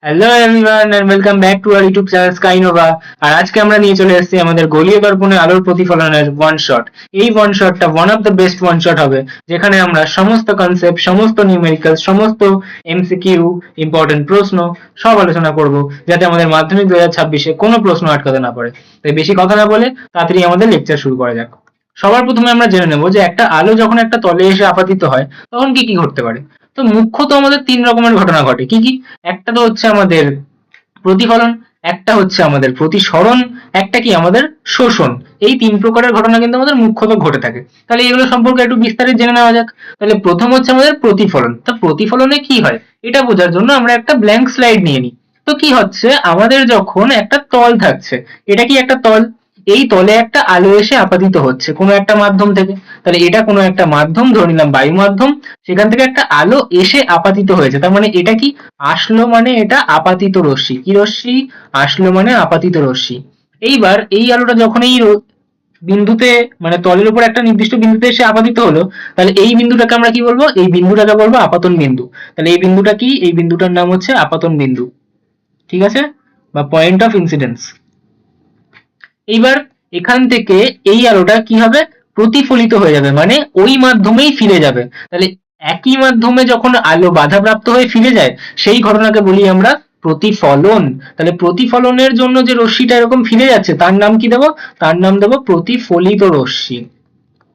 Hello everyone and welcome back to our YouTube channel Skynova. আর আজকে আমরা নিয়ে চলে এসেছি আমাদের গলীয় দর্পণে আলোর প্রতিফলনের ওয়ান শট। এই ওয়ান শটটা one of the best one shot হবে, যেখানে আমরা সমস্ত কনসেপ্ট, সমস্ত নিউমেরিক্যাল, সমস্ত এমসিকিউ, ইম্পর্টেন্ট প্রশ্ন সব আলোচনা করব, যাতে আমাদের মাধ্যমিক 2026-এ কোনো প্রশ্ন আটকাতে না পারে। তাই বেশি কথা না বলে তাড়াতাড়ি আমাদের লেকচার শুরু করা যাক। সবার প্রথমে আমরা জেনে নেব যে একটা আলো যখন একটা তলে এসে আপতিত হয় তখন কি কি ঘটতে পারে। তো মুখ্যত আমাদের তিন রকমের ঘটনা ঘটে। কি কি? একটা তো হচ্ছে আমাদের প্রতিফলন, একটা হচ্ছে আমাদের প্রতিসরণ, একটা কি আমাদের শোষণ। এই তিন প্রকারের ঘটনা কিন্তু আমাদের মুখ্যত ঘটে থাকে। তাহলে এগুলো সম্পর্কে একটু বিস্তারিত জেনে নেওয়া যাক। তাহলে প্রথম হচ্ছে আমাদের প্রতিফলন। তো প্রতিফলনে কি হয় এটা বোঝার জন্য আমরা একটা ব্ল্যাঙ্ক স্লাইড নিয়ে নিই। তো কি হচ্ছে, আমাদের যখন একটা তল থাকছে, এটা কি একটা তল, এই তলে একটা আলো এসে আপাতিত হচ্ছে কোনো একটা মাধ্যম থেকে। তাহলে এটা কোনো একটা মাধ্যম, ধরে নিলাম বায়ু মাধ্যম, সেখান থেকে একটা আলো এসে আপাতিত হয়েছে। তার মানে এটা কি আসলো, মানে এটা আপাতিত রশ্মি। কি রশ্মি? আসলো মানে আপাতিত রশ্মি। এইবার এই আলোটা যখন এই বিন্দুতে, মানে তলের উপর একটা নির্দিষ্ট বিন্দুতে এসে আপাতিত হলো, তাহলে এই বিন্দুটাকে আমরা কি বলবো? এই বিন্দুটাকে বলবো আপাতন বিন্দু। তাহলে এই বিন্দুটা কি? এই বিন্দুটার নাম হচ্ছে আপাতন বিন্দু। ঠিক আছে, বা পয়েন্ট অফ ইনসিডেন্স। এইবার এখান থেকে এই আলোটা কি হবে? প্রতিফলিত হয়ে যাবে, মানে ওই মাধ্যমেই ফিরে যাবে। তাহলে একই মাধ্যমে যখন আলো বাধাপ্রাপ্ত হয়ে ফিরে যায়, সেই ঘটনাকে বলি আমরা প্রতিফলন। তাহলে প্রতিফলনের জন্য যে রশ্মিটা এরকম ফিরে যাচ্ছে তার নাম কি দেবো? তার নাম দেবো প্রতিফলিত রশ্মি।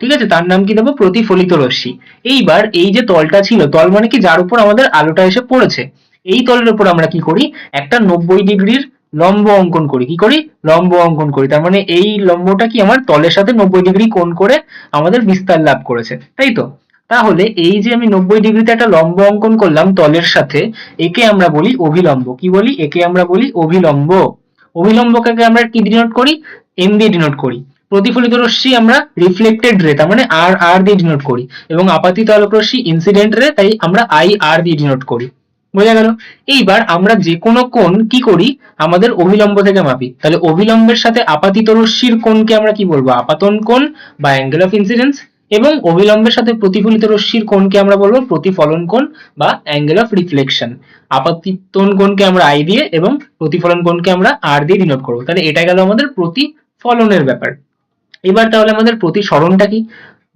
ঠিক আছে, তার নাম কি দেবো? প্রতিফলিত রশ্মি। এইবার এই যে তলটা ছিল, তল মানে কি? যার উপর আমাদের আলোটা এসে পড়েছে, এই তলের উপর আমরা কি করি? একটা 90 ডিগ্রির লম্ব অঙ্কন করি। কি করি? লম্ব অঙ্কন করি। তার মানে এই লম্বটা কি আমার তলের সাথে 90 ডিগ্রি কোণ করে আমাদের বিস্তার লাভ করেছে, তাই তো? তাহলে এই যে আমি 90 ডিগ্রিতে একটা লম্ব অঙ্কন করলাম তলের সাথে, একে আমরা বলি অভিলম্ব। কি বলি? একে আমরা বলি অভিলম্ব। অভিলম্বকে আমরা কি ডিনোট করি? এম দিয়ে ডিনোট করি। প্রতিফলিত রশ্মি আমরা রিফ্লেক্টেড রে, তার মানে আর আর দিয়ে ডিনোট করি, এবং আপাতিত আলোক রশ্মি ইনসিডেন্ট রে, তাই আমরা আই আর দিয়ে ডিনোট করি। বোঝা গেল? এইবার আমরা যে কোনো কোণ কি করি? আমাদের অভিলম্ব থেকে মাপি। তাহলে অভিলম্বের সাথে আপাতিত রশ্মির কোণকে আমরা কি বলবো? আপাতন কোণ বা অ্যাঙ্গেল অফ ইনসিডেন্স। এবং অভিলম্বের সাথে প্রতিফলিত রশ্মির কোণকে আমরা বলবো প্রতিফলন কোণ বা অ্যাঙ্গেল অফ রিফ্লেকশন। আপাতিতন কোণকে আমরা আই দিয়ে এবং প্রতিফলন কোণকে আমরা আর দিয়ে ডিনোট করবো। তাহলে এটা গেল আমাদের প্রতিফলনের ব্যাপার। এবার তাহলে আমাদের প্রতিসরণটা কি?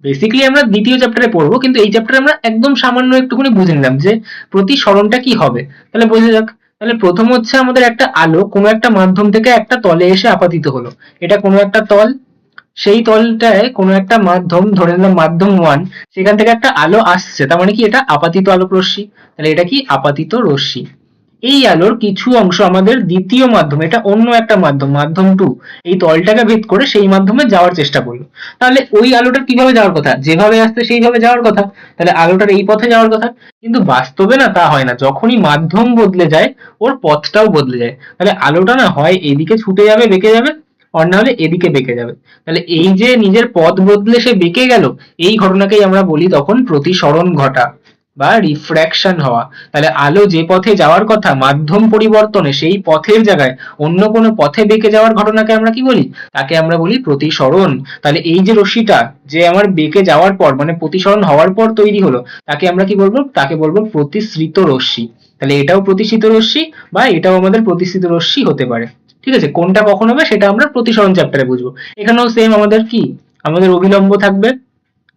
বেসিক্যালি আমরা দ্বিতীয় চ্যাপ্টারে পড়বো, কিন্তু এই চ্যাপ্টারে আমরা একদম সামান্য একটুখানি বুঝে নিলাম যে প্রতিসরণটা কি হবে। তাহলে বোঝা যাক। তাহলে প্রথম হচ্ছে আমাদের একটা আলো কোনো একটা মাধ্যম থেকে একটা তলে এসে আপাতিত হলো। এটা কোনো একটা তল, সেই তলটায় কোনো একটা মাধ্যম, ধরে নিলাম মাধ্যম 1, সেখান থেকে একটা আলো আসছে, তার মানে কি এটা আপাতিত আলোক রশ্মি। তাহলে এটা কি? আপাতিত রশ্মি। এই আলোর কিছু অংশ আমাদের দ্বিতীয় মাধ্যম, এটা অন্য একটা মাধ্যম, মাধ্যম 2, এই তলটাকে ভেদ করে সেই মাধ্যমে যাওয়ার চেষ্টা করলো। তাহলে ওই আলোটা কিভাবে যাওয়ার কথা? যেভাবে আসছে সেইভাবে যাওয়ার কথা। তাহলে আলোটার এই পথে যাওয়ার কথা। কিন্তু বাস্তবে না তা হয় না, যখনই মাধ্যম বদলে যায় ওর পথটাও বদলে যায়। তাহলে আলোটা না হয় এদিকে ছুটে যাবে, বেঁকে যাবে, আর না হলে এদিকে বেঁকে যাবে। তাহলে এই যে নিজের পথ বদলে সে বেঁকে গেল, এই ঘটনাকেই আমরা বলি তখন প্রতিসরণ ঘটা বা রিফ্র্যাকশন হওয়া। তাহলে আলো যে পথে যাওয়ার কথা মাধ্যম পরিবর্তনে, সেই পথের জায়গায় অন্য কোনো পথে বেঁকে যাওয়ার ঘটনাকে আমরা কি বলি? তাকে আমরা বলি প্রতিসরণ। তাহলে এই যে রশ্মিটা যে আমার বেঁকে যাওয়ার পর, মানে প্রতিসরণ হওয়ার পর তৈরি হলো, তাকে আমরা কি বলবো? তাকে বলবো প্রতিসৃত রশ্মি। তাহলে এটাও প্রতিসৃত রশ্মি বা এটাও আমাদের প্রতিসৃত রশ্মি হতে পারে। ঠিক আছে, কোনটা কখন হবে সেটা আমরা প্রতিসরণ চ্যাপ্টারে বুঝবো। এখানেও সেম আমাদের কি? আমাদের অভিলম্ব থাকবে,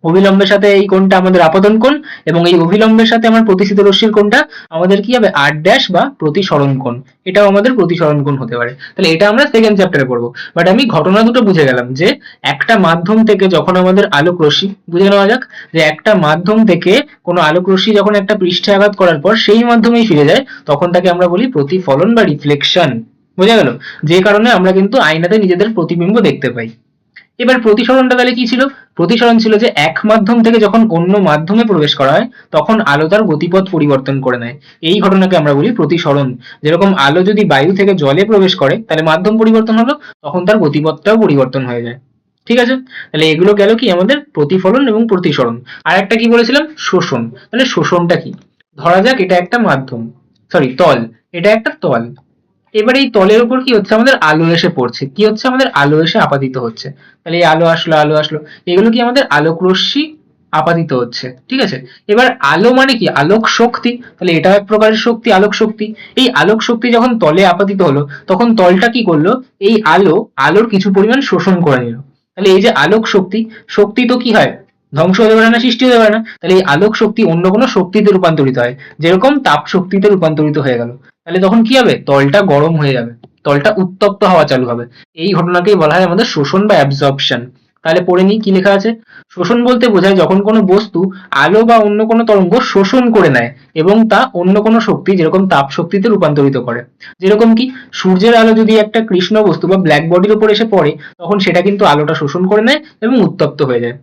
অভিলম্বের সাথে এই কোণটা আমাদের আপতন কোণ, এবং এই অভিলম্বের সাথে আমার প্রতিসৃত রশ্মির কোণটা আমাদের কি হবে? আর ড্যাশ বা প্রতিসরণ কোণ। এটাও আমাদের প্রতিসরণ কোণ হতে পারে। তাহলে এটা আমরা সেকেন্ড চ্যাপ্টারে পড়বো। বাট আমি ঘটনা দুটো বুঝে গেলাম যে একটা মাধ্যম থেকে যখন আমাদের আলোক রশ্মি, বুঝে নেওয়া যাক যে একটা মাধ্যম থেকে কোনো আলোক রশ্মি যখন একটা পৃষ্ঠে আঘাত করার পর সেই মাধ্যমেই ফিরে যায়, তখন তাকে আমরা বলি প্রতিফলন বা রিফ্লেকশন। বোঝা গেল? যে কারণে আমরা কিন্তু আয়নাতে নিজেদের প্রতিবিম্ব দেখতে পাই। এবার প্রতিসরণটা তাহলে কি ছিল? প্রতিসরণ ছিল যে এক মাধ্যম থেকে যখন অন্য মাধ্যমে প্রবেশ করা হয় তখন আলো তার গতিপথ পরিবর্তন করে নেয়। এই ঘটনাকে আমরা বলি প্রতিসরণ। যেরকম আলো যদি বায়ু থেকে জলে প্রবেশ করে তাহলে মাধ্যম পরিবর্তন হলো, তখন তার গতিপথটাও পরিবর্তন হয়ে যায়। ঠিক আছে, তাহলে এগুলো গেল কি আমাদের প্রতিফলন এবং প্রতিসরণ। আর একটা কি বলেছিলাম? শোষণ। তাহলে শোষণটা কি? ধরা যাক এটা একটা মাধ্যম, সরি তল, এটা একটা তল। এবার এই তলের উপর কি হচ্ছে? আমাদের আলো এসে পড়ছে। কি হচ্ছে? আমাদের আলো এসে আপাতিত হচ্ছে। তাহলে এই আলো আসলো, আলো আসলো, এগুলো কি আমাদের আলোক রশ্মি আপাতিত হচ্ছে, ঠিক আছে। এবার আলো মানে কি, আলোক শক্তি, তাহলে এটাও এক প্রকারের শক্তি, আলোক শক্তি। এই আলোক শক্তি যখন তলে আপতিত হলো তখন তলটা কি করলো, এই আলোর কিছু পরিমাণ শোষণ করে নিল। তাহলে এই যে আলোক শক্তি, শক্তি তো কি হয়, ধ্বংস হতে পারে না, সৃষ্টি হতে পারে না, তাহলে এই আলোক শক্তি অন্য কোনো শক্তিতে রূপান্তরিত হয়, যেরকম তাপ শক্তিতে রূপান্তরিত হয়ে গেল। তাহলে তখন কি হবে, তলটা গরম হয়ে যাবে, তলটা উত্তপ্ত হওয়া চালু হবে। এই ঘটনাকেই বলা হয় আমাদের শোষণ বা অ্যাবজর্পশন। তাহলে পড়ে নিই কি লেখা আছে। শোষণ বলতে বোঝায় যখন কোনো বস্তু আলো বা অন্য কোনো তরঙ্গ শোষণ করে নেয় এবং তা অন্য কোনো শক্তি যেরকম তাপ শক্তিতে রূপান্তরিত করে। যেরকম কি, সূর্যের আলো যদি একটা কৃষ্ণ বস্তু বা ব্ল্যাক বডির উপর এসে পড়ে তখন সেটা কিন্তু আলোটা শোষণ করে নেয় এবং উত্তপ্ত হয়ে যায়।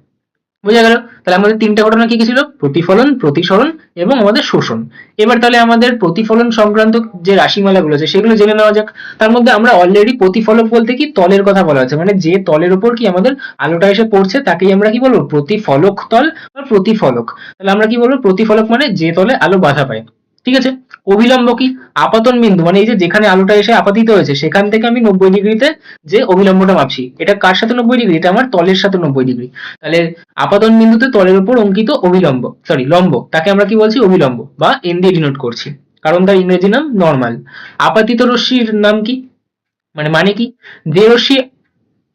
বোঝা গেল। তাহলে আমাদের তিনটা ঘটনা কি কি ছিল, প্রতিফলন, প্রতিসরণ এবং আমাদের শোষণ। এবার তাহলে আমাদের প্রতিফলন সংক্রান্ত যে রাশিমালাগুলো আছে সেগুলো জেনে নেওয়া যাক। তার মধ্যে আমরা অলরেডি প্রতিফলক বলতে কি তলের কথা বলা হচ্ছে, মানে যে তলের উপর কি আমাদের আলোটা এসে পড়ছে তাকেই আমরা কি বলবো, প্রতিফলক তল বা প্রতিফলক। তাহলে আমরা কি বলবো, প্রতিফলক মানে যে তলে আলো বাধা পায়, ঠিক আছে। অভিলম্ব কি, আপাতন বিন্দু, মানে এই যে যেখানে আলোটা এসে আপাতিত হয়েছে সেখান থেকে আমি 90 ডিগ্রিতে যে অভিলম্বটা মাপছি, এটা কার সাথে 90 ডিগ্রি, এটা আমার তলের সাথে 90 ডিগ্রি। তাহলে আপাতন বিন্দুতে তলের উপর অঙ্কিত অভিলম্ব, সরি লম্ব, তাকে আমরা কি বলছি, অভিলম্ব বা এন দিয়ে ডিনোট করছি, কারণ তার ইংরেজি নাম নর্মাল। আপাতিত রশ্মির নাম কি, মানে কি, যে রশ্মি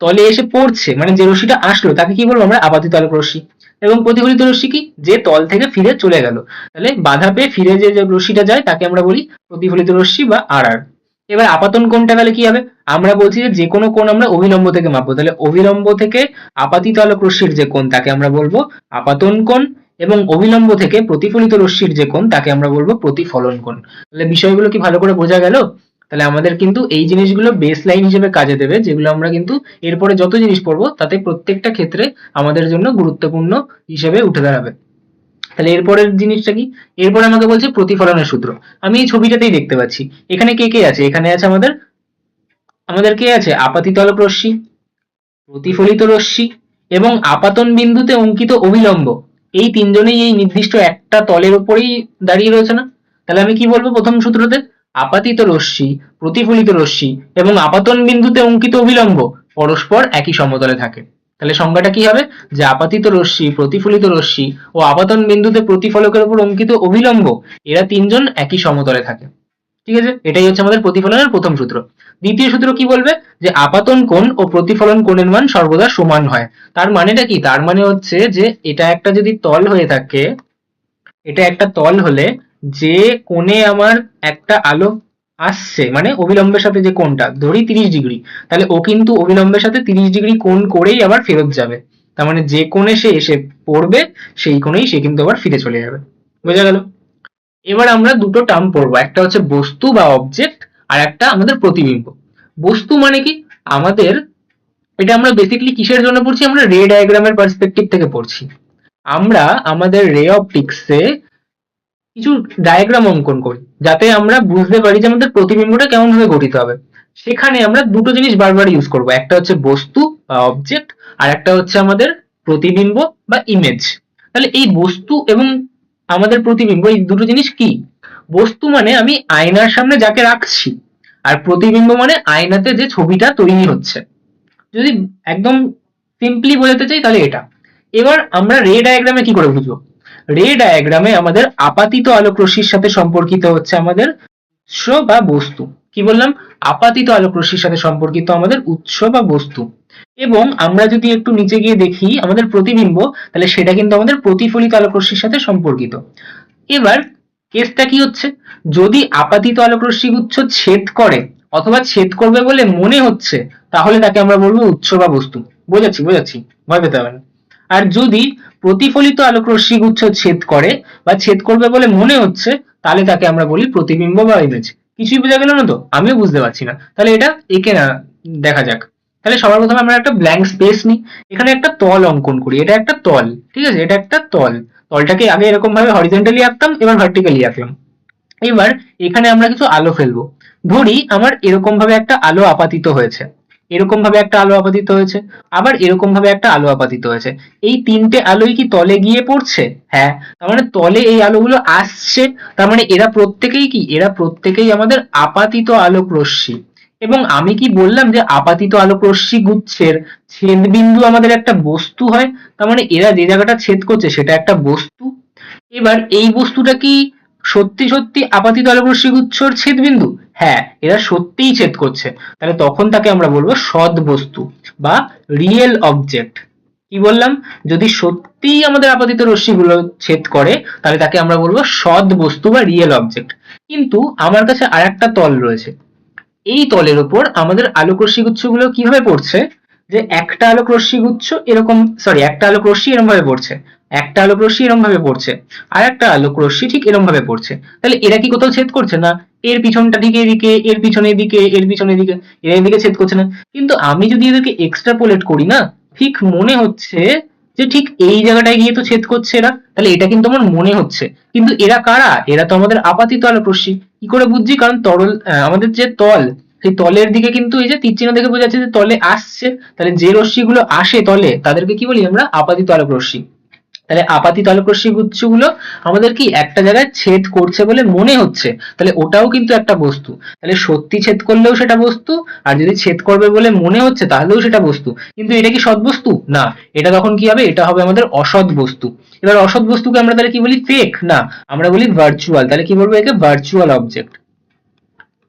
তলে এসে পড়ছে, মানে যে রশ্মিটা আসলো তাকে কি বলবো আমরা, আপাতিত আলোক রশ্মি। এবং প্রতিফলিত রশ্মি কি, যে তল থেকে ফিরে চলে গেল, তাহলে বাধা পেয়ে ফিরে যে যে রশ্মিটা যায় তাকে আমরা বলি প্রতিফলিত রশ্মি বা আর আর। এবার আপাতন কোণটা তাহলে কি হবে, আমরা বলছি যে যে কোনো কোণ আমরা অভিলম্ব থেকে মাপবো, তাহলে অভিলম্ব থেকে আপাতিত আলোক রশ্মির যে কোণ তাকে আমরা বলবো আপাতন কোণ, এবং অভিলম্ব থেকে প্রতিফলিত রশ্মির যে কোণ তাকে আমরা বলবো প্রতিফলন কোণ। তাহলে বিষয়গুলো কি ভালো করে বোঝা গেল। তাহলে আমাদের কিন্তু এই জিনিসগুলো বেস লাইন হিসেবে কাজে দেবে, যেগুলো আমরা কিন্তু এরপরে যত জিনিস পড়বো তাতে প্রত্যেকটা ক্ষেত্রে আমাদের জন্য গুরুত্বপূর্ণ হিসেবে উঠে দাঁড়াবে। তাহলে এরপরের জিনিসটা কি, এরপরে আমাকে বলছে প্রতিফলনের সূত্র। আমি এই ছবিটাতেই দেখতে পাচ্ছি এখানে কে কে আছে, এখানে আছে আমাদের আমাদের কে আছে, আপাতিত আলোক রশ্মি, প্রতিফলিত রশ্মি এবং আপাতন বিন্দুতে অঙ্কিত অভিলম্ব। এই তিনজনেই এই নির্দিষ্ট একটা তলের উপরেই দাঁড়িয়ে রয়েছে না। তাহলে আমি কি বলবো প্রথম সূত্রতে, আপাতিত রশ্মি, প্রতিফলিত রশ্মি এবং আপাতন বিন্দুতে অঙ্কিত অভিলম্ব পরস্পর একই সমতলে থাকে। তাহলে সংজ্ঞাটা কি হবে, যে আপাতিত রশ্মি, প্রতিফলিত রশ্মি ও আপাতন বিন্দুতে প্রতিফলকের উপর অঙ্কিত অভিলম্ব এরা তিনজন একই সমতলে থাকে, ঠিক আছে। এটাই হচ্ছে আমাদের প্রতিফলনের প্রথম সূত্র। দ্বিতীয় সূত্র কি বলবে, যে আপাতন কোণ ও প্রতিফলন কোণের মান সর্বদা সমান হয়। তার মানেটা কি, তার মানে হচ্ছে যে এটা একটা যদি তল হয়ে থাকে, এটা একটা তল হলে যে কোণে আমার একটা আলো আসছে, মানে অভিলম্বের সাথে যে কোণটা ধরি 30 ডিগ্রি, তাহলে ও কিন্তু অভিলম্বের সাথে 30 ডিগ্রি কোণ করেই আবার ফেরত যাবে। তার মানে যে কোণে সে এসে পড়বে সেই কোণেই সে কিন্তু আবার ফিরে চলে যাবে। বোঝা গেল। এবার আমরা দুটো টার্ম পড়বো, একটা হচ্ছে বস্তু বা অবজেক্ট, আর একটা আমাদের প্রতিবিম্ব। বস্তু মানে কি, আমাদের এটা আমরা বেসিক্যালি কিসের জন্য পড়ছি, আমরা রে ডায়াগ্রামের পার্সপেক্টিভ থেকে পড়ছি। আমরা আমাদের রে অপটিক্সে কিছু ডায়াগ্রাম অঙ্কন করি যাতে আমরা বুঝতে পারি যে আমাদের প্রতিবিম্বটা কেমন ভাবে গঠিত হবে। সেখানে আমরা দুটো জিনিস বারবার ইউজ করব, একটা হচ্ছে বস্তু বা অবজেক্ট, আর একটা হচ্ছে আমাদের প্রতিবিম্ব বা ইমেজ। তাহলে এই বস্তু এবং আমাদের প্রতিবিম্ব এই দুটো জিনিস কি, বস্তু মানে আমি আয়নার সামনে যাকে রাখছি, আর প্রতিবিম্ব মানে আয়নাতে যে ছবিটা তৈরি হচ্ছে। যদি একদম সিম্পলি বোঝাতে চাই তাহলে এটা। এবার আমরা রে ডায়াগ্রামে কি করে বুঝবো, রে ডায়াগ্রামে আমাদের আপাতিত আলোক রশ্মির সাথে সম্পর্কিত হচ্ছে আমাদের উৎস বা বস্তু। কি বললাম, আপাতিত আলোক রশ্মির সাথে সম্পর্কিত আমাদের উৎস বা বস্তু। এবং আমরা যদি একটু নিচে গিয়ে দেখি আমাদের প্রতিবিম্ব, তাহলে সেটা কিন্তু আমাদের প্রতিফলিত আলোক রশ্মির সাথে সম্পর্কিত। এবার কেসটা কি হচ্ছে, যদি আপাতিত আলোক রশ্মি গুচ্ছ ছেদ করে অথবা ছেদ করবে বলে মনে হচ্ছে, তাহলে তাকে আমরা বলবো উৎস বা বস্তু। বোঝাচ্ছি বোঝাচ্ছি, ভয় পেতে হবে না। আর যদি প্রতিফলিত আলোক রশ্মি গুচ্ছ ছেদ করে বা ছেদ করবে বলে মনে হচ্ছে, তাহলে তাকে আমরা বলি প্রতিবিম্ব বা ইমেজ। কিছুই বোঝা গেল না তো, আমিও বুঝতে পারছি না, তাহলে এটা এঁকে না দেখা যাক। তাহলে সবার প্রথমে আমরা একটা ব্ল্যাঙ্ক স্পেস নিই, এখানে একটা তল অঙ্কন করি, এটা একটা তল, ঠিক আছে, এটা একটা তল। তলটাকে আগে এরকম ভাবে হরিজন্টালি আঁকতাম, এবার ভার্টিক্যালি আঁকলাম। এবার এখানে আমরা কিছু আলো ফেলবো। ধরি আমার এরকম ভাবে একটা আলো আপাতিত হয়েছে, এরকম ভাবে একটা আলো আপাতিত হয়েছে, আবার এরকম ভাবে একটা আলো আপাতিত হয়েছে। এই তিনটে আলোই কি তলে গিয়ে পড়ছে, হ্যাঁ। তার মানে তলে এই আলোগুলো আসছে, তার মানে এরা প্রত্যেকেই কি, এরা প্রত্যেকেই আমাদের আপাতিত আলোক রশ্মি। এবং আমি কি বললাম যে আপাতিত আলোক রশ্মি গুচ্ছের ছেদবিন্দু আমাদের একটা বস্তু হয়, তার মানে এরা যে জায়গাটা ছেদ করছে সেটা একটা বস্তু। এবার এই বস্তুটা কি সত্যি সত্যি আপাতিত আলোক রশ্মি গুচ্ছর ছেদবিন্দু? হ্যাঁ, এরা সত্যিই ছেদ করছে, তাহলে তখন তাকে আমরা বলবো সৎ বস্তু বা রিয়েল অবজেক্ট। কি বললাম? যদি সত্যিই আমাদের আপাতিত রশ্মিগুলো ছেদ করে তাহলে তাকে আমরা বলবো সৎ বস্তু বা রিয়েল অবজেক্ট। কিন্তু আমার কাছে আর একটা তল রয়েছে, এই তলের উপর আমাদের আলোক রশ্মি গুচ্ছগুলো কিভাবে পড়ছে, যে একটা আলোক রশ্মি গুচ্ছ এরকম, সরি, একটা আলোক রশ্মি এরকম ভাবে পড়ছে, একটা আলোক রশ্মি এরকম ভাবে পড়ছে, আর একটা আলোক রশ্মি ঠিক এরকম ভাবে পড়ছে। তাহলে এরা কি কোথাও ছেদ করছে না? এর পিছনটা ঠিক এদিকে, এর পিছনে এদিকে, এর পিছনে এদিকে, এরা এদিকে ছেদ করছে না। কিন্তু আমি যদি এদেরকে এক্সট্রাপোলেট করি না, ঠিক মনে হচ্ছে যে ঠিক এই জায়গাটায় গিয়ে তো ছেদ করছে এরা, তাহলে এটা কিন্তু আমার মনে হচ্ছে। কিন্তু এরা কারা? এরা তো আমাদের আপাতিত আলোক রশ্মি। কি করে বুঝছি? কারণ তরল আমাদের যে তল, সেই তলের দিকে কিন্তু এই যে তীর চিহ্ন দেখে বোঝা যাচ্ছে যে তলে আসছে, তাহলে যে রশ্মিগুলো আসে তলে তাদেরকে কি বলি আমরা? আপাতিত আলোক রশ্মি। তাহলে আপাতিত আলোক রশ্মি গুচ্ছগুলো আমাদের কি একটা জায়গায় ছেদ করছে বলে মনে হচ্ছে, তাহলে ওটাও কিন্তু একটা বস্তু। তাহলে সত্যি ছেদ করলেও সেটা বস্তু, আর যদি ছেদ করবে বলে মনে হচ্ছে তাহলেও সেটা বস্তু। কিন্তু এটা কি সৎ বস্তু? না, এটা তখন কি হবে? এটা হবে আমাদের অসৎ বস্তু। এবার অসৎ বস্তুকে আমরা তাহলে কি বলি? ফেক? না, আমরা বলি ভার্চুয়াল। তাহলে কি বলবো? একে ভার্চুয়াল অবজেক্ট।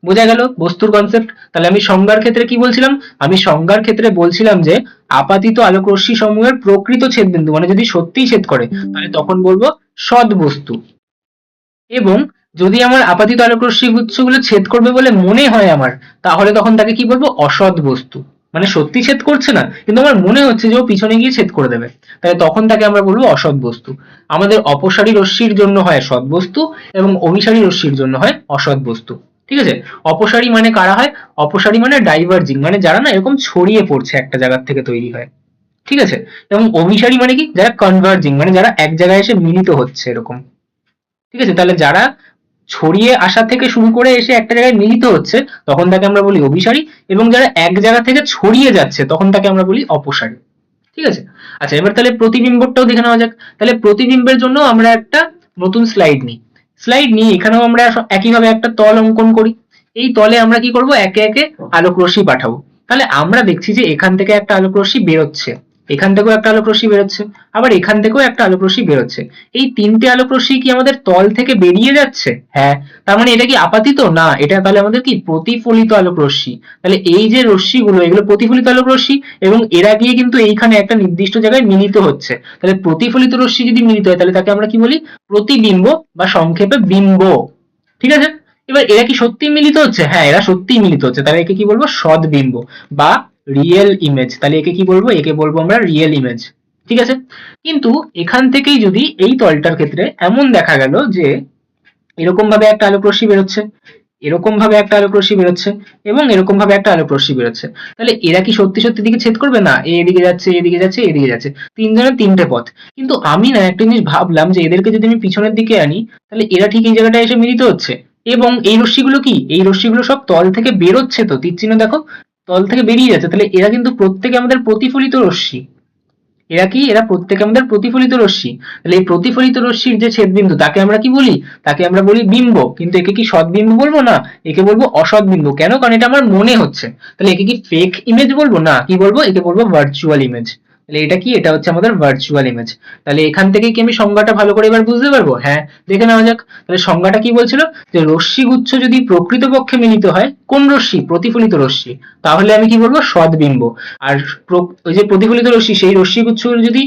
বোঝা গেল বস্তুর কনসেপ্ট? তাহলে আমি সংজ্ঞার ক্ষেত্রে কি বলছিলাম? আমি সংজ্ঞার ক্ষেত্রে বলছিলাম যে আপাতিত আলোক রশ্মি সমূহের প্রকৃত ছেদবিন্দু, মানে যদি সত্যিই ছেদ করে তাহলে তখন বলবো সৎ বস্তু। এবং যদি আমার আপাতিত আলোক রশ্মি গুচ্ছগুলো ছেদ করবে বলে মনে হয় আমার, তাহলে তখন তাকে কি বলবো? অসৎ বস্তু। মানে সত্যি ছেদ করছে না, কিন্তু আমার মনে হচ্ছে যে ও পিছনে গিয়ে ছেদ করে দেবে, তাহলে তখন তাকে আমরা বলবো অসৎ বস্তু। আমাদের অপসারী রশ্মির জন্য হয় সৎ বস্তু এবং অভিসারী রশ্মির জন্য হয় অসৎ বস্তু। ঠিক আছে? অপসারী মানে কারা হয়? অপসারী মানে ডাইভার্জিং, মানে যারা না এরকম ছড়িয়ে পড়ছে একটা জায়গা থেকে তৈরি হয়। ঠিক আছে? এবং অভিসারী মানে কি? যারা কনভার্জিং, মানে যারা এক জায়গায় এসে মিলিত হচ্ছে এরকম। ঠিক আছে? তাহলে যারা ছড়িয়ে আসা থেকে শুরু করে এসে একটা জায়গায় মিলিত হচ্ছে তখন তাকে আমরা বলি অভিসারী, এবং যারা এক জায়গা থেকে ছড়িয়ে যাচ্ছে তখন তাকে আমরা বলি অপসারী। ঠিক আছে? আচ্ছা, এবার তাহলে প্রতিবিম্বটাও দেখে নেওয়া যাক। তাহলে প্রতিবিম্বের জন্য আমরা একটা নতুন স্লাইড নিই। স্লাইড নিয়ে এখানেও আমরা একইভাবে একটা তল অঙ্কন করি। এই তলে আমরা কি করব? একে একে আলোক রশ্মি পাঠাবো। তাহলে আমরা দেখছি যে এখান থেকে একটা আলোক রশ্মি বেরোচ্ছে, এখান থেকেও একটা আলোক রশ্মি বেরোচ্ছে, আবার এখান থেকেও একটা আলোক রশ্মি বেরোচ্ছে। এই তিনটে আলোক রশ্মি কি আমাদের তল থেকে বেরিয়ে যাচ্ছে? হ্যাঁ। তার মানে এটা কি আপাতিত? না, এটা তাহলে আমাদের কি প্রতিফলিত আলোক রশ্মি। তাহলে এই যে রশ্মিগুলো এগুলো প্রতিফলিত আলোক রশ্মি, এবং এরা গিয়ে কিন্তু এইখানে একটা নির্দিষ্ট জায়গায় মিলিত হচ্ছে। তাহলে প্রতিফলিত রশ্মি যদি মিলিত হয় তাহলে তাকে আমরা কি বলি? প্রতিবিম্ব বা সংক্ষেপে বিম্ব। ঠিক আছে? এবার এরা কি সত্যি মিলিত হচ্ছে? হ্যাঁ, এরা সত্যিই মিলিত হচ্ছে। তাহলে একে কি বলবো? সদ্বিম্ব বা রিয়েল ইমেজ। তাহলে একে কি বলবো? একে বলবো আমরা রিয়েল ইমেজ। ঠিক আছে? কিন্তু এখান থেকেই যদি এই তলটার ক্ষেত্রে এমন দেখা গেল যে এরকম ভাবে একটা আলোক রশ্মি বেরোচ্ছে, এরকম ভাবে একটা আলোক রশ্মি বেরোচ্ছে, এবং এরকম ভাবে একটা আলোক রশ্মি বেরোচ্ছে, তাহলে এরা কি সত্যি সত্যি দিকে ছেদ করবে? না, এদিকে যাচ্ছে, এদিকে যাচ্ছে, এদিকে যাচ্ছে, তিনজনের তিনটে পথ। কিন্তু আমি না একটা জিনিস ভাবলাম যে এদেরকে যদি আমি পিছনের দিকে আনি তাহলে এরা ঠিক এই জায়গাটায় এসে মিলিত হচ্ছে, এবং এই রশ্মিগুলো কি? এই রশ্মিগুলো সব তল থেকে বেরোচ্ছে, তো তীর চিহ্ন দেখো, তল থেকে বেরিয়ে যাচ্ছে, তাহলে এরা কিন্তু প্রত্যেকে আমাদের প্রতিফলিত রশ্মি। এরা কি? এরা প্রত্যেকে আমাদের প্রতিফলিত রশ্মি। তাহলে এই প্রতিফলিত রশ্মির যে ছেদবিন্দু তাকে আমরা কি বলি? তাকে আমরা বলি বিম্ব। কিন্তু একে কি সদ্বিম্ব বলবো? না, একে বলবো অসৎ বিম্ব। কেন? কারণ এটা আমার মনে হচ্ছে। তাহলে একে কি ফেক ইমেজ বলবো? না, কি বলবো? একে বলবো ভার্চুয়াল ইমেজ। তাহলে এটা কি? এটা হচ্ছে আমাদের ভার্চুয়াল ইমেজ। তাহলে এখান থেকে কি আমি সংজ্ঞাটা ভালো করে এবার বুঝতে পারবো? হ্যাঁ, দেখে নেওয়া যাক। তাহলে সংজ্ঞাটা কি বলছিল? যে রশ্মিগুচ্ছ যদি প্রকৃতপক্ষে মিলিত হয়, কোন রশ্মি? প্রতিফলিত রশ্মি, তাহলে আমি কি বলবো? সদ্বিম্ব। আর ওই যে প্রতিফলিত রশ্মি, সেই রশ্মিগুচ্ছগুলো যদি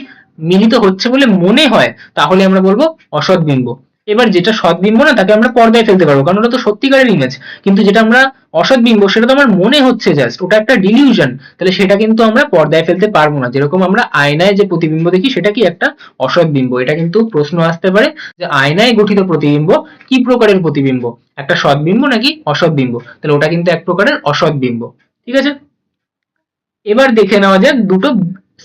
মিলিত হচ্ছে বলে মনে হয় তাহলে আমরা বলবো অসৎ বিম্ব। এবার যেটা সৎ বিম্ব না তাকে আমরা পর্দায় ফেলতে পারবো, কারণ ওটা তো সত্যিকারের ইমেজ। কিন্তু যেটা আমরা অসৎ বিম্ব সেটা তো আমার মনে হচ্ছে জাস্ট, ওটা একটা ডিলিউশন, তাহলে সেটা কিন্তু আমরা পর্দায় ফেলতে পারবো না। যেরকম আমরা আয়নায় যে প্রতিবিম্ব দেখি সেটা কি? একটা অসৎ বিম্ব। এটা কিন্তু প্রশ্ন আসতে পারে যে আয়নায় গঠিত প্রতিবিম্ব কি প্রকারের প্রতিবিম্ব, একটা সৎ বিম্ব নাকি অসৎ বিম্ব? তাহলে ওটা কিন্তু এক প্রকারের অসৎ বিম্ব। ঠিক আছে? এবার দেখে নেওয়া যাক দুটো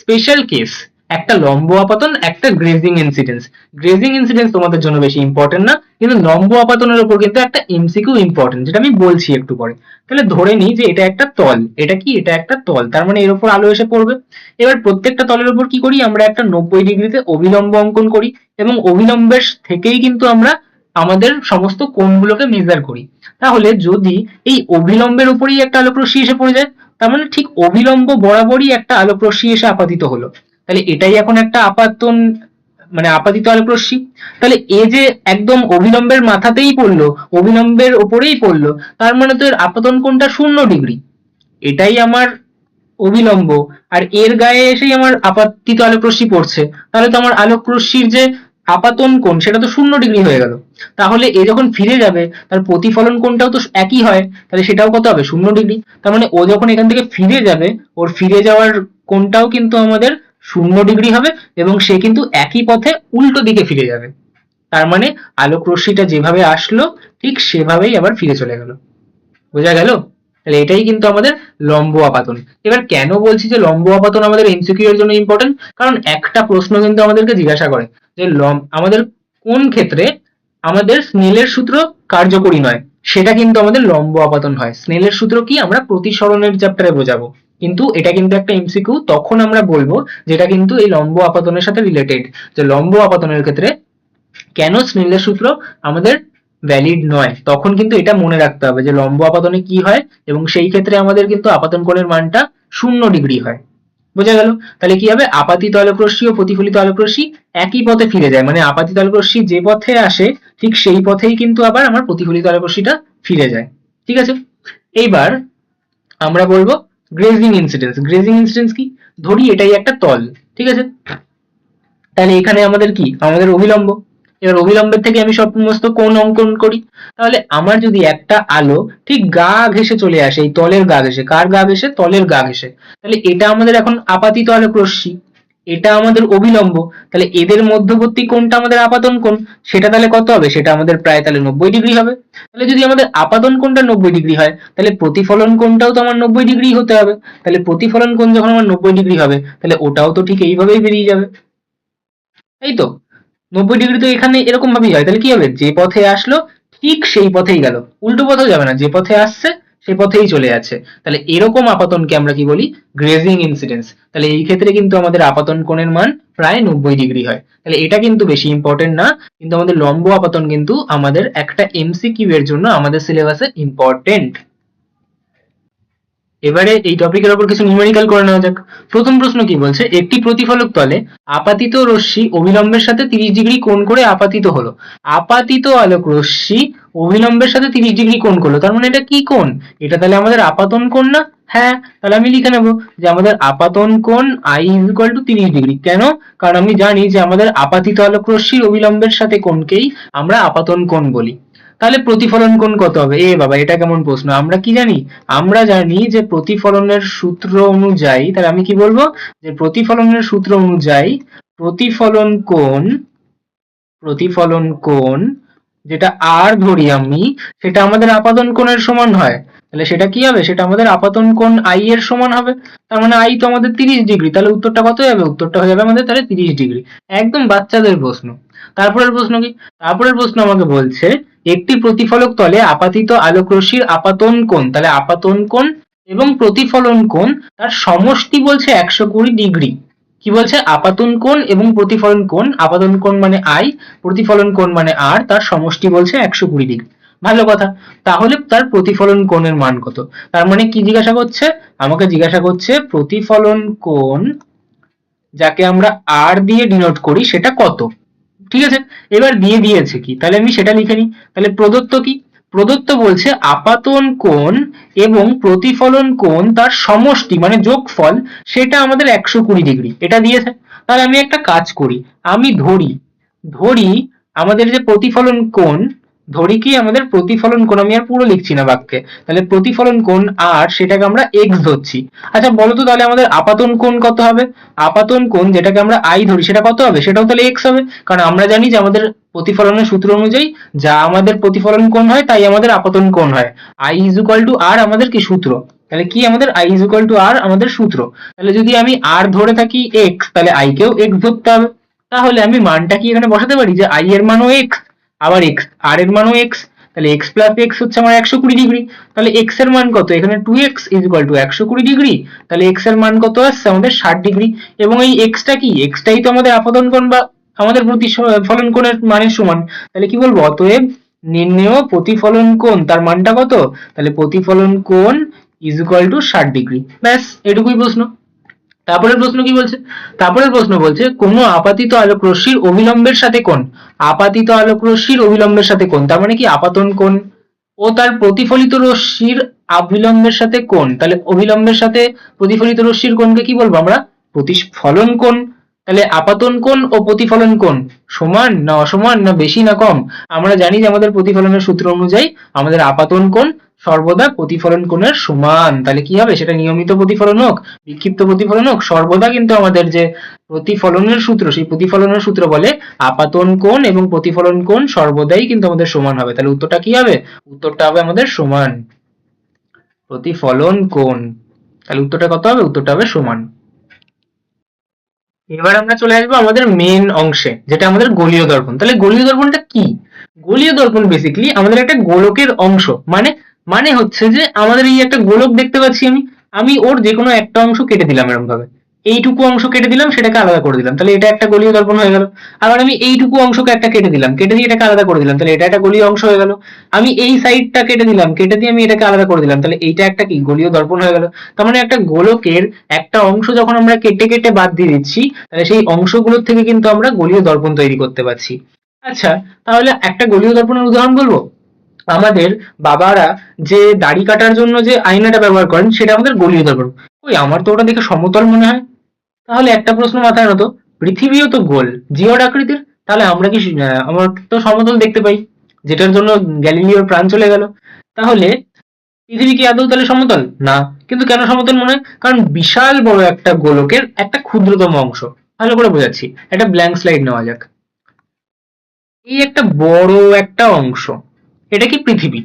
স্পেশাল কেস, একটা লম্ব আপাতন, একটা গ্রেজিং ইনসিডেন্স। গ্রেজিং ইনসিডেন্স তোমাদের জন্য বেশি ইম্পর্টেন্ট না, কিন্তু লম্ব আপাতনের উপর কিন্তু একটা এমসিকিউ ইম্পর্টেন্ট, যেটা আমি বলছি একটু পরে। তাহলে ধরে নিই যে এটা একটা তল, এটা কি? এটা একটা তল, তার মানে এর উপর আলো এসে পড়বে। এবার প্রত্যেকটা তলের উপর কি করি? আমরা একটা 90 ডিগ্রিতে অভিলম্ব অঙ্কন করি, এবং অভিলম্বের থেকেই কিন্তু আমরা আমাদের সমস্ত কোণগুলোকে মেজার করি। তাহলে যদি এই অভিলম্বের উপরেই একটা আলোক রশ্মি এসে পড়ে যায়, তার মানে ঠিক অভিলম্ব বরাবরই একটা আলোক রশ্মি এসে আপাতিত হলো, তাহলে এটাই এখন একটা আপাতন মানে আপাতিত আলোক রশ্মি। তাহলে এ যে একদম অভিলম্বের মাথাতেই পড়লো, অভিলম্বের ওপরেই পড়লো, তার মানে তো এর আপতন কোণটা 0 ডিগ্রি। এটাই আমার অভিলম্ব, আর এর গায়ে এসেই আমার আপাতিত আলোক রশ্মি পড়ছে, তাহলে তো আমার আলোক রশ্মির যে আপাতন কোণ সেটা তো 0 ডিগ্রি হয়ে গেল। তাহলে এ যখন ফিরে যাবে তার প্রতিফলন কোণটাও তো একই হয়, তাহলে সেটাও কত হবে? 0 ডিগ্রি। তার মানে ও যখন এখান থেকে ফিরে যাবে, ওর ফিরে যাওয়ার কোণটাও কিন্তু আমাদের 0 ডিগ্রি হবে, এবং সে কিন্তু একই পথে উল্টো দিকে ফিরে যাবে। তার মানে আলোক রশ্মিটা যেভাবে আসলো ঠিক সেভাবেই আবার ফিরে চলে গেল। বোঝা গেল? তাহলে এটাই কিন্তু আমাদের লম্ব আপাতন। এবার কেন বলছি যে লম্ব আপাতন আমাদের এমসিকিউ এর জন্য ইম্পর্টেন্ট, কারণ একটা প্রশ্ন কিন্তু আমাদেরকে জিজ্ঞাসা করে যে আমাদের কোন ক্ষেত্রে আমাদের স্নেলের সূত্র কার্যকরী নয়, সেটা কিন্তু আমাদের লম্ব আপাতন হয়। স্নেলের সূত্র কি আমরা প্রতিসরণের চ্যাপ্টারে বোঝাবো, কিন্তু এটা কিন্তু একটা এমসিকিউ, তখন আমরা বলবো যেটা কিন্তু এই লম্ব আপাতনের সাথে রিলেটেড, যে লম্ব আপাতনের ক্ষেত্রে কেন স্নেলের সূত্র আমাদের ভ্যালিড নয়, তখন কিন্তু এটা মনে রাখতে হবে যে লম্ব আপাতনে কি হয়, এবং সেই ক্ষেত্রে আমাদের কিন্তু আপাতন কোণের মানটা 0 ডিগ্রি হয়। বোঝা গেল? তাহলে কি হবে? আপাতিত আলোক রশ্মি ও প্রতিফলিত আলোক রশ্মি একই পথে ফিরে যায়, মানে আপাতিত আলোক রশ্মি যে পথে আসে ঠিক সেই পথেই কিন্তু আবার আমার প্রতিফলিত আলোক রশ্মিটা ফিরে যায়। ঠিক আছে, এইবার আমরা বলবো গ্রেজিং ইনসিডেন্স। গ্রেজিং ইনসিডেন্স কি? ধরি এটাই একটা তল, ঠিক আছে, তাহলে এখানে আমাদের কি? আমাদের অভিলম্ব। এবার অভিলম্বের থেকে আমি সমস্ত কোণ অঙ্কন করি, তাহলে আমার যদি একটা আলো ঠিক গা ঘেঁষে চলে আসে, এই তলের গা ঘেঁষে, কার গা ঘেঁষে? তলের গা ঘেঁষে, তাহলে এটা আমাদের এখন আপাতিত আলোক রশ্মি, এটা আমাদের অভিলম্ব, তাহলে এদের মধ্যবর্তী কোণটা আমাদের আপাতন কোণ, সেটা তাহলে কত হবে? সেটা আমাদের প্রায় তাহলে 90 ডিগ্রি হবে। তাহলে যদি আমাদের আপাতন কোণটা 90 ডিগ্রি হয়, তাহলে প্রতিফলন কোণটাও তো আমার 90 ডিগ্রি হতে হবে। তাহলে প্রতিফলন কোণ যখন আমার 90 ডিগ্রি হবে, তাহলে ওটাও তো ঠিক এইভাবেই বেরিয়ে যাবে, তাই তো? 90 ডিগ্রি তো এখানে এরকম ভাবেই হয়, তাহলে কি হবে? যে পথে আসলো ঠিক সেই পথেই গেল, উল্টো পথেও যাবে না, যে পথে আসছে সেই পথেই চলে যাচ্ছে। তাহলে এরকম আপাতনকে আমরা কি বলি? Grazing incidence. তাহলে এই ক্ষেত্রে কিন্তু আমাদের আপাতন কোণের মান প্রায় 90 ডিগ্রি হয়। তাহলে এটা কিন্তু বেশি ইম্পর্টেন্ট না, কিন্তু আমাদের লম্ব আপাতন কিন্তু আমাদের একটা এমসিকিউ এর জন্য আমাদের সিলেবাসে ইম্পর্টেন্ট। এবারে এই টপিকের উপর কিছু নিউমেরিক্যাল করে নেওয়া যাক। প্রথম প্রশ্ন কি বলছে? একটি প্রতিফলক তলে আপাতিত রশ্মি অভিলম্বের সাথে 30 ডিগ্রি কোণ করে আপাতিত হলো। আপাতিত আলোক রশ্মি অভিলম্বের সাথে 30 ডিগ্রি কোণ করলো, তার মানে এটা কি কোণ? এটা তাহলে আমাদের আপাতন কোণ না? হ্যাঁ, তাহলে আমি লিখে নেবো যে আমাদের আপাতন কোণ I = 30 ডিগ্রি। কেন? কারণ আমি জানি যে আমাদের আপাতিত আলোক রশ্মির অভিলম্বের সাথে কোণকেই আমরা আপাতন কোণ বলি। তাহলে প্রতিফলন কোণ কত হবে? এ বাবা, এটা কেমন প্রশ্ন! আমরা কি জানি? আমরা জানি যে প্রতিফলনের সূত্র অনুযায়ী, তাহলে আমি কি বলবো? যে প্রতিফলনের সূত্র অনুযায়ী প্রতিফলন কোণ যেটা আর ধরি আমি, সেটা আমাদের আপাতন কোণের সমান হয়। তাহলে সেটা কি হবে? সেটা আমাদের আপাতন কোণ I এর সমান হবে। তার মানে I তো আমাদের 30 ডিগ্রি, তাহলে উত্তরটা কত হবে? উত্তরটা হয়ে যাবে আমাদের তাহলে 30 ডিগ্রি। একদম বাচ্চাদের প্রশ্ন। তারপরের প্রশ্ন কি? তারপরের প্রশ্ন আমাকে বলছে একটি প্রতিফলক তলে আপাতিত আলোক রশ্মির আপাতন কোণ, তাহলে আপাতন কোণ এবং প্রতিফলন কোণ তার সমষ্টি বলছে 120 ডিগ্রি। কি বলছে? আপাতন কোণ এবং প্রতিফলন কোণ, আপাতন কোণ মানে I, প্রতিফলন কোণ মানে R, তার সমষ্টি বলছে 120 ডিগ্রি। ভালো কথা। তাহলে তার প্রতিফলন কোণের মান কত? তার মানে কি জিজ্ঞাসা করছে? আমাকে জিজ্ঞাসা করছে প্রতিফলন কোণ যাকে আমরা R দিয়ে ডিনোট করি সেটা কত। ঠিক আছে, এবার দিয়ে দিয়েছে কি, তাহলে আমি সেটা লিখে নিই। তাহলে প্রদত্ত কি? প্রদত্ত বলছে আপাতন কোণ এবং প্রতিফলন কোণ তার সমষ্টি মানে যোগফল, সেটা আমাদের 120 ডিগ্রি, এটা দিয়েছে। তাহলে আমি একটা কাজ করি, আমি ধরি আমাদের যে প্রতিফলন কোণ, ধরি কি আমাদের প্রতিফলন কোণ, আমি আর পুরো লিখছি না বাক্যে, তাহলে প্রতিফলন কোণ আর সেটাকে আমরা x ধরছি। আচ্ছা বলো তো তাহলে আমাদের আপাতন কোণ কত হবে? আপাতন কোণ যেটাকে আমরা I ধরি সেটা কত হবে? সেটাও তাহলে x হবে, কারণ আমরা জানি যে আমাদের প্রতিফলনের সূত্র অনুযায়ী যা আমাদের প্রতিফলন কোণ হয় তাই আমাদের আপাতন কোণ হয়। I = R আমাদের কি সূত্র? তাহলে কি আমাদের I = R আমাদের সূত্র। তাহলে যদি আমি R ধরে থাকি x, তাহলে I কেও x ধরতে হবে। তাহলে আমি মানটা কি এখানে বসাতে পারি যে I এর মানও x, আবার x R এর মানও x, তাহলে x + x হচ্ছে আমার 120 ডিগ্রি। তাহলে x এর মান কত? এখানে 2x = 120 ডিগ্রি। তাহলে x এর মান কত আসছে? আমাদের 60 ডিগ্রি। এবং এই x টা কি? x টাই তো আমাদের আপাতন কোণ বা আমাদের প্রতিফলন কোণের মানের সমান। তাহলে কি বলবো, অতএব নির্ণেয় প্রতিফলন কোণ তার মানটা কত, তাহলে প্রতিফলন কোণ ইজ ইকুয়াল টু 60°। ব্যাস, এটুকুই প্রশ্ন। তারপরের প্রশ্ন কি বলছে, তারপরের প্রশ্ন বলছে কোন আপাতিত আলোক রশ্মির অভিলম্বের সাথে কোণ, আপাতিত আলোক রশ্মির অভিলম্বের সাথে কোণ তার মানে কি আপাতন কোণ, ও তার প্রতিফলিত রশ্মির অভিলম্বের সাথে কোণ, তাহলে অভিলম্বের সাথে প্রতিফলিত রশ্মির কোণকে কি বলবো আমরা, প্রতিফলন কোণ। তাহলে আপাতন কোণ ও প্রতিফলন কোণ সমান না অসমান না বেশি না কম, আমরা জানি যে আমাদের প্রতিফলনের সূত্র অনুযায়ী আমাদের আপাতন কোণ সর্বদা প্রতিফলন কোণের সমান। তাহলে কি হবে, সেটা নিয়মিত প্রতিফলন হোক, বিক্ষিপ্ত প্রতিফলন হোক, সর্বদা কিন্তু আমাদের যে প্রতিফলনের সূত্র, সেই প্রতিফলনের সূত্র বলে আপাতন কোণ এবং প্রতিফলন কোণ সর্বদাই কিন্তু আমাদের সমান হবে। তাহলে উত্তরটা কি হবে, উত্তরটা হবে আমাদের সমান প্রতিফলন কোণ। তাহলে উত্তরটা কত হবে, উত্তরটা হবে সমান। এবার আমরা চলে আসবো আমাদের মেন অংশে, যেটা আমাদের গোলীয় দর্পণ। তাহলে গোলীয় দর্পণটা কি, গোলীয় দর্পণ বেসিক্যালি আমাদের একটা গোলকের অংশ, মানে মানে হচ্ছে যে আমাদের এই একটা গোলক দেখতে পাচ্ছি, আমি আমি ওর যে কোনো একটা অংশ কেটে দিলাম এরকম ভাবে, এইটুকু অংশ কেটে দিলাম, সেটাকে আলাদা করে দিলাম, তাহলে এটা একটা গোলীয় দর্পণ হয়ে গেল। আবার আমি এইটুকু অংশকে একটা কেটে দিলাম, কেটে দিয়ে এটাকে আলাদা করে দিলাম, তাহলে এটা একটা গোলীয় অংশ হয়ে গেল। আমি এই সাইডটা কেটে দিলাম, কেটে দিয়ে আমি এটাকে আলাদা করে দিলাম, তাহলে এইটা একটা কি গোলীয় দর্পণ হয়ে গেল। তার মানে একটা গোলকের একটা অংশ যখন আমরা কেটে কেটে বাদ দিয়ে দিচ্ছি, তাহলে সেই অংশগুলোর থেকে কিন্তু আমরা গোলীয় দর্পণ তৈরি করতে পারছি। আচ্ছা, তাহলে একটা গোলীয় দর্পণের উদাহরণ বলবো, আমাদের বাবারা যে দাড়ি কাটার জন্য যে আয়নাটা ব্যবহার করেন, সেটা আমাদের গোলীয় দর্পণ। ওই আমার তো ওটা দেখে সমতল মনে হয়। তাহলে একটা প্রশ্ন মাথায় আনো তো, পৃথিবীও তো গোল, জিওড আকৃতির, তাহলে আমরা কি আমরা তো সমতল দেখতে পাই, যেটার জন্য গ্যালিলিওর প্রাণ চলে গেল। তাহলে পৃথিবী কি আদৌ তাহলে সমতল না, কিন্তু কেন সমতল মনে হয়, কারণ বিশাল বড় একটা গোলকের একটা ক্ষুদ্রতম অংশ। ভালো করে বোঝাচ্ছি, একটা ব্ল্যাঙ্ক স্লাইড নেওয়া যাক। এই একটা বড় একটা অংশ, এটা কি পৃথিবী,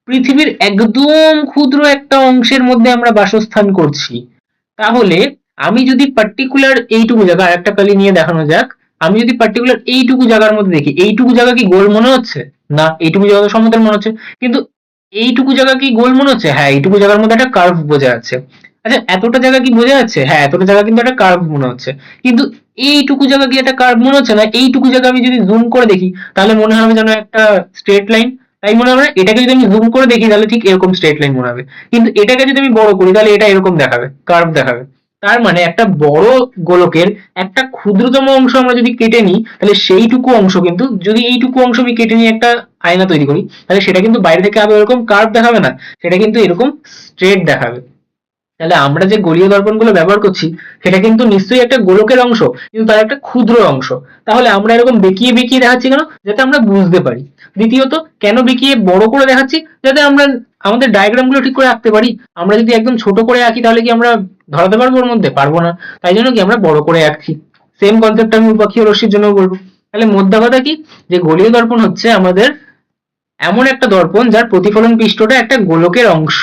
পৃথিবীর একদম ক্ষুদ্র একটা অংশের মধ্যে আমরা বাসস্থান করছি। তাহলে আমি যদি পার্টিকুলার এইটুকু জায়গা, আরেকটা কালি নিয়ে দেখানো যাক, আমি যদি পার্টিকুলার এইটুকু জায়গার মধ্যে দেখি, এইটুকু জায়গা কি গোল মনে হচ্ছে, না এইটুকু জায়গা তো সমতল মনে হচ্ছে, কিন্তু এইটুকু জায়গা কি গোল মনে হচ্ছে, হ্যাঁ এইটুকু জায়গার মধ্যে একটা কার্ভ বোঝা যাচ্ছে। আচ্ছা, এতটা জায়গা কি বোঝা যাচ্ছে, হ্যাঁ এতটা জায়গা কিন্তু একটা কার্ভ মনে হচ্ছে, কিন্তু এইটুকু জায়গা কি একটা কার্ভ মনে হচ্ছে না, এইটুকু জায়গা আমি যদি জুম করে দেখি, তাহলে মনে হবে যেন একটা স্ট্রেট লাইন। তাই মনে হবে না? এটাকে যদি আমি জুম করে দেখি, তাহলে ঠিক এরকম স্ট্রেট লাইন মনে হবে, কিন্তু এটাকে যদি আমি বড় করি, তাহলে এটা এরকম দেখাবে, কার্ভ দেখাবে। তার মানে একটা বড় গোলকের একটা ক্ষুদ্রতম অংশ আমরা যদি কেটে নিই, তাহলে সেইটুকু অংশ কিন্তু, যদি এইটুকু অংশ আমি কেটে নিয়ে একটা আয়না তৈরি করি, তাহলে সেটা কিন্তু বাইরে থেকে আবার এরকম কার্ভ দেখাবে না, সেটা কিন্তু এরকম স্ট্রেট দেখাবে। তাহলে আমরা যে গোলীয় দর্পণগুলো ব্যবহার করছি, সেটা কিন্তু নিশ্চয়ই একটা গোলকের অংশ, কিন্তু তার একটা ক্ষুদ্র অংশ। তাহলে আমরা এরকম বেঁকিয়ে বেঁকিয়ে দেখাচ্ছি কেন, যাতে আমরা বুঝতে পারি। দ্বিতীয়ত, কেন বেঁকিয়ে বড় করে দেখাচ্ছি, যাতে আমরা আমাদের ডায়াগ্রাম গুলো ঠিক করে আঁকতে পারি। আমরা যদি একদম ছোট করে আঁকি, তাহলে কি আমরা ধরাতে পারবো ওর মধ্যে, পারবো না। তাই জন্য কি আমরা বড় করে আঁকছি। সেম কনসেপ্ট আমি উপাক্ষীয় রশ্মির জন্য বলবো। তাহলে মোদ্দা কথা কি, যে গোলীয় দর্পণ হচ্ছে আমাদের এমন একটা দর্পণ যার প্রতিফলন পৃষ্ঠটা একটা গোলকের অংশ,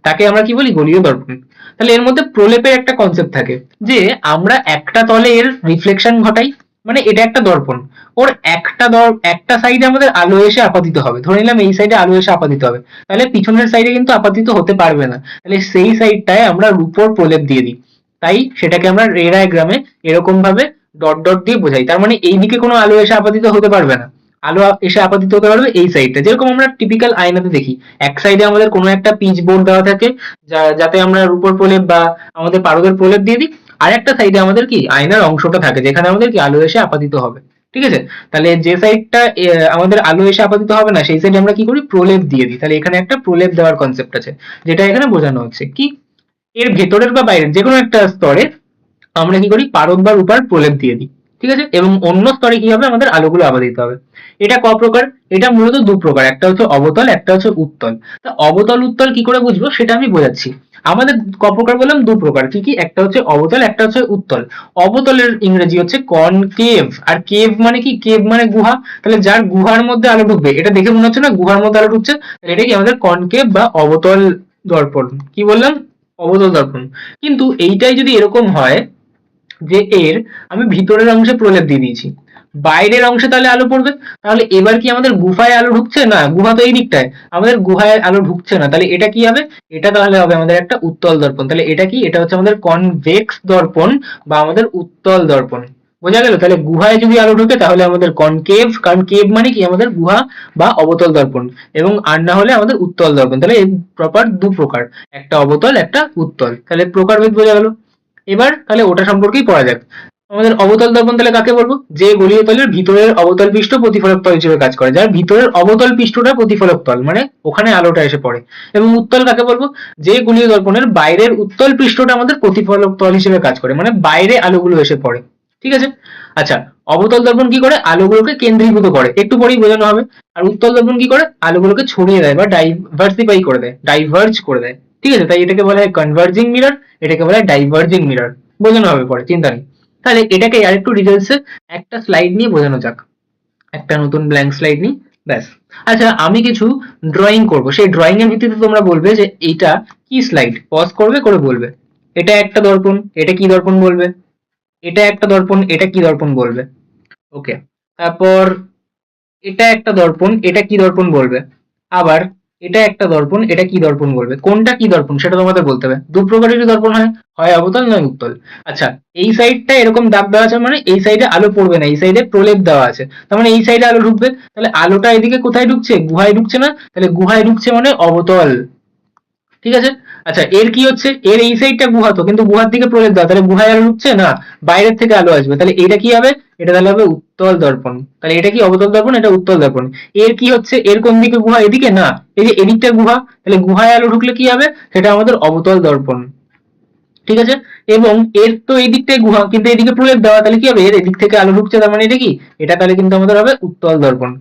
তাকে আমরা কি বলি, গোলীয় দর্পণ। তাহলে এর মধ্যে প্রলেপের একটা কনসেপ্ট থাকে, যে আমরা একটা তলে এর রিফ্লেকশন ঘটাই, মানে এটা একটা দর্পণ, ওর একটা সাইডে আমাদের আলো এসে আপাতিত হবে, ধরে নিলাম এই সাইডে আলো এসে আপাতিত হবে, তাহলে পিছনের সাইডে কিন্তু আপাতিত হতে পারবে না, তাহলে সেই সাইডটায় আমরা রূপোর প্রলেপ দিয়ে দিই। তাই সেটাকে আমরা রে ডায়াগ্রামে এরকম ভাবে ডট ডট দিয়ে বোঝাই, তার মানে এই দিকে কোনো আলো এসে আপাতিত হতে পারবে না, আলো এসে আপাতিত হতে পারবে এই সাইডটা, যেরকম আমরা টিপিক্যাল আয়নাতে দেখি, এক সাইডে আমাদের কোনো একটা পিচ বোর্ড দেওয়া থাকে, যাতে আমরা রূপোর প্রলেপ বা আমাদের পারদের প্রলেপ দিয়ে দিই, আর একটা সাইডে আমাদের কি আয়নার অংশটা থাকে, যেখানে আমাদের কি আলো এসে আপাতিত হবে। ঠিক আছে, তাহলে যে সাইডটা আমাদের আলো এসে আপাতিত হবে না, সেই সাইডে আমরা কি করি, প্রলেপ দিয়ে দিই। তাহলে এখানে একটা প্রলেপ দেওয়ার কনসেপ্ট আছে, যেটা এখানে বোঝানো হচ্ছে কি, এর ভেতরের বা বাইরের যে কোনো একটা স্তরে আমরা কি করি, পারদ বা রূপার প্রলেপ দিয়ে দিই। ঠিক আছে, এবং অন্য স্তরে কি হবে, আমাদের আলোগুলো আবার দিতে হবে। এটা ক প্রকার, এটা মূলত দু প্রকার, একটা হচ্ছে অবতল, একটা হচ্ছে উত্তল। তা অবতল উত্তল কি করে বুঝবো, সেটা আমি বোঝাচ্ছি। আমাদের ক প্রকার বললাম, দু প্রকার, কি কি, একটা হচ্ছে অবতল, একটা হচ্ছে উত্তল। অবতলের ইংরেজি হচ্ছে কনকেভ, আর কেভ মানে কি, কেভ মানে গুহা, তাহলে যার গুহার মধ্যে আলো ঢুকবে, এটা দেখে মনে হচ্ছে না গুহার মধ্যে আলো ঢুকছে, তাহলে এটা কি আমাদের কনকেভ বা অবতল দর্পণ। কি বললাম, অবতল দর্পণ। কিন্তু এইটাই যদি এরকম হয় যে এর আমি ভিতরের অংশে প্রলেপ দিয়ে দিয়েছি, বাইরের অংশে তাহলে আলো পড়বে, তাহলে এবার কি আমাদের গুহায় আলো ঢুকছে, না গুহা তো এই দিকটায়, আমাদের গুহায় আলো ঢুকছে না, তাহলে এটা কি হবে, এটা তাহলে হবে আমাদের একটা উত্তল দর্পণ। তাহলে এটা কি, এটা হচ্ছে আমাদের কনভেক্স দর্পণ বা আমাদের উত্তল দর্পণ। বোঝা গেল? তাহলে গুহায় যদি আলো ঢোকে তাহলে আমাদের কনকেভ, কারণ কেভ মানে কি আমাদের গুহা বা অবতল দর্পণ, এবং আর না হলে আমাদের উত্তল দর্পণ। তাহলে এই প্রপার দু প্রকার, একটা অবতল একটা উত্তল। তাহলে প্রকারভেদ বোঝা গেল। এবার তাহলে ওটা সম্পর্কেই পড়া যাক। আমাদের অবতল দর্পণ তাহলে কাকে বলবো? যে গলীয় তলের ভিতরের অবতল পৃষ্ঠ প্রতিফলক তল হিসেবে কাজ করে, যার ভিতরের অবতল পৃষ্ঠটা প্রতিফলক তল, মানে ওখানে আলোটা এসে পড়ে। এবং উত্তল কাকে বলবো? যে গলীয় দর্পণের বাইরের উত্তল পৃষ্ঠটা আমাদের প্রতিফলক তল হিসেবে কাজ করে, মানে বাইরে আলোগুলো এসে পড়ে। ঠিক আছে? আচ্ছা, অবতল দর্পণ কি করে? আলোগুলোকে কেন্দ্রীভূত করে, একটু পরেই বোঝানো হবে। আর উত্তল দর্পণ কি করে? আলোগুলোকে ছড়িয়ে দেয় বা ডাইভার্সিফাই করে দেয়, ডাইভার্জ করে দেয়। ঠিক আছে? তাই এটাকে বলা হয় কনভার্জিং মিরর, এটাকে বলা হয় ডাইভার্জিং মিরর। বোঝানো হবে পরে, চিন্তা নেই। তাহলে এটাকে আরেকটু ডিটেলসে একটা স্লাইড নিয়ে বোঝানো যাক। একটা নতুন ব্ল্যাঙ্ক স্লাইড নিই, ব্যাস। আচ্ছা, আমি কিছু ড্রয়িং করব, সেই ড্রয়িং এর ভিত্তিতে তোমরা বলবে যে এইটা কি স্লাইড, পজ করবে করে বলবে। এটা একটা দর্পণ, এটা কি দর্পণ বলবে। এটা একটা দর্পণ, এটা কি দর্পণ বলবে। ওকে, তারপর এটা একটা দর্পণ, এটা কি দর্পণ বলবে। আবার এটা একটা দর্পণ, এটা কি দর্পণ বলবে। কোনটা কি দর্পণ সেটা তোমাদের বলতে হবে। দু প্রকারেরই দর্পণ হয়, হয় অবতল নয় উত্তল। আচ্ছা, এই সাইডটা এরকম দাগ দেওয়া আছে, মানে এই সাইডে আলো পড়বে না, এই সাইডে প্রলেপ দেওয়া আছে, তার মানে এই সাইডে আলো ঢুকবে। তাহলে আলোটা এদিকে কোথায় ঢুকছে? গুহায় ঢুকছে না? তাহলে গুহায় ঢুকছে মানে অবতল। ঠিক আছে? আচ্ছা, এর কি হচ্ছে? এর এই সাইডটা গুহা, তো কিন্তু গুহার দিকে প্রলেপ দেওয়া, তাহলে গুহায় আলো ঢুকছে না, বাইরের থেকে আলো আসবে। তাহলে এটা কি হবে? এটা তাহলে হবে উত্তল দর্পণ। তাহলে এটা কি অবতল দর্পণ, এটা উত্তল দর্পণ। এর কি হচ্ছে? এর কোন দিকে গুহা? এদিকে না, এই যে এদিকটা গুহা, তাহলে গুহায় আলো ঢুকলে কি হবে? সেটা আমাদের অবতল দর্পণ। ঠিক আছে? এবং এর তো এই দিকটাই গুহা, কিন্তু এদিকে প্রলেপ দেওয়া, তাহলে কি হবে? এর এদিক থেকে আলো ঢুকছে, তার মানে এটা কি? এটা তাহলে কিন্তু আমাদের হবে উত্তল দর্পণ।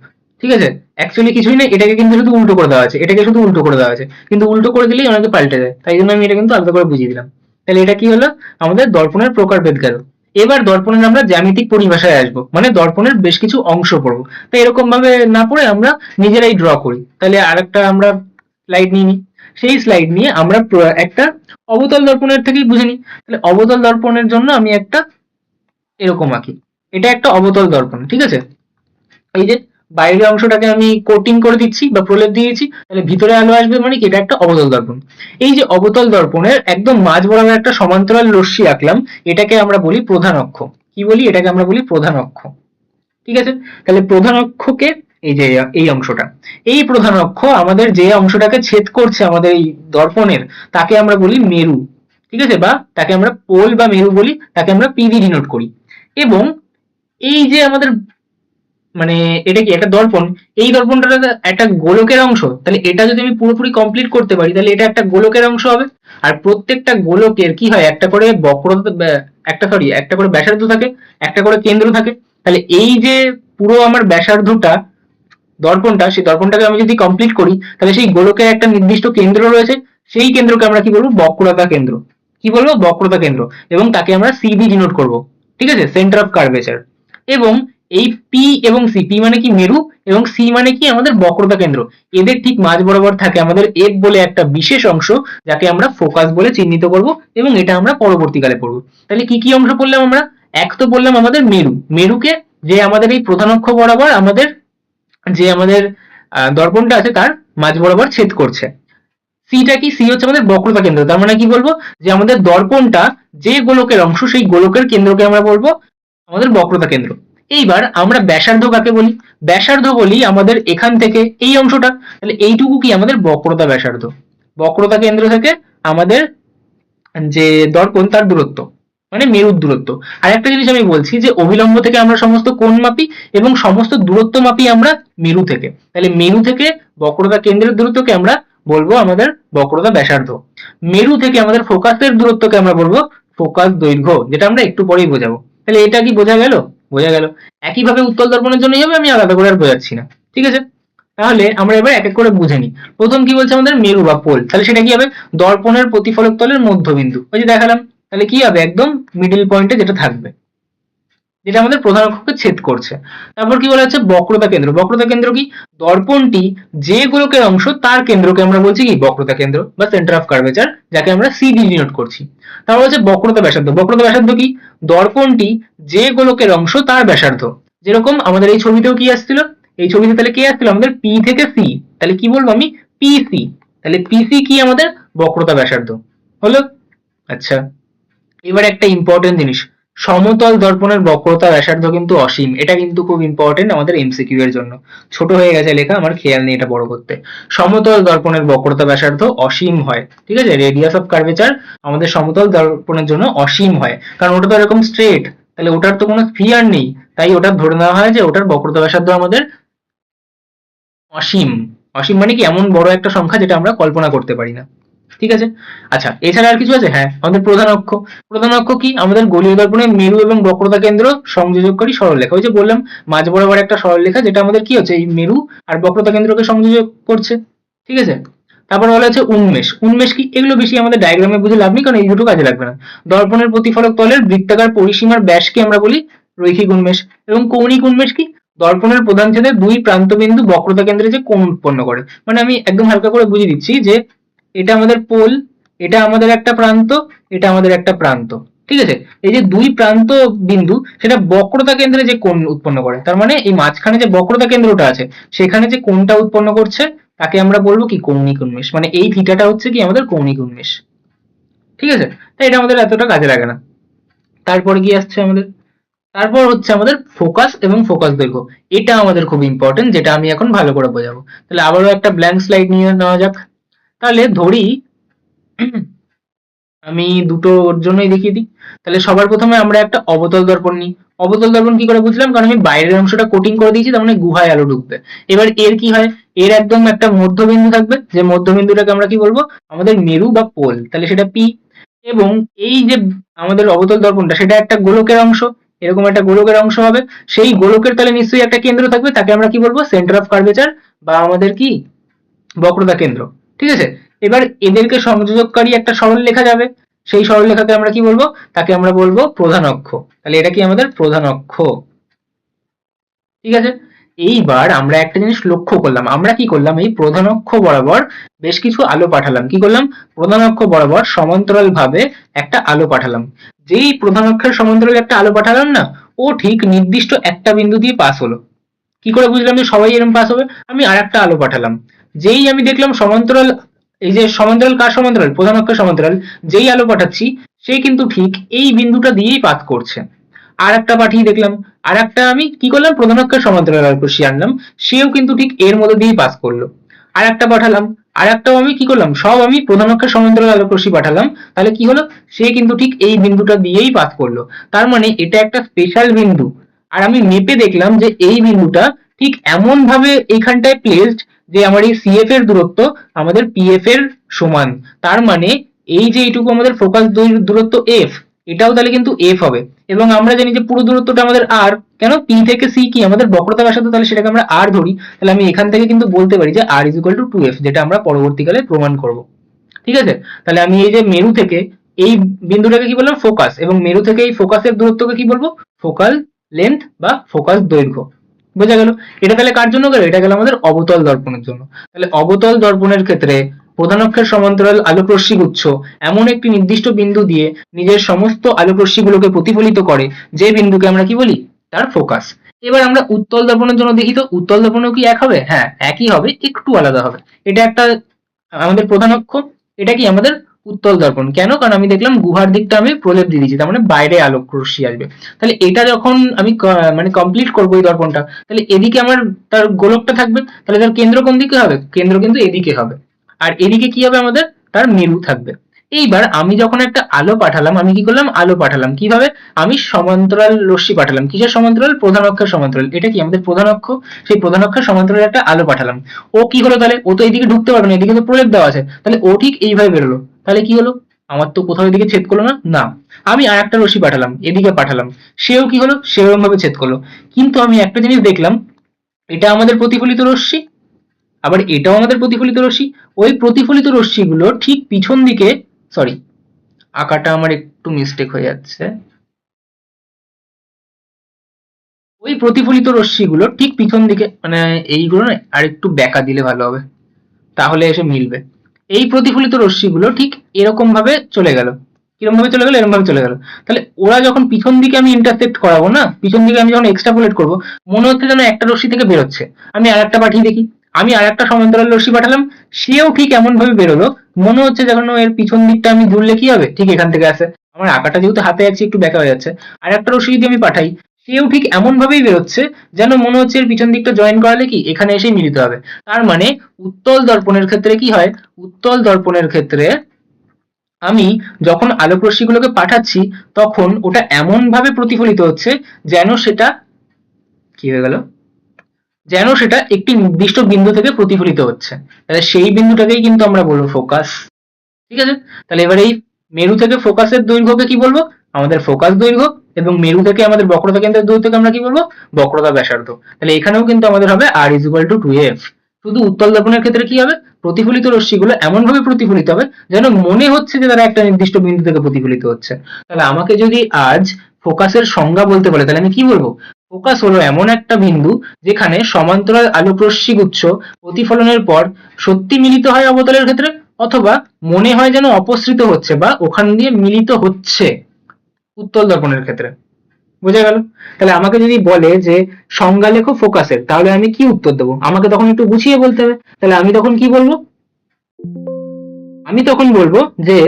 ঠিক আছে? অ্যাকচুয়ালি কিছুই না, এটাকে কিন্তু শুধু উল্টো করে দেওয়া আছে, এটাকে শুধু উল্টো করে দেওয়া আছে, কিন্তু উল্টো করে দিলেই অনেকে পাল্টে যায়, তাই জন্য আমি এটা কিন্তু আলাদা করে বুঝিয়ে দিলাম। তাহলে এটা কি হলো? আমাদের দর্পণের প্রকারভেদ গেল। এবার দর্পণের আমরা জ্যামিতিক পরিভাষায় আসবো, মানে দর্পণের বেশ কিছু অংশ পড়বো। তাই এরকম ভাবে না পড়ে আমরা নিজেরাই ড্র করি। তাহলে আরেকটা আমরা স্লাইড নিয়ে নিই। সেই স্লাইড নিয়ে আমরা একটা অবতল দর্পণের থেকেই বুঝে নিই। তাহলে অবতল দর্পণের জন্য আমি একটা এরকম আঁকি। এটা একটা অবতল দর্পণ। ঠিক আছে? এই যে বাইরের অংশটাকে আমি কোটিং করে দিচ্ছি বা প্রলেপ দিয়েছি, তাহলে ভিতরে আলো আসবে, মানে কি? এটা একটা অবতল দর্পণ। এই যে অবতল দর্পণের একদম মাঝ বরাবর একটা সমান্তরাল রশ্মি আঁকলাম, এটাকে আমরা বলি প্রধান অক্ষ। কি বলি? এটাকে আমরা বলি প্রধান অক্ষ। ঠিক আছে? তাহলে প্রধান অক্ষকে, এই যে এই অংশটা, এই প্রধান অক্ষ আমাদের যে অংশটাকে ছেদ করছে আমাদের এই দর্পণের, তাকে আমরা বলি মেরু। ঠিক আছে? বা তাকে আমরা পোল বা মেরু বলি, তাকে আমরা পিভি ডিনোট করি। এবং এই যে আমাদের, মানে এটা কি একটা দর্পণ, এই দর্পণটা একটা গোলকের অংশ, তাহলে এটা যদি আমি পুরোপুরি কমপ্লিট করতে পারি তাহলে এটা একটা গোলকের অংশ হবে। আর প্রত্যেকটা গোলকের কি হয়? একটা করে বক্রতা, একটা করে ব্যাসার্ধ থাকে, একটা করে কেন্দ্র থাকে। তাহলে এই যে পুরো আমার ব্যাসার্ধটা, দর্পণটা, সেই দর্পণটাকে আমি যদি কমপ্লিট করি, তাহলে সেই গোলকের একটা নির্দিষ্ট কেন্দ্র রয়েছে, সেই কেন্দ্রকে আমরা কি বলবো? বক্রতা কেন্দ্র। কি বলবো? বক্রতা কেন্দ্র। এবং তাকে আমরা সিবি ডিনোট করব। ঠিক আছে? Centre of curvature. এবং এই পি এবং সি, পি মানে কি? মেরু, এবং সি মানে কি? আমাদের বক্রতা কেন্দ্র। এদের ঠিক মাঝ বরাবর থাকে আমাদের এফ বলে একটা বিশেষ অংশ, যাকে আমরা ফোকাস বলে চিহ্নিত করব, এবং এটা আমরা পরবর্তীকালে পড়বো। তাহলে কি কি অংশ পড়লাম আমরা? এক তো বললাম আমাদের মেরু, মেরুকে যে আমাদের এই প্রধান অক্ষ বরাবর আমাদের, যে আমাদের দর্পণটা আছে তার মাঝ বরাবর ছেদ করছে। সিটা কি? সি হচ্ছে আমাদের বক্রতা কেন্দ্র। তার মানে কি বলবো? যে আমাদের দর্পণটা যে গোলকের অংশ, সেই গোলকের কেন্দ্রকে আমরা বলবো আমাদের বক্রতা কেন্দ্র। এইবার আমরা ব্যাসার্ধ কাকে বলি? ব্যাসার্ধ বলি আমাদের এখান থেকে এই অংশটা। তাহলে এইটুকু কি? আমাদের বক্রতা ব্যাসার্ধ। বক্রতা কেন্দ্র থেকে আমাদের যে দর্পণ, তার দূরত্ব, মানে মেরুর দূরত্ব। আর একটা জিনিস আমি বলছি, যে অভিলম্ব থেকে আমরা সমস্ত কোণ মাপি এবং সমস্ত দূরত্ব মাপি আমরা মেরু থেকে। তাহলে মেরু থেকে বক্রতা কেন্দ্রের দূরত্বকে আমরা বলবো আমাদের বক্রতা ব্যাসার্ধ। মেরু থেকে আমাদের ফোকাসের দূরত্বকে আমরা বলবো ফোকাস দৈর্ঘ্য, যেটা আমরা একটু পরেই বোঝাবো। তাহলে এটা কি বোঝা গেল? বোঝা গেল। একইভাবে উত্তল দর্পণের জন্য হবে, আমি আলাদা করে আর বোঝাচ্ছি না। ঠিক আছে? তাহলে আমরা এবার এক এক করে বুঝে নিই। প্রথম কি বলছে আমাদের? মেরু বা পোল। তাহলে সেটা কি হবে? দর্পণের প্রতিফলক তলের মধ্যবিন্দু, ওই যে দেখালাম। তাহলে কি হবে? একদম মিডল পয়েন্টে যেটা থাকবে, যেটা আমাদের প্রধান অক্ষকে ছেদ করছে। তারপর কি বলা হচ্ছে? বক্রতা কেন্দ্র। বক্রতা কেন্দ্র কি? দর্পণটি যে গোলকের অংশ, তার কেন্দ্রকে আমরা বলছি কি? বক্রতা কেন্দ্র বা সেন্টার অফ কার্ভেচার, যাকে আমরা সি দিয়ে ডিনোট করছি। তারপর হচ্ছে বক্রতা ব্যাসার্ধ। বক্রতা ব্যাসার্ধ কি? দর্পণটি যে গোলকের অংশ, তার ব্যাসার্ধ। যেরকম আমাদের এই ছবিতেও কি আসছিল? এই ছবিতে তাহলে কি আসছিল? আমাদের পি থেকে সি। তাহলে কি বলবো আমি? পিসি। তাহলে পিসি কি? আমাদের বক্রতা ব্যাসার্ধ। হলো? আচ্ছা, এবার একটা ইম্পর্টেন্ট জিনিস, সমতল দর্পণের বক্রতা ব্যাসার্ধ কিন্তু অসীম, এটা কিন্তু খুব ইম্পর্টেন্ট আমাদের এমসিকিউ এর জন্য। ছোট হয়ে গেছে লেখা, আমার খেয়াল নেই এটা বড় করতে। সমতল দর্পণের বক্রতা ব্যাসার্ধ অসীম হয়, ঠিক আছে, রেডিয়াস অফ কার্ভেচার আমাদের সমতল দর্পণের জন্য অসীম হয়, কারণ ওটা তো এরকম স্ট্রেট, তাহলে ওটার তো কোনো স্ফিয়ার নেই, তাই ওটা ধরে নেওয়া হয় যে ওটার বক্রতা ব্যাসার্ধ আমাদের অসীম। অসীম মানে কি, এমন বড় একটা সংখ্যা যেটা আমরা কল্পনা করতে পারি না, ঠিক আছে। আচ্ছা, এছাড়া আর কিছু আছে? হ্যাঁ, আমাদের প্রধান অক্ষ। প্রধান অক্ষ কি, আমাদের গোলীয় দর্পণের মেরু এবং বক্রতা কেন্দ্র সংযোজককারী সরলরেখা। ওই যে বললাম মাঝ বরাবর একটা সরলরেখা, যেটা আমাদের কি হচ্ছে, এই মেরু আর বক্রতা কেন্দ্রকে সংযোজক করছে, ঠিক আছে। তারপর বলা হচ্ছে উন্মেষ। উন্মেষ কি, এগুলো বেশি আমাদের ডায়াগ্রামে বুঝে লাভ নেই, কারণ এই দুটো কাজে লাগবে না। দর্পণের প্রতিফলক তলের বৃত্তাকার পরিসীমার ব্যাসকে আমরা বলি রৈখিক উন্মেষ। এবং কৌণিক উন্মেষ কি, দর্পণের প্রধান ছেদের দুই প্রান্ত বিন্দু বক্রতা কেন্দ্রে যে কোণ উৎপন্ন করে। মানে আমি একদম হালকা করে বুঝিয়ে দিচ্ছি যে এটা আমাদের পোল, এটা আমাদের একটা প্রান্ত, এটা আমাদের একটা প্রান্ত, ঠিক আছে। এই যে দুই প্রান্ত বিন্দু, সেটা বক্রতা কেন্দ্রে যে কোণ উৎপন্ন করে, তার মানে এই মাঝখানে যে বক্রতা কেন্দ্রটা আছে সেখানে যে কোণটা উৎপন্ন করছে তাকে আমরা বলবো কি, কৌণিক উন্মেষ। মানে এই থিটাটা হচ্ছে কি আমাদের কৌণিক উন্মেষ, ঠিক আছে। তাই এটা আমাদের এতটা কাজে লাগে না। তারপর কি আসছে আমাদের, তারপর হচ্ছে আমাদের ফোকাস এবং ফোকাস দৈর্ঘ্য। এটা আমাদের খুব ইম্পর্টেন্ট, যেটা আমি এখন ভালো করে বোঝাবো। তাহলে আবারও একটা ব্ল্যাঙ্ক স্লাইড নিয়ে নেওয়া যাক। তাহলে ধরি আমি দুটোর জন্যই দেখিয়ে দিই। তাহলে সবার প্রথমে আমরা একটা অবতল দর্পণ নিই। অবতল দর্পণ কি করে বুঝলাম, কারণ আমি বাইরের অংশটা কোটিং করে দিয়েছি, তার মানে গুহায় আলো ঢুকবে। এবার এর কি হয়, এর একদম একটা মধ্যবিন্দু থাকবে, যে মধ্যবিন্দুটাকে আমরা কি বলবো, আমাদের মেরু বা পোল, তাহলে সেটা পি। এবং এই যে আমাদের অবতল দর্পণটা, সেটা একটা গোলকের অংশ, এরকম একটা গোলকের অংশ হবে। সেই গোলকের তাহলে নিশ্চয়ই একটা কেন্দ্র থাকবে, তাকে আমরা কি বলবো, সেন্টার অফ কার্ভেচার বা আমাদের কি, বক্রতা কেন্দ্র, ঠিক আছে। এবার এদেরকে সংযোজককারী একটা সরল লেখা যাবে, সেই সরল লেখাকে আমরা কি বলবো, তাকে আমরা বলবো প্রধান অক্ষ। তাহলে এটা কি আমাদের প্রধান অক্ষ, ঠিক আছে। এইবার আমরা একটা জিনিস লক্ষ্য করলাম, আমরা কি করলাম, এই প্রধান অক্ষ বরাবর বেশ কিছু আলো পাঠালাম। কি করলাম, প্রধান অক্ষ বরাবর সমান্তরাল ভাবে একটা আলো পাঠালাম। যেই প্রধান অক্ষের সমান্তরাল একটা আলো পাঠালাম না, ও ঠিক নির্দিষ্ট একটা বিন্দু দিয়ে পাস হলো। কি করে বুঝলাম যে সবাই এরকম পাস হবে, আমি আর একটা আলো পাঠালাম, যেই আমি দেখলাম সমান্তরাল, এই যে সমান্তরাল কার সমান্তরাল, প্রধান অক্ষের সমান্তরাল, যেই আলো পাঠাচ্ছি সেই কিন্তু ঠিক এই বিন্দুটা দিয়েই পাস করছে। আর একটা পাঠিয়ে দেখলাম, আর একটা আমি কি করলাম, প্রধান অক্ষের সমান্তরাল আলোকরশ্মি আনলাম, সেও কিন্তু ঠিক এর মধ্যে দিয়েই পাস করলো। আর একটা পাঠালাম, আর একটাও আমি কি করলাম, সব আমি প্রধান অক্ষের সমান্তরাল আলোকরশ্মি পাঠালাম, তাহলে কি হলো, সে কিন্তু ঠিক এই বিন্দুটা দিয়েই পাস করলো। তার মানে এটা একটা স্পেশাল বিন্দু। আর আমি মেপে দেখলাম যে এই বিন্দুটা ঠিক এমন ভাবে এইখানটায় প্লেসড যে আমার এই সিএফ এর দূরত্ব আমাদের পিএফ এর সমান। তার মানে এই যে এইটুকু আমাদের ফোকাস দূরত্ব এফ, এটাও তাহলে কিন্তু এফ হবে। এবং আমরা জানি যে পুরো দূরত্বটা আমাদের আর, কেন, পি থেকে সি কি আমাদের বক্রতা ব্যাসার্ধ, তাহলে সেটাকে আমরা আর ধরি। তাহলে আমি এখান থেকে কিন্তু বলতে পারি যে আর ইজ ইকুয়াল টু 2f, যেটা আমরা পরবর্তীকালে প্রমাণ করব, ঠিক আছে। তাহলে আমি এই যে মেরু থেকে এই বিন্দুটাকে কি বললাম, ফোকাস, এবং মেরু থেকে এই ফোকাসের দূরত্বকে কি বলবো, ফোকাল লেন্থ বা ফোকাস দৈর্ঘ্য। বোঝা গেল। এটা তাহলে কার জন্য গেল, এটা গেল আমাদের অবতল দর্পণের জন্য। তাহলে অবতল দর্পণের ক্ষেত্রে প্রধান অক্ষের সমান্তরাল আলোক রশ্মি গুচ্ছ এমন একটি নির্দিষ্ট বিন্দু দিয়ে নিজের সমস্ত আলোক রশ্মিগুলোকে প্রতিফলিত করে, যে বিন্দুকে আমরা কি বলি, তার ফোকাস। এবার আমরা উত্তল দর্পণের জন্য দেখি তো, উত্তল দর্পণও কি এক হবে? হ্যাঁ, একই হবে, একটু আলাদা হবে। এটা একটা আমাদের প্রধান অক্ষ, এটা কি আমাদের উত্তল দর্পণ। কেন, কারণ আমি দেখলাম গুহার দিকটা আমি প্রলেপ দিয়ে দিয়েছি, তার মানে বাইরে আলোক রশ্মি আসবে। তাহলে এটা যখন আমি মানে কমপ্লিট করবো এই দর্পণটা, তাহলে এদিকে আমার তার গোলকটা থাকবে, তাহলে তার কেন্দ্র কোন দিকে হবে, কেন্দ্র কিন্তু এদিকে হবে। আর এদিকে কি হবে আমাদের, তার মেরু থাকবে। এইবার আমি যখন একটা আলো পাঠালাম, আমি কি করলাম, আলো পাঠালাম কিভাবে, আমি সমান্তরাল রশ্মি পাঠালাম। কিসের সমান্তরাল, প্রধান অক্ষের সমান্তরাল। এটা কি আমাদের প্রধান অক্ষ, সেই প্রধান অক্ষের সমান্তরাল একটা আলো পাঠালাম। ও কি হলো, তাহলে ও তো এইদিকে ঢুকতে পারবে না, এদিকে তো প্রলেপ দেওয়া আছে, তাহলে ও ঠিক এইভাবে বেরোলো। তাহলে কি হলো, আমার তো কোথাও এদিকে ছেদ করলো না, না। আমি আর একটা রশ্মি পাঠালাম, এদিকে পাঠালাম, সেও কি হলো, সেরকম ভাবে ছেদ করলো। কিন্তু আমি একটা জিনিস দেখলাম, এটা আমাদের প্রতিফলিত রশ্মি, আবার এটাও আমাদের প্রতিফলিত রশ্মি। ওই প্রতিফলিত রশ্মিগুলো ঠিক পিছন দিকে, সরি আঁকাটা আমার একটু মিস্টেক হয়ে যাচ্ছে, ওই প্রতিফলিত রশ্মিগুলো ঠিক পিছন দিকে, মানে এইগুলো না আর একটু বেঁকা দিলে ভালো হবে, তাহলে এসে মিলবে। এই প্রতিফলিত রশ্মিগুলো ঠিক এরকম ভাবে চলে গেল, কিরকম ভাবে চলে গেল, এরকম ভাবে চলে গেল। তাহলে ওরা যখন পিছন দিকে আমি ইন্টারসেক্ট করাবো না, পিছন দিকে আমি যখন এক্সট্রাপোলেট করবো, মনে হচ্ছে যেন একটা রশ্মি থেকে বেরোচ্ছে। আমি আর একটা পাঠিয়ে দেখি, আমি আর একটা সমান্তরাল রশ্মি পাঠালাম, সেও ঠিক এমন ভাবে বেরোলো, মনে হচ্ছে যেন এর পিছন দিকটা আমি জুড়লে কি হবে, ঠিক এখান থেকে আসে। আমার আঁকাটা যেহেতু হাতে আছে একটু ব্যাকা হয়ে যাচ্ছে। আর একটা রশ্মি যদি আমি পাঠাই, সেও ঠিক এমন ভাবেই বেরোচ্ছে যেন মনে হচ্ছে এর পিছন দিকটা জয়েন করালে কি এখানে এসে মিলিত হবে। তার মানে উত্তল দর্পণের ক্ষেত্রে কি হয়, উত্তল দর্পণের ক্ষেত্রে আমি যখন আলোক রশ্মিগুলোকে পাঠাচ্ছি তখন ওটা এমন ভাবে প্রতিফলিত হচ্ছে যেন সেটা কি হয়ে গেল, যেন সেটা একটি নির্দিষ্ট বিন্দু থেকে প্রতিফলিত হচ্ছে। তাহলে সেই বিন্দুটাকেই কিন্তু আমরা বলবো ফোকাস। ঠিক আছে, তাহলে এবার এই মেরু থেকে ফোকাসের দৈর্ঘ্যকে কি বলবো, আমাদের ফোকাস দৈর্ঘ্য, এবং মেরু থেকে আমাদের বক্রতা কেন্দ্রের দূরত্বকে আমরা কি বলবো, বক্রতা ব্যাসার্ধ। তাহলে এখানেও কিন্তু আমাদের হবে r is equal two 2f। শুধু উত্তল দর্পণের ক্ষেত্রে কি হবে, প্রতিফলিত রশ্মিগুলো এমন ভাবে প্রতিফলিত হবে যেন মনে হচ্ছে যে তারা একটা নির্দিষ্ট বিন্দু থেকে প্রতিফলিত হচ্ছে। তাহলে আমাকে যদি আজ ফোকাসের সংজ্ঞা বলতে বলে তাহলে আমি কি বলবো, ফোকাস হলো এমন একটা বিন্দু যেখানে সমান্তরাল আলোক রশ্মি গুচ্ছ প্রতিফলনের পর সত্যি মিলিত হয় অবতলের ক্ষেত্রে, অথবা মনে হয় যেন অপসৃত হচ্ছে বা ওখান দিয়ে মিলিত হচ্ছে উত্তল দর্পণের ক্ষেত্রে। বোঝা গেল? তাহলে আমাকে যদি বলে যে সংজ্ঞা লেখো ফোকাসের, তাহলে আমি কি উত্তর দেবো, আমাকে তখন একটু গুছিয়ে বলতে হবে। তাহলে আমি তখন কি বলবো, আমি তখন বলবো যে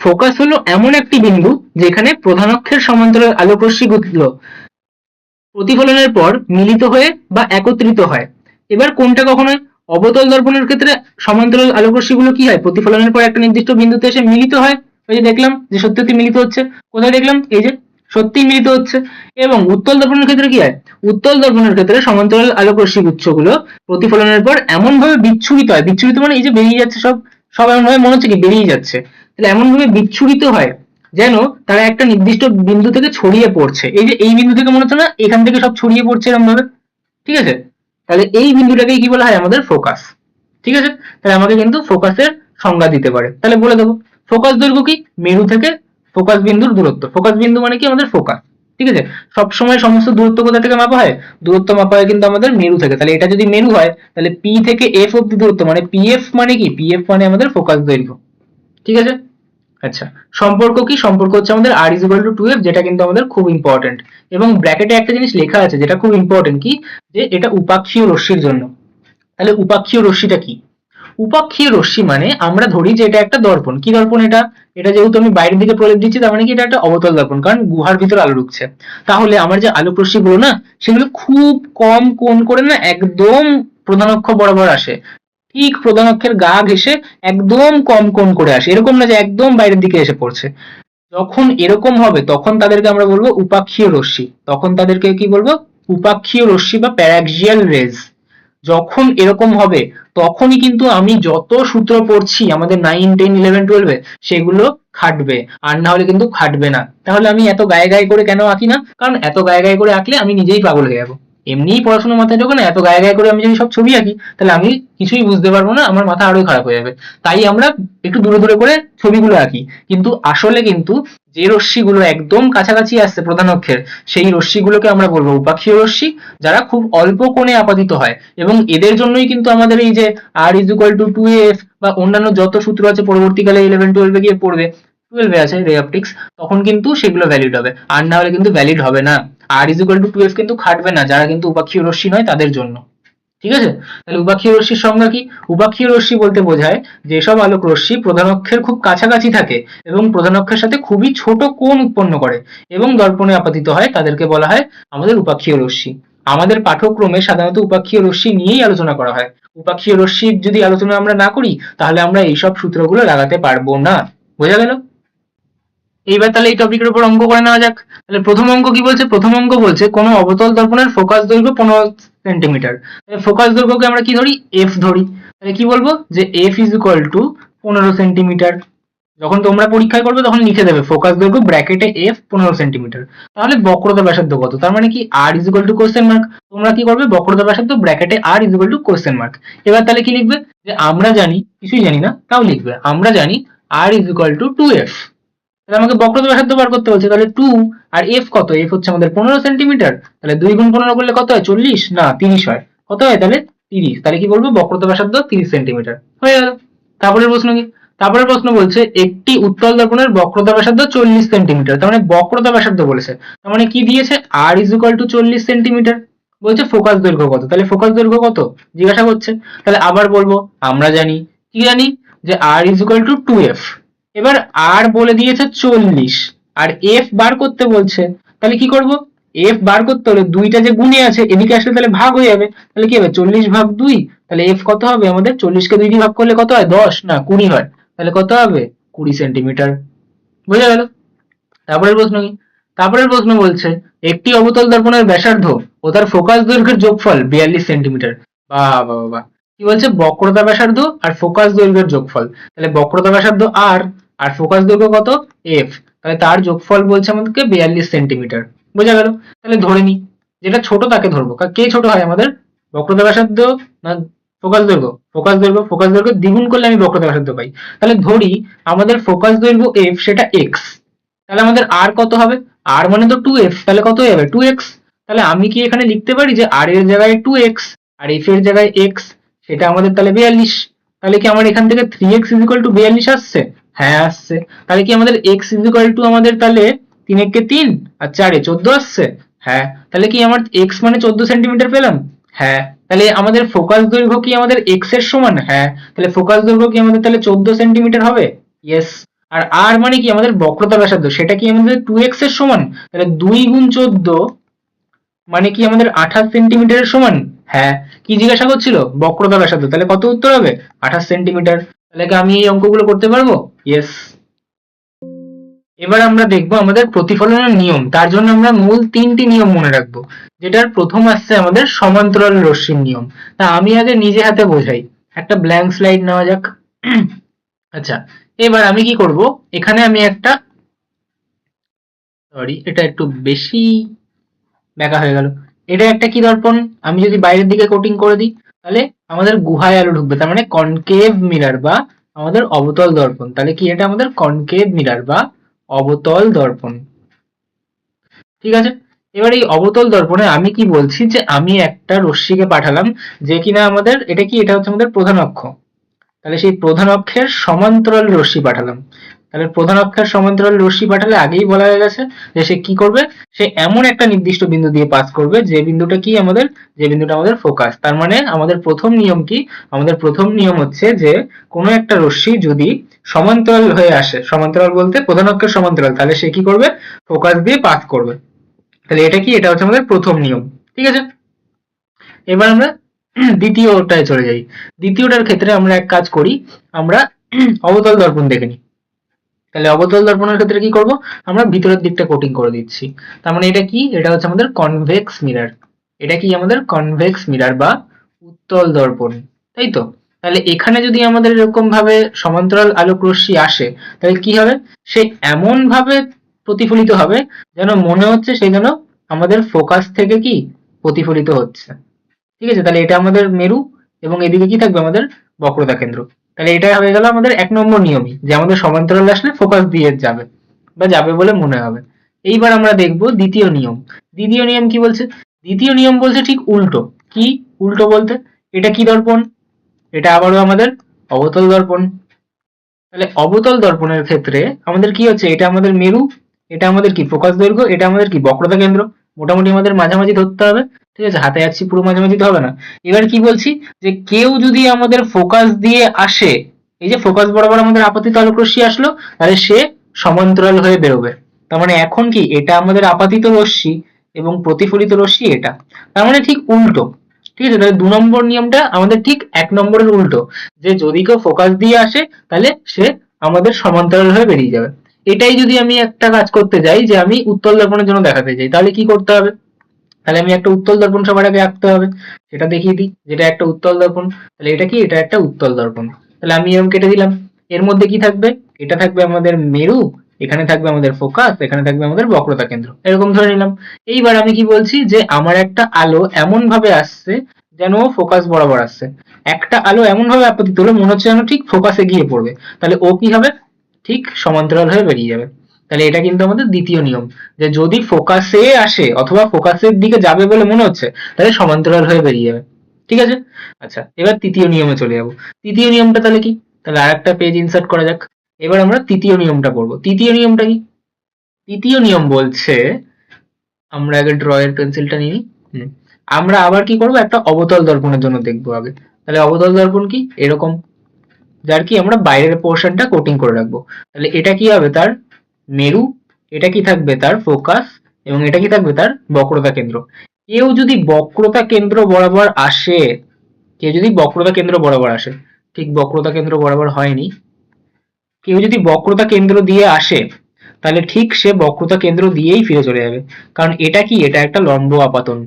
ফোকাস হলো এমন একটি বিন্দু যেখানে প্রধান অক্ষের সমান্তরাল আলোক রশ্মিগুলো প্রতিফলনের পর মিলিত হয়ে বা একত্রিত হয়। এবার কোনটা কখন হয়, অবতল দর্পণের ক্ষেত্রে সমান্তরাল আলোক রশ্মিগুলো কি হয়, প্রতিফলনের পর একটা নির্দিষ্ট বিন্দুতে এসে মিলিত হয়, ওই যে দেখলাম যে সত্যি সত্যি মিলিত হচ্ছে, কোথায় দেখলাম, এই যে সত্যি মিলিত হচ্ছে। এবং উত্তল দর্পণের ক্ষেত্রে কি হয়, উত্তল দর্পণের ক্ষেত্রে সমান্তরাল আলোক রশ্মি গুচ্ছগুলো প্রতিফলনের পর এমন ভাবে বিচ্ছুরিত হয়, বিচ্ছুরিত মানে এই যে বেরিয়ে যাচ্ছে সব, সব এমন ভাবে মনে হচ্ছে কি বেরিয়ে যাচ্ছে, তাহলে এমন ভাবে বিচ্ছুরিত হয় যেন তারা একটা নির্দিষ্ট বিন্দু থেকে ছড়িয়ে পড়ছে। এই যে এই বিন্দু থেকে মনে হচ্ছে না এখান থেকে সব ছড়িয়ে পড়ছে এরকম ভাবে, ঠিক আছে, তাহলে এই বিন্দুটাকেই কি বলা হয়, আমাদের ফোকাস। ঠিক আছে, তাহলে আমাকে কিন্তু ফোকাসের সংজ্ঞা দিতে পারে, তাহলে বলে দেবো ফোকাস দৈর্ঘ্য কি, মেরু থেকে ফোকাস বিন্দুর দূরত্ব, ফোকাস বিন্দু মানে কি আমাদের ফোকাস। ঠিক আছে, সব সময় সমস্ত দূরত্ব কোথা থেকে মাপা হয়, দূরত্ব মাপা হয় কিন্তু আমাদের মেরু থেকে। তাহলে এটা যদি মেরু হয় তাহলে পি থেকে এফ অব্দি দূরত্ব মানে পিএফ মানে কি, পিএফ মানে আমাদের ফোকাস দৈর্ঘ্য। ঠিক আছে, আচ্ছা, সম্পর্ক কি, সম্পর্ক হচ্ছে আমাদের r is equal to 2f, যেটা কিন্তু আমাদের খুব ইম্পর্টেন্ট। এবং ব্র্যাকেটে একটা জিনিস লেখা আছে যেটা খুব ইম্পর্টেন্ট, কি, যে এটা উপাক্ষীয় রশ্মির জন্য। তাহলে উপাক্ষীয় রশ্মিটা কি, উপাক্ষীয় রশ্মি মানে আমরা ধরি যে এটা একটা দর্পণ, কি দর্পণ এটা, এটা যেহেতু আমি বাইরের দিকে প্রলেপ দিচ্ছি তার মানে কি এটা একটা অবতল দর্পণ, কারণ গুহার ভিতর আলো ঢুকছে। তাহলে আমার যে আলোক রশ্মিগুলো না সেগুলো খুব কম কোণ করে না একদম প্রধান অক্ষ বরাবর আসে, ঠিক প্রধান অক্ষের গা ঘেঁষে একদম কম কোণ করে আসে, এরকম না যে একদম বাইরের দিকে এসে পড়ছে। যখন এরকম হবে তখন তাদেরকে আমরা বলবো উপাক্ষীয় রশ্মি, তখন তাদেরকে কি বলবো, উপাক্ষীয় রশ্মি বা প্যারাক্সিয়াল রেজ। যখন এরকম হবে তখনই কিন্তু আমি যত সূত্র পড়ছি আমাদের 9, 10, 11, 12 সেগুলো খাটবে, আর না হলে কিন্তু খাটবে না। তাহলে আমি এত গায়ে গায়ে করে কেন আঁকি না, কারণ এত গায়ে গায়ে করে আঁকলে আমি নিজেই পাগল হয়ে যাবো। এমনিই পড়াশোনা মাথায় ঢোকে না, এত গায়ে গায়ে করে আমি যদি সব ছবি আঁকি তাহলে আমি কিছুই বুঝতে পারবো না, আমার মাথা আরোই খারাপ হয়ে যাবে। তাই আমরা একটু দূরে দূরে করে ছবিগুলো আঁকি, কিন্তু আসলে কিন্তু যে রশ্মিগুলো একদম কাছাকাছি আসছে প্রধান অক্ষের সেই রশ্মিগুলোকে আমরা বলবো উপাক্ষীয় রশ্মি, যারা খুব অল্প কোণে আপাতিত হয়। এবং এদের জন্যই কিন্তু আমাদের এই যে r is equal to 2f বা অন্যান্য যত সূত্র আছে পরবর্তীকালে 11, 12 গিয়ে পড়বে, 12 আছে রে অপটিক্স, তখন কিন্তু সেগুলো ভ্যালিড হবে, আর না হলে কিন্তু ভ্যালিড হবে না। r is equal to 2f কিন্তু খাটবে না যারা কিন্তু উপাক্ষীয় রশ্মি নয় তাদের জন্য। ঠিক আছে, তাহলে উপাক্ষীয় রশ্মির সংজ্ঞা কি, উপাক্ষীয় রশ্মি বলতে বোঝায় যেসব আলোক রশ্মি প্রধান অক্ষের খুব কাছাকাছি থাকে এবং প্রধান অক্ষের সাথে খুবই ছোট কোণ উৎপন্ন করে এবং দর্পণে আপাতিত হয়, তাদেরকে বলা হয় আমাদের উপাক্ষীয় রশ্মি। আমাদের পাঠ্যক্রমে সাধারণত উপাক্ষীয় রশ্মি নিয়েই আলোচনা করা হয়। উপাক্ষীয় রশ্মির যদি আলোচনা আমরা না করি তাহলে আমরা এইসব সূত্রগুলো লাগাতে পারবো না। বোঝা গেল? এইবার তাহলে এই টপিকের উপর অঙ্ক করে নেওয়া যাক। তাহলে প্রথম অঙ্ক কি বলছে, প্রথম অঙ্ক বলছে কোনো অবতল দর্পণের ফোকাস দৈর্ঘ্য 15 সেন্টিমিটার। ফোকাস দৈর্ঘ্যকে আমরা কি ধরি, এফ ধরি। তাহলে কি বলবো যে F is equal two 15 centimetre. যখন তোমরা পরীক্ষায় করবে তখন লিখে দেবে ফোকাস দৈর্ঘ্য ব্র্যাকেটে এফ 15 সেন্টিমিটার। তাহলে বক্রতা ব্যাসার্ধ কত, তার মানে কি R is equal to question mark. তোমরা কি করবে, বক্রতা ব্যাসার্ধ ব্র্যাকেটে R is equal to question mark. এবার তাহলে কি লিখবে, যে আমরা জানি, কিছুই জানি না তাও লিখবে, আমরা জানি আর ইজ ইকুয়াল টু 2f। তাহলে আমাকে বক্রতা ব্যাসার্ধ বার করতে বলছে, তাহলে 2 আর f কত, f হচ্ছে আমাদের 15 সেন্টিমিটার, তাহলে 2 গুণ 15 করলে কত হয়, 40 না 30 হয়, কত হয় তাহলে 30। তাহলে কি বলবো, বক্রতা ব্যাসার্ধ 30 সেন্টিমিটার হয়ে গেল। তারপরের প্রশ্ন কি, তারপরের প্রশ্ন বলছে একটি উত্তল দর্পণের বক্রতা ব্যাসার্ধ 40 সেন্টিমিটার, তার মানে বক্রতা ব্যাসার্ধ বলেছে, তার মানে কি দিয়েছে r is equal two 40 centimetre. বলছে ফোকাস দৈর্ঘ্য কত, তাহলে ফোকাস দৈর্ঘ্য কত জিজ্ঞাসা করছে। তাহলে আবার বলবো আমরা জানি, কি জানি, যে r is equal two 2f। এবার আর বলে দিয়েছে 40, আর এফ বার করতে বলছে, তাহলে কি করব, এফ বার করতে হলে দুইটা যে গুণে আছে এদিকে আসলে তাহলে ভাগ হয়ে যাবে, তাহলে কি হবে 40/2, তাহলে এফ কত হবে আমাদের, 40কে 2 দিয়ে ভাগ করলে কত হয়, 10 না 20 হয়, তাহলে কত হবে 20 সেন্টিমিটার। বুঝা গেল? তারপরের প্রশ্ন কি, তারপরের প্রশ্ন বলছে একটি অবতল দর্পণের ব্যাসার্ধ ও তার ফোকাস দৈর্ঘ্যের যোগফল 42 সেন্টিমিটার। বাহ বাহ বাহ, কি বলছে, বক্রতা ব্যাসার্ধ আর ফোকাস দৈর্ঘ্যের যোগফল, তাহলে বক্রতা ব্যাসার্ধ আর আর ফোকাস দৈর্ঘ্য কত এফ, তাহলে তার যোগফল বলছে আমাদেরকে 42 সেন্টিমিটার। বোঝা গেল? তাহলে ধরে নি, যেটা ছোট তাকে ধরবো, কে ছোট হয় আমাদের, বক্রতা ব্যাসার্ধ না ফোকাস দৈর্ঘ্য, ফোকাস দৈর্ঘ্য, ফোকাস দৈর্ঘ্য দ্বিগুণ করলে আমি বক্রতা ব্যাসার্ধ পাই, তাহলে ধরি আমাদের ফোকাস দৈর্ঘ্য এফ সেটা এক্স, তাহলে আমাদের আর কত হবে, আর মানে তো 2f, তাহলে কত হয়ে যাবে 2x, তাহলে আমি কি এখানে লিখতে পারি যে আর এর জায়গায় 2x আর f এর জায়গায় x, সেটা আমাদের তাহলে 42, তাহলে কি আমার এখান থেকে 3x = 42 আসছে, হ্যাঁ আসছে, তাহলে কি আমাদের x = আমাদের তাহলে 3 একে 3 আর 4 এ 14 আসছে, হ্যাঁ, তাহলে কি আমার x মানে 14 সেন্টিমিটার পেলাম, হ্যাঁ, তাহলে আমাদের ফোকাস দৈর্ঘ্য কি আমাদের x এর সমান, হ্যাঁ, তাহলে ফোকাস দৈর্ঘ্য কি আমাদের তাহলে 14 সেন্টিমিটার হবে, ইয়েস। আর আর মানে কি আমাদের বক্রতা ব্যাসার্ধ, সেটা কি আমাদের 2x এর সমান, তাহলে 2 গুণ 14 মানে কি আমাদের 28 সেন্টিমিটারের সমান, হ্যাঁ, কি জিজ্ঞাসা করছিল, বক্রতা ব্যাসার্ধ, তাহলে কত উত্তর হবে 28 সেন্টিমিটার, তাহলে কি আমি এই অঙ্কগুলো করতে পারবো, ইয়েস। এবার আমরা দেখবো আমাদের প্রতিফলনের নিয়ম, তার জন্য আমরা মূল 3টি নিয়ম মনে রাখবো, যেটার প্রথম আসছে আমাদের সমান্তরাল রশ্মির নিয়ম। তা আমি আগে নিজে হাতে বোঝাই, একটা ব্ল্যাঙ্ক স্লাইড নেওয়া যাক। আচ্ছা, এবার আমি কি করব, এখানে আমি একটা, সরি এটা একটু বেশি ব্যাকা হয়ে গেল, এটা একটা কি দর্পণ, আমি যদি বাইরের দিকে কোটিং করে দিই তাহলে আমাদের গুহায় আলো ঢুকবে, তার মানে কনকেভ মিরর বা আমাদের অবতল দর্পণ, তাহলে কি এটা আমাদের কনকেভ মিরর বা অবতল দর্পণ। ঠিক আছে, এবার এই অবতল দর্পণে আমি কি বলছি, যে আমি একটা রশ্মিকে পাঠালাম, যে কিনা আমাদের এটা কি, এটা হচ্ছে আমাদের প্রধান অক্ষ, তাহলে সেই প্রধান অক্ষের সমান্তরাল রশ্মি পাঠালাম, তাহলে প্রধান অক্ষের সমান্তরাল রশ্মি পাঠালে আগেই বলা হয়ে গেছে যে সে কি করবে, সে এমন একটা নির্দিষ্ট বিন্দু দিয়ে পাস করবে যে বিন্দুটা কি আমাদের, যে বিন্দুটা আমাদের ফোকাস, তার মানে আমাদের প্রথম নিয়ম কি, আমাদের প্রথম নিয়ম হচ্ছে যে কোনো একটা রশ্মি যদি সমান্তরাল হয়ে আসে, সমান্তরাল বলতে প্রধান অক্ষের সমান্তরাল, তাহলে সে কি করবে, ফোকাস দিয়ে পাস করবে, তাহলে এটা কি, এটা হচ্ছে আমাদের প্রথম নিয়ম। ঠিক আছে, এবার আমরা দ্বিতীয়টায় চলে যাই। দ্বিতীয়টার ক্ষেত্রে আমরা এক কাজ করি, আমরা অবতল দর্পণ দেখে নিই। তাহলে অবতল দর্পণের ক্ষেত্রে কি করব, আমরা ভিতরের দিকটা কোটিং করে দিচ্ছি, তার মানে এটা কি, এটা হচ্ছে আমাদের কনভেক্স মিরর, এটা কি আমাদের কনভেক্স মিরর বা উত্তল দর্পণ, তাই তো। তাহলে এখানে যদি আমাদের এরকম ভাবে সমান্তরাল আলোক রশ্মি আসে, তাহলে কি হবে, সে এমন ভাবে প্রতিফলিত হবে যেন মনে হচ্ছে সে যেন আমাদের ফোকাস থেকে কি প্রতিফলিত হচ্ছে। ঠিক আছে, তাহলে এটা আমাদের মেরু, এবং এদিকে কি থাকবে আমাদের বক্রতা কেন্দ্র, তাহলে এটা হয়ে গেল আমাদের 1 নম্বর নিয়মই, যে আমাদের সমান্তরাল আসলে ফোকাস দিয়ে যাবে বা যাবে বলে মনে হবে। এইবার আমরা দেখব দ্বিতীয় নিয়ম। দ্বিতীয় নিয়ম কি বলছে, দ্বিতীয় নিয়ম বলছে ঠিক উল্টো। কি উল্টো বলতে, এটা কি দর্পণ, এটা আবারও আমাদের অবতল দর্পণ, তাহলে অবতল দর্পণের ক্ষেত্রে আমাদের কি হচ্ছে, এটা আমাদের মেরু, এটা আমাদের কি ফোকাস দৈর্ঘ্য, এটা আমাদের কি বক্রতা কেন্দ্র, মোটামুটি আমাদের মাঝামাঝি ধরতে হবে। ঠিক আছে, হাতে যাচ্ছি পুরো মাঝামাঝি তো হবে না। এবার কি বলছি, যে কেউ যদি আমাদের ফোকাস দিয়ে আসে, এই যে ফোকাস বরাবর আমাদের আপাতিত আলোক রশ্মি আসলো, তাহলে সে সমান্তরাল হয়ে বেরোবে, তার মানে এখন কি এটা আমাদের আপাতিত রশ্মি এবং প্রতিফলিত রশ্মি এটা, তার মানে ঠিক উল্টো। ঠিক আছে, তাহলে 2 নম্বর নিয়মটা আমাদের ঠিক 1 নম্বরের উল্টো, যে যদি কেউ ফোকাস দিয়ে আসে তাহলে সে আমাদের সমান্তরাল হয়ে বেরিয়ে যাবে। এটাই যদি আমি একটা কাজ করতে যাই, যে আমি উত্তল দর্পণের জন্য দেখাতে চাই, তাহলে কি করতে হবে, তাহলে আমি একটা উত্তল দর্পণ সবার আগে আঁকতে হবে, সেটা দেখিয়ে দিই, যেটা একটা উত্তল দর্পণ, তাহলে এটা কি, এটা একটা উত্তল দর্পণ, তাহলে আমি এরকম কেটে দিলাম, এর মধ্যে কি থাকবে, এটা থাকবে আমাদের মেরু, এখানে থাকবে আমাদের ফোকাস, এখানে থাকবে আমাদের বক্রতা কেন্দ্র, এরকম ধরে নিলাম। এইবার আমি কি বলছি, যে আমার একটা আলো এমন ভাবে আসছে যেন ও ফোকাস বরাবর আসছে, একটা আলো এমন ভাবে আপতিত হলো মনে হচ্ছে যেন ঠিক ফোকাসে গিয়ে পড়বে, তাহলে ও কি হবে, ঠিক সমান্তরাল হয়ে বেরিয়ে যাবে। তাহলে এটা কিন্তু আমাদের দ্বিতীয় নিয়ম, যে যদি ফোকাসে আসে অথবা ফোকাসের দিকে যাবে বলে মনে হচ্ছে, তাহলে সমান্তরাল হয়ে বেরিয়ে যাবে। ঠিক আছে, আচ্ছা এবার তৃতীয় নিয়মে চলে যাব। তৃতীয় নিয়মটা তাহলে কি, তাহলে আরেকটা পেজ ইনসার্ট করা যাক। এবার আমরা তৃতীয় নিয়মটা করব। তৃতীয় নিয়মটা কি, তৃতীয় নিয়ম বলছে, আমরা আগে ড্রয়ের পেন্সিলটা নিই। আমরা আবার কি করব, একটা অবতল দর্পণের জন্য দেখবো আগে। তাহলে অবতল দর্পণ কি, এরকম, যার কি আমরা বাইরের পোর্শনটা কোটিং করে রাখবো, তাহলে এটা কি হবে তার মেরু, এটা কি থাকবে তার ফোকাস, এবং এটা কি থাকবে তার বক্রতা কেন্দ্র। কেউ যদি বক্রতা কেন্দ্র বরাবর আসে, কেউ যদি বক্রতা কেন্দ্র বরাবর আসে, ঠিক বক্রতা কেন্দ্র বরাবর হয়নি, কেউ যদি বক্রতা কেন্দ্র দিয়ে আসে তাহলে ঠিক সে বক্রতা কেন্দ্র দিয়েই ফিরে চলে যাবে। কারণ এটা কি, এটা একটা লম্ব আপাতন।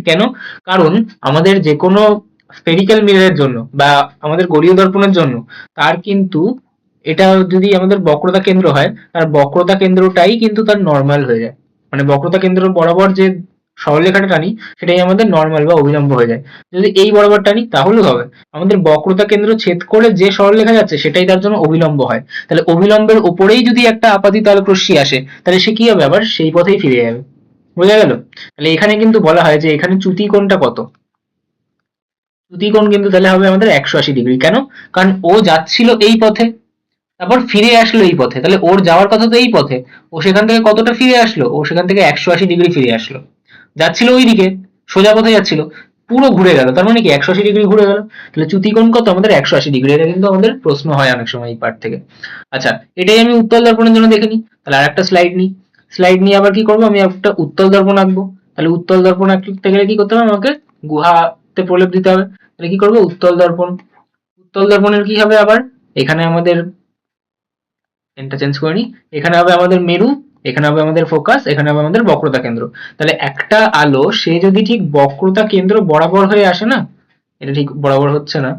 কেন? কারণ আমাদের যে কোনো স্ফেরিক্যাল মিররের জন্য বা আমাদের গোলীয় দর্পণের জন্য তার কিন্তু, এটা যদি আমাদের বক্রতা কেন্দ্র হয়, তার বক্রতা কেন্দ্রটাই কিন্তু তার নর্মাল হয়ে যায়। মানে বক্রতা কেন্দ্র বরাবর যে সরলরেখাটা টানি সেটাই আমাদের নর্মাল বা অভিলম্ব হয়ে যায়। যদি এই বরাবর টানি তাহলেও হবে। আমাদের বক্রতা কেন্দ্র ছেদ করে যে সরলরেখা যাচ্ছে সেটাই তার জন্য অভিলম্ব হয়। তাহলে অভিলম্বের উপরেই যদি একটা আপাতিত আলোক রশ্মি আসে তাহলে সে কি হবে, আবার সেই পথেই ফিরে যাবে। বোঝা গেল? তাহলে এখানে কিন্তু বলা হয় যে এখানে চ্যুতি কোণটা কত, চ্যুতি কোণ কিন্তু তাহলে হবে আমাদের 180°। কেন? কারণ ও যাচ্ছিল এই পথে, তারপর ফিরে আসলো এই পথে, তাহলে ওর যাওয়ার কথা তো এই পথে, ও সেখান থেকে কতটা ফিরে আসলো, ও সেখান থেকে 180° ফিরে আসলো। যাচ্ছিল ওইদিকে, সোজা পথে যাচ্ছিল, পুরো ঘুরে গেল, তার মানে কি 180° ঘুরে গেল। তাহলে চ্যুতি কোণ কত আমাদের 180°। এটা কিন্তু আমাদের প্রশ্ন হয় অনেক সময় এই পার্ট থেকে। আচ্ছা, এটাই আমি উত্তল দর্পণের জন্য দেখে নিই। তাহলে আর একটা স্লাইড নিই, স্লাইড নিয়ে আবার কি করবো, আমি একটা উত্তল দর্পণ আঁকবো। তাহলে উত্তল দর্পণ আঁকতে গেলে কি করতে হবে, আমাকে গুহাতে প্রলেপ দিতে হবে। তাহলে কি করবো, উত্তল দর্পণ। উত্তল দর্পণের কি হবে আবার, এখানে আমাদের পেনটা চেঞ্জ করে নিই, এখানে হবে আমাদের মেরু, এখানে হবে আমাদের ফোকাস, এখানে হবে আমাদের বক্রতা কেন্দ্র। তাহলে একটা আলো সে যদি ঠিক বক্রতা কেন্দ্র বরাবর হয়ে আসে না, এটা ঠিক বরাবর হচ্ছে না,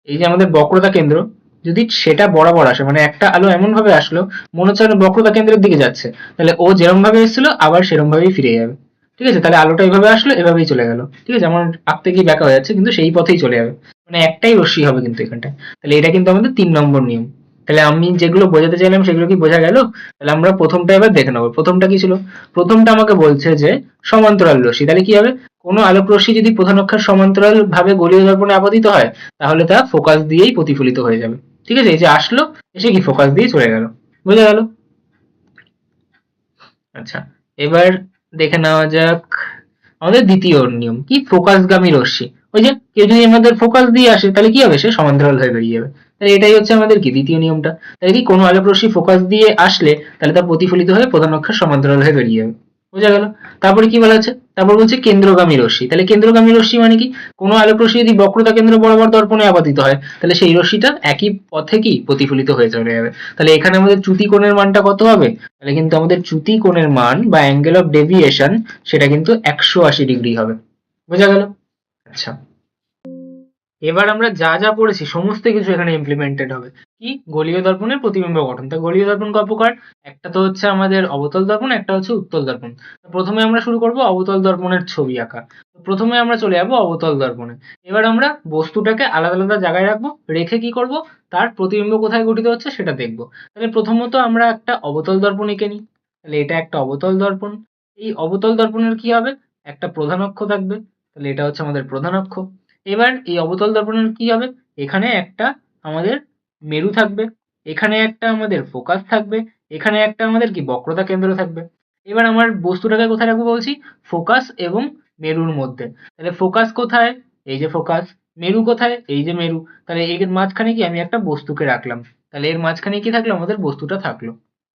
এই যে আমাদের বক্রতা কেন্দ্র, যদি সেটা বরাবর আসে, মানে একটা আলো এমন ভাবে আসলো মনে হচ্ছে যেন বক্রতা কেন্দ্রের দিকে যাচ্ছে, তাহলে ও যেরকম ভাবে এসেছিল আবার সেরকম ভাবেই ফিরে যাবে। ঠিক আছে? তাহলে আলোটা এইভাবে আসলো, এভাবেই চলে গেল। ঠিক আছে? আমার আঁকতে গিয়ে ব্যাকা হয়ে যাচ্ছে, কিন্তু সেই পথেই চলে যাবে। মানে একটাই রশ্মি হবে কিন্তু এখানটা। তাহলে এটা কিন্তু আমাদের 3 নম্বর নিয়ম। তাহলে আমি যেগুলো বোঝাতে চাইলাম সেগুলো কি বোঝা গেল? তাহলে আমরা প্রথমটা এবার দেখে নেবো। প্রথমটা কি ছিল? প্রথমটা আমাকে বলছে যে সমান্তরাল রশ্মি। তাহলে কি হবে, কোনো আলোক রশ্মি যদি প্রধান অক্ষের সমান্তরাল ভাবে গোলীয় দর্পণে আপতিত হয় তাহলে তা ফোকাস দিয়েই প্রতিফলিত হয়ে যাবে। ঠিক আছে? এই যে আসলো, এসে কি ফোকাস দিয়ে চলে গেল। বোঝা গেল? আচ্ছা, এবার দেখে নেওয়া যাক আমাদের দ্বিতীয় নিয়ম কি, ফোকাসগামী রশ্মি। ওই যে কেউ যদি আমাদের ফোকাস দিয়ে আসে তাহলে কি হবে, সে সমান্তরাল হয়ে বেরিয়ে যাবে। তাহলে এটাই হচ্ছে আমাদের কি দ্বিতীয় নিয়মটা। তাহলে কি, কোনো আলোক রশ্মি ফোকাস দিয়ে আসলে তাহলে তা প্রতিফলিত হয়ে প্রধান অক্ষের সমান্তরাল হয়ে বেরিয়ে যাবে। বোঝা গেল? তারপরে কি বলা আছে, তারপর বলছে কেন্দ্রগামী রশ্মি। তাহলে কেন্দ্রগামী রশ্মি মানে কি, কোনো আলোক রশ্মি যদি বক্রতা কেন্দ্র বরাবর দর্পণে আপতিত হয় তাহলে সেই রশ্মিটা একই পথে কি প্রতিফলিত হয়ে চলে যাবে। তাহলে এখানে আমাদের চ্যুতি কোণের মানটা কত হবে, তাহলে কিন্তু আমাদের চ্যুতি কোণের মান বা অ্যাঙ্গেল অফ ডেভিয়েশন সেটা কিন্তু 180° হবে। বোঝা গেল? আচ্ছা, এবার আমরা যা যা পড়েছি সমস্ত কিছু এখানে ইমপ্লিমেন্টেড হবে। কি, গোলীয় দর্পণের প্রতিবিম্ব গঠন। তা গোলীয় দর্পণ কয় প্রকার, একটা তো হচ্ছে আমাদের অবতল দর্পণ, একটা হচ্ছে উত্তল দর্পণ। প্রথমে আমরা শুরু করব অবতল দর্পণের ছবি আঁকা। প্রথমে আমরা চলে যাবো অবতল দর্পণে। এবার আমরা বস্তুটাকে আলাদা আলাদা জায়গায় রাখবো, রেখে কি করব, তার প্রতিবিম্ব কোথায় গঠিত হচ্ছে সেটা দেখবো। তাহলে প্রথমত আমরা একটা অবতল দর্পণ এঁকে নিই। তাহলে এটা একটা অবতল দর্পণ। এই অবতল দর্পণের কি হবে, একটা প্রধান অক্ষ থাকবে। তাহলে এটা হচ্ছে আমাদের প্রধান অক্ষ। এবার এই অবতল দর্পণের কি হবে, এখানে একটা আমাদের মেরু থাকবে, এখানে একটা আমাদের ফোকাস থাকবে, এখানে একটা আমাদের কি বক্রতা কেন্দ্র থাকবে। এবার আমার বস্তুটাকে কোথায় রাখবো বলছি, ফোকাস এবং মেরুর মধ্যে। তাহলে ফোকাস কোথায়, এই যে ফোকাস। মেরু কোথায়, এই যে মেরু। তাহলে এর মাঝখানে কি আমি একটা বস্তুকে রাখলাম। তাহলে এর মাঝখানে কি থাকলো, আমাদের বস্তুটা থাকলো।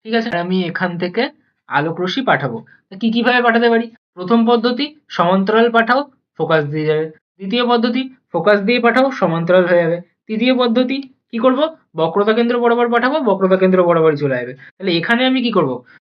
ঠিক আছে? আর আমি এখান থেকে আলোক রশ্মি পাঠাবো। কি কিভাবে পাঠাতে পারি, প্রথম পদ্ধতি সমান্তরাল পাঠাও, ফোকাস দিয়ে যাবে। দ্বিতীয় পদ্ধতি ফোকাস দিয়ে পাঠাও, সমান্তরাল হয়ে যাবে। তৃতীয় পদ্ধতি কি করব, বক্রতা কেন্দ্র বরাবর পাঠাবো, বক্রতা কেন্দ্র বরাবরই চলে যাবে। তাহলে এখানে আমি কি করব,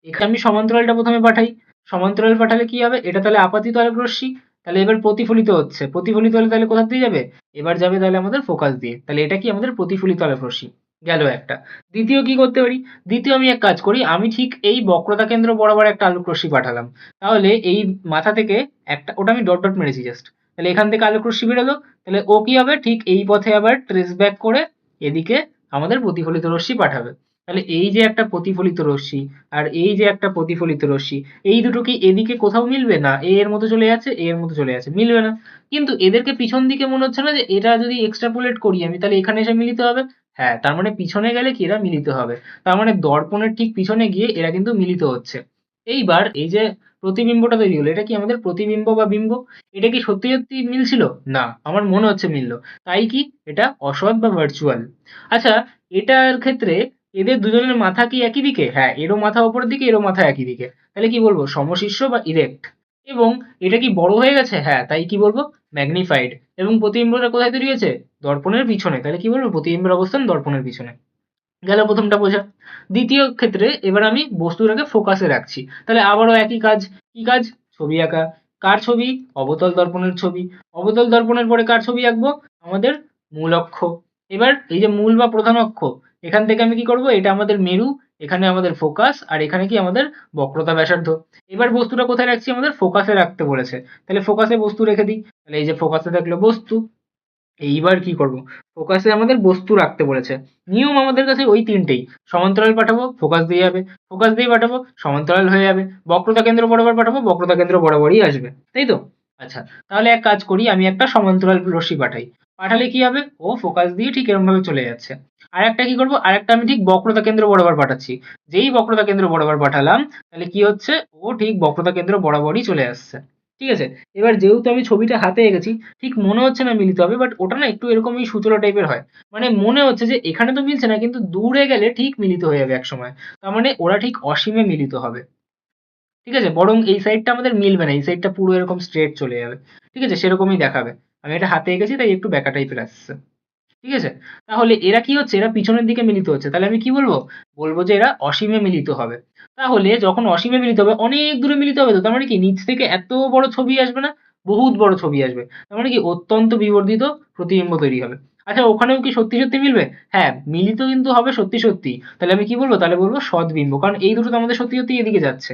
এখানে আমি সমান্তরালটা প্রথমে পাঠাই। সমান্তরাল পাঠালে কি হবে, এটা তাহলে আপাতিত আলোক রশ্মি। তাহলে এবার প্রতিফলিত হচ্ছে, প্রতিফলিত হলে তাহলে কোথা দিয়ে যাবে, এবার যাবে তাহলে আমাদের ফোকাস দিয়ে। তাহলে এটা কি আমাদের প্রতিফলিত আলোক রশ্মি গেল একটা। দ্বিতীয় কি করতে পারি, দ্বিতীয় আমি এক কাজ করি, আমি ঠিক এই বক্রতা কেন্দ্র বরাবর একটা আলোক রশ্মি পাঠালাম। তাহলে এই মাথা থেকে একটা, ওটা আমি ডট ডট মেরেছি জাস্ট, তাহলে এখান থেকে আলোক রশ্মি বেরোলো। তাহলে ও কি হবে, ঠিক এই পথে আবার ট্রেস ব্যাক করে এদিকে আমাদের প্রতিফলিত রশ্মি পাঠাবে। তাহলে এই যে একটা প্রতিফলিত রশ্মি আর এই যে একটা প্রতিফলিত রশ্মি, এই দুটো কি এদিকে কোথাও মিলবে না, এ এর মতো চলে যাচ্ছে, এ এর মতো চলে যাচ্ছে, মিলবে না। কিন্তু এদেরকে পিছন দিকে মনে হচ্ছে না যে এটা যদি এক্সট্রাপোলেট করি আমি তাহলে এখানে এসে মিলিত হবে। হ্যাঁ, তার মানে পিছনে গেলে কি এরা মিলিত হবে। তার মানে দর্পণের ঠিক পিছনে গিয়ে এরা কিন্তু মিলিত হচ্ছে। এইবার এই যে প্রতিবিম্বটা তৈরি হলো, এটা কি আমাদের প্রতিবিম্ব বা বিম্ব, এটা কি সত্যি সত্যি মিলছিল না, আমার মনে হচ্ছে মিললো। তাই কি এটা অসৎ বা ভার্চুয়াল। আচ্ছা, এটার ক্ষেত্রে এদের দুজনের মাথা কি একই দিকে? হ্যাঁ, এরও মাথা ওপরের দিকে, এরও মাথা একই দিকে। তাহলে কি বলবো? সমশীর্ষ বা ইরেক্ট। এবং এটা কি বড় হয়ে গেছে? হ্যাঁ, তাই কি বলবো? ম্যাগনিফাইড। এবং প্রতিবিম্বটা কোথায় তৈরি হয়েছে? দর্পণের পিছনে। তাহলে কি বলবো? প্রতিবিম্বের অবস্থান দর্পণের পিছনে। গেল প্রথমটা বোঝা। দ্বিতীয় ক্ষেত্রে এবার আমি বস্তুটাকে ফোকাসে রাখছি। তাহলে আবারও একই কাজ। কি কাজ? ছবি আঁকা। কার ছবি? অবতল দর্পণের ছবি। অবতল দর্পণের পরে কার ছবি আঁকবো? আমাদের মূল অক্ষ। এবার এই যে মূল বা প্রধান অক্ষ, এখান থেকে আমি কি করব? এটা আমাদের মেরু, এখানে আমাদের ফোকাস, আর এখানে কি আমাদের বক্রতা ব্যাসার্ধ। এবার বস্তুটা কোথায় রাখছি? আমাদের ফোকাসে রাখতে বলেছে। তাহলে ফোকাসে বস্তু রেখে দিই। তাহলে এই যে ফোকাসে থাকলো বস্তু। এইবার কি করব? ফোকাসে আমাদের বস্তু রাখতে বলেছে। নিয়ম আমাদের কাছে ওই তিনটেই। সমান্তরাল পাঠাবো, ফোকাস দিয়ে যাবে। ফোকাস দিয়ে পাঠাবো, সমান্তরাল হয়ে যাবে। বক্রতা কেন্দ্র বরাবর পাঠাবো, বক্রতা কেন্দ্র বরাবরই আসবে। তাই তো? আচ্ছা, তাহলে এক কাজ করি, আমি একটা সমান্তরাল রশ্মি পাঠাই। পাঠালে কি হবে? ও ফোকাস দিয়ে ঠিক এরকম ভাবে চলে যাচ্ছে। আরেকটা কি করব? আরেকটা আমি ঠিক বক্রতা কেন্দ্র বরাবর পাঠাচ্ছি। যেই বক্রতা কেন্দ্র বরাবর পাঠালাম, তাহলে কি হচ্ছে? ও ঠিক বক্রতা কেন্দ্র বরাবরই চলে আসছে। ঠিক আছে? এবার যেহেতু আমি ছবিটা হাতে এঁকেছি, ঠিক মনে হচ্ছে না মিলিত হবে, বাট ওটা না একটু এরকমই সুচলো টাইপের হয়। মানে মনে হচ্ছে যে এখানে তো মিলছে না, কিন্তু দূরে গেলে ঠিক মিলিত হয়ে যাবে একসময়। তার মানে ওরা ঠিক অসীমে মিলিত হবে। ঠিক আছে? বরং এই সাইডটা আমাদের মিলবে না, এই সাইডটা পুরো এরকম স্ট্রেট চলে যাবে। ঠিক আছে? সেরকমই দেখাবে। আমি এটা হাতে এঁকেছি তাই একটু ব্যাকা টাইপের আসছে। ঠিক আছে? তাহলে এরা কি হচ্ছে? এরা পিছনের দিকে মিলিত হচ্ছে। তাহলে আমি কি বলবো? বলবো যে এরা অসীমে মিলিত হবে। তাহলে যখন অসীমে মিলিত হবে, অনেক দূরে মিলিত হবে তো। তার মানে কি নিচ থেকে এত বড় ছবি আসবে না? বহুত বড় ছবি আসবে। তার মানে কি অত্যন্ত বিবর্ধিত প্রতিবিম্ব তৈরি হবে। আচ্ছা, ওখানেও কি সত্যি, সত্যি মিলবে? হ্যাঁ, মিলিত কিন্তু হবে সত্যি, সত্যি। তাহলে আমি কি বলবো? তাহলে বলবো সদ্বিম্ব। কারণ এই দুটো তো আমাদের সত্যি, সত্যি এদিকে যাচ্ছে।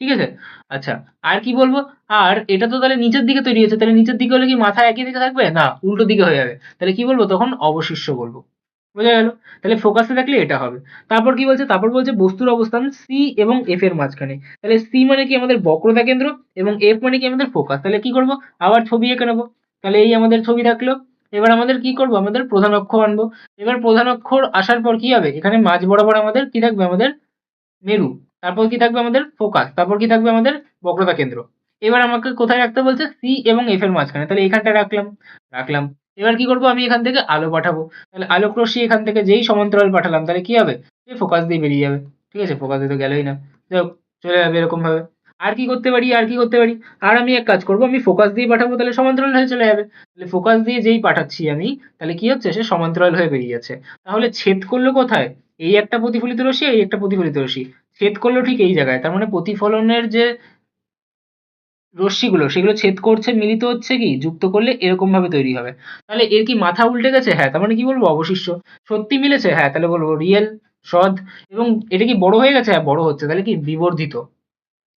ঠিক আছে? আচ্ছা, আর কি বলবো? আর এটা তো তাহলে নিচের দিকে তৈরি হয়েছে। তাহলে নিচের দিকে হলে কি মাথা একই দিকে থাকবে? না, উল্টো দিকে হয়ে যাবে। তাহলে কি বলবো? তখন অবশিষ্য বলবো। বোঝা গেল? তাহলে ফোকাসে থাকলে এটা হবে। তারপর কি বলছে? তারপর বলছে বস্তুর অবস্থান সি এবং এফ এর মাঝখানে। তাহলে সি মানে কি? আমাদের বক্রতা কেন্দ্র। এবং এফ মানে কি? আমাদের ফোকাস। তাহলে কি করব? আবার ছবি এঁকে নেবো। তাহলে এই আমাদের ছবি থাকলো। এবার আমাদের কি করব? আমাদের প্রধান অক্ষ আনবো। এবার প্রধান অক্ষর আসার পর কি হবে? এখানে মাঝ বরাবর আমাদের কি থাকবে? আমাদের মেরু। তারপর কি থাকবে? আমাদের ফোকাস। তারপর কি থাকবে? আমাদের বক্রতা কেন্দ্র। এবার আমাকে কোথায় রাখতে বলছে? সি এবং এফ এর মাঝখানে। তাহলে এখানটা রাখলাম। রাখলাম। এবার কি করব? আমি এখান থেকে আলো পাঠাবো। তাহলে আলোক রশ্মি এখান থেকে যেই সমান্তরাল পাঠালাম, তাহলে কি হবে? এই ফোকাস দিয়ে বেরিয়ে যাবে। ঠিক আছে? ফোকাস দিয়ে তো গেলই না। যাই হোক, চলে যাবে এরকম ভাবে। আর কি করতে পারি? আর কি করতে পারি? আর আমি এক কাজ করব, আমি ফোকাস দিয়ে পাঠাবো, তাহলে সমান্তরাল হয়ে চলে যাবে। তাহলে ফোকাস দিয়ে যেই পাঠাচ্ছি আমি, তাহলে কি হচ্ছে? সে সমান্তরাল হয়ে বেরিয়ে যাচ্ছে। তাহলে ছেদ করলো কোথায়? এই একটা প্রতিফলিত রশ্মি, এই একটা প্রতিফলিত রশ্মি। ছেদ করলো ঠিক এই জায়গায়। তার মানে প্রতিফলনের যে রশ্মিগুলো, সেগুলো ছেদ করছে, মিলিত হচ্ছে, কি যুক্ত করলে এরকম ভাবে তৈরি হবে। তাহলে এর কি মাথা উল্টে গেছে? হ্যাঁ। তার মানে কি বলবো? অবশিষ্ট। সত্যি মিলেছে? হ্যাঁ। তাহলে বলবো রিয়েল, সৎ। এবং এটা কি বড় হয়ে গেছে? হ্যাঁ, বড় হচ্ছে। তাহলে কি বিবর্ধিত।